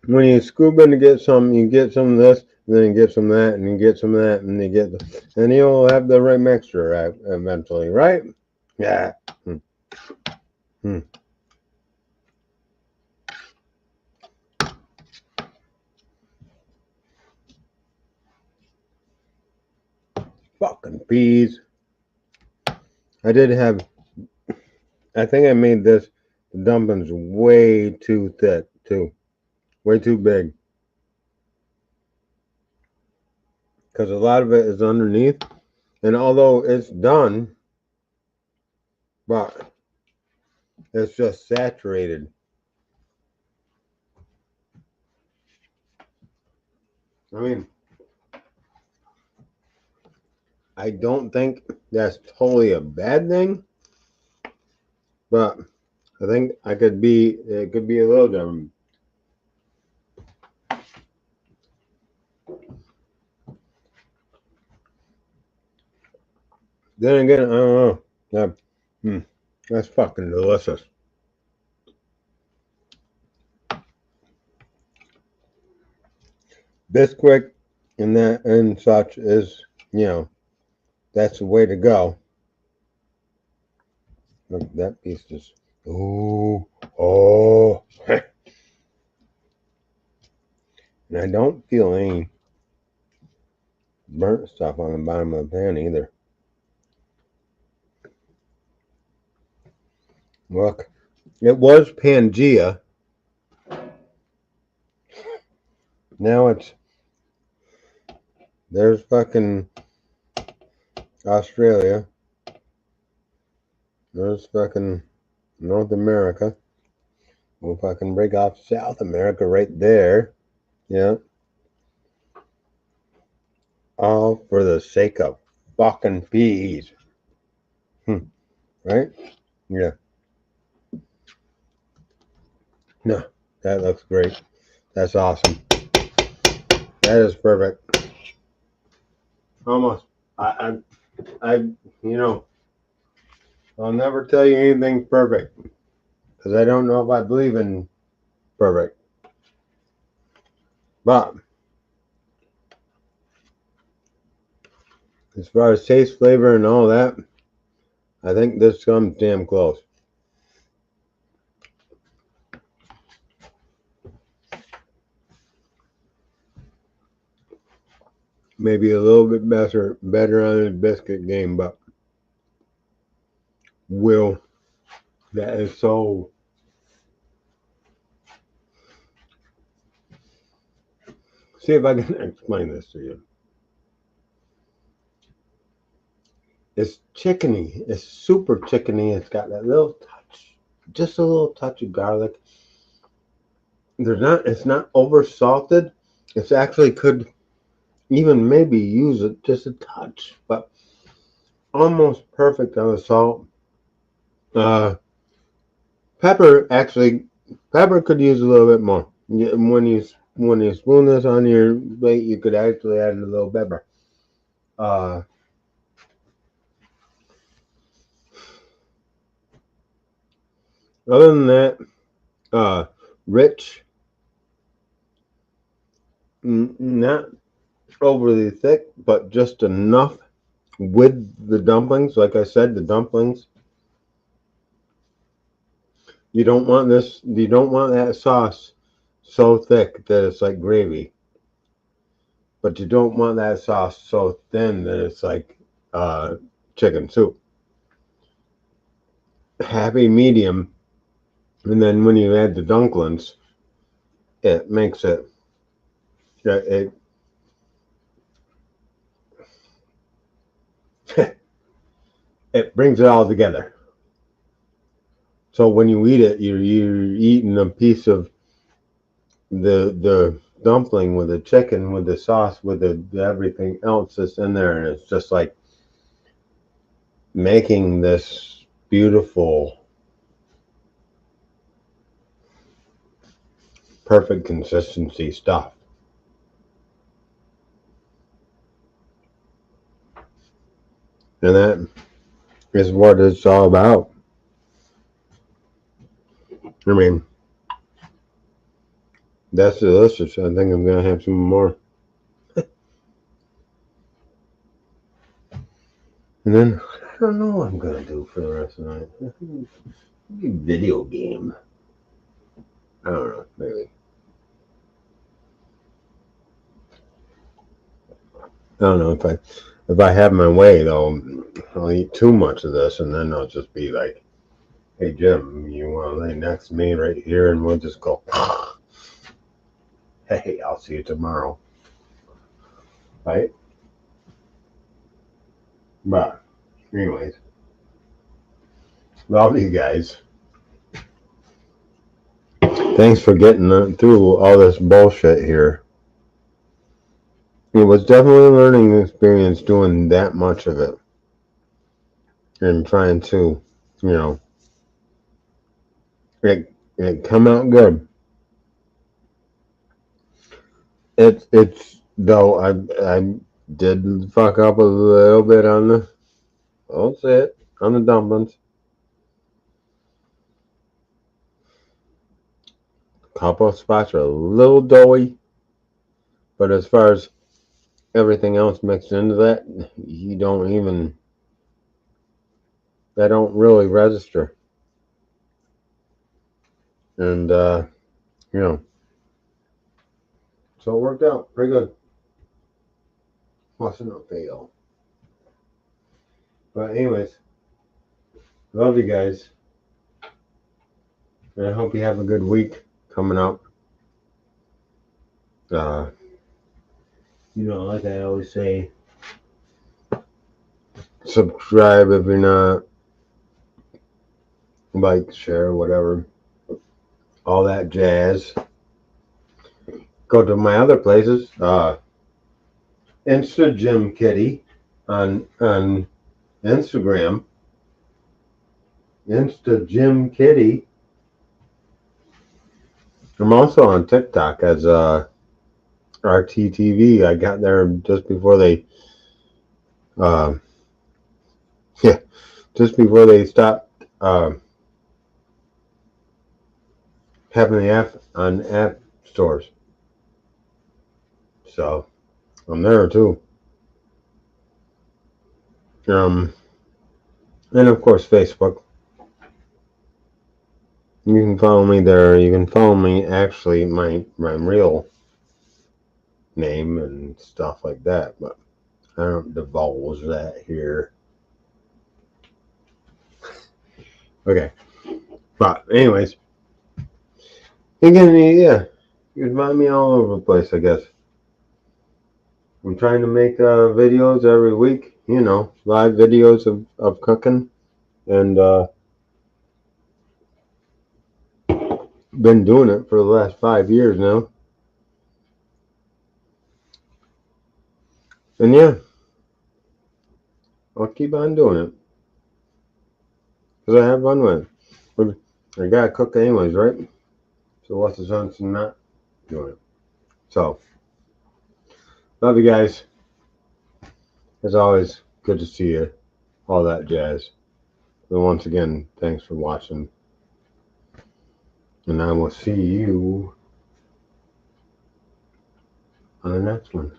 When you scoop in to get some, you get some of this, and then you get some of that, and you get some of that, and you get, and you'll have the right mixture eventually, right? Yeah. Hmm. Fucking peas. I did have. I think I made this dumplings way too thick too, way too big, because a lot of it is underneath, and although it's done, but it's just saturated. I mean, I don't think that's totally a bad thing, but I think it could be a little different. Then again, I don't know. That's fucking delicious. Bisquick and that and such is, that's the way to go. Look, that piece is, ooh, oh. And I don't feel any burnt stuff on the bottom of the pan either. Look, it was Pangea. Now there's fucking Australia. There's fucking North America. We'll fucking break off South America right there. Yeah. All for the sake of fucking peas. Right? Yeah. No, that looks great. That's awesome. That is perfect. Almost. I I'll never tell you anything's perfect because I don't know if I believe in perfect. But as far as taste, flavor, and all that, I think this comes damn close. Maybe a little bit better on the biscuit game, but that is so. See if I can explain this to you. It's chickeny. It's super chickeny. It's got that little touch, just a little touch of garlic. It's not over salted. It's actually could even maybe use it just a touch, but almost perfect on the salt. Uh, pepper could use a little bit more. When you spoon this on your plate, you could actually add a little pepper. Uh, Other than that, rich, not overly thick, but just enough with the dumplings, like I said, the dumplings, you don't want that sauce so thick that it's like gravy. But you don't want that sauce so thin that it's like chicken soup. Happy medium, and then when you add the dumplings, it makes it it brings it all together. So when you eat it, you're eating a piece of the dumpling with the chicken, with the sauce, with the everything else that's in there, and it's just like making this beautiful, perfect consistency stuff. And that is what it's all about. I mean, that's delicious. I think I'm gonna have some more. And then I don't know what I'm gonna do for the rest of the night. Maybe video game. I don't know, maybe. I don't know if I have my way though, I'll eat too much of this and then I'll just be like, hey Jim, you wanna lay next to me right here and we'll just go hey, I'll see you tomorrow. Right? But anyways. Love you guys. Thanks for getting through all this bullshit here. It was definitely a learning experience doing that much of it. And trying to, you know, it come out good. It's though I did fuck up a little bit on the I'll say it, on the dumplings. A couple of spots are a little doughy, but as far as everything else mixed into that, you don't even that don't really register. And you know, so it worked out pretty good. Wasn't a fail. But anyways, love you guys. And I hope you have a good week coming up. You know, like I always say, subscribe if you're not, like, share, whatever, all that jazz. Go to my other places, Insta Gym Kitty on Instagram, Insta Gym Kitty. I'm also on TikTok as ArT TV. I got there just before they just before they stopped having the app on app stores. So I'm there too. And of course Facebook. You can follow me there. You can follow me actually my real name and stuff like that, but I don't divulge that here. Okay. But anyways, again, yeah, you can find me all over the place, I guess. I'm trying to make videos every week, you know, live videos of cooking, and been doing it for the last 5 years now. And yeah, I'll keep on doing it because I have fun with it. I gotta cook anyways, right? So what's the sense in not doing it? So, love you guys. As always, good to see you. All that jazz. And once again, thanks for watching. And I will see you on the next one.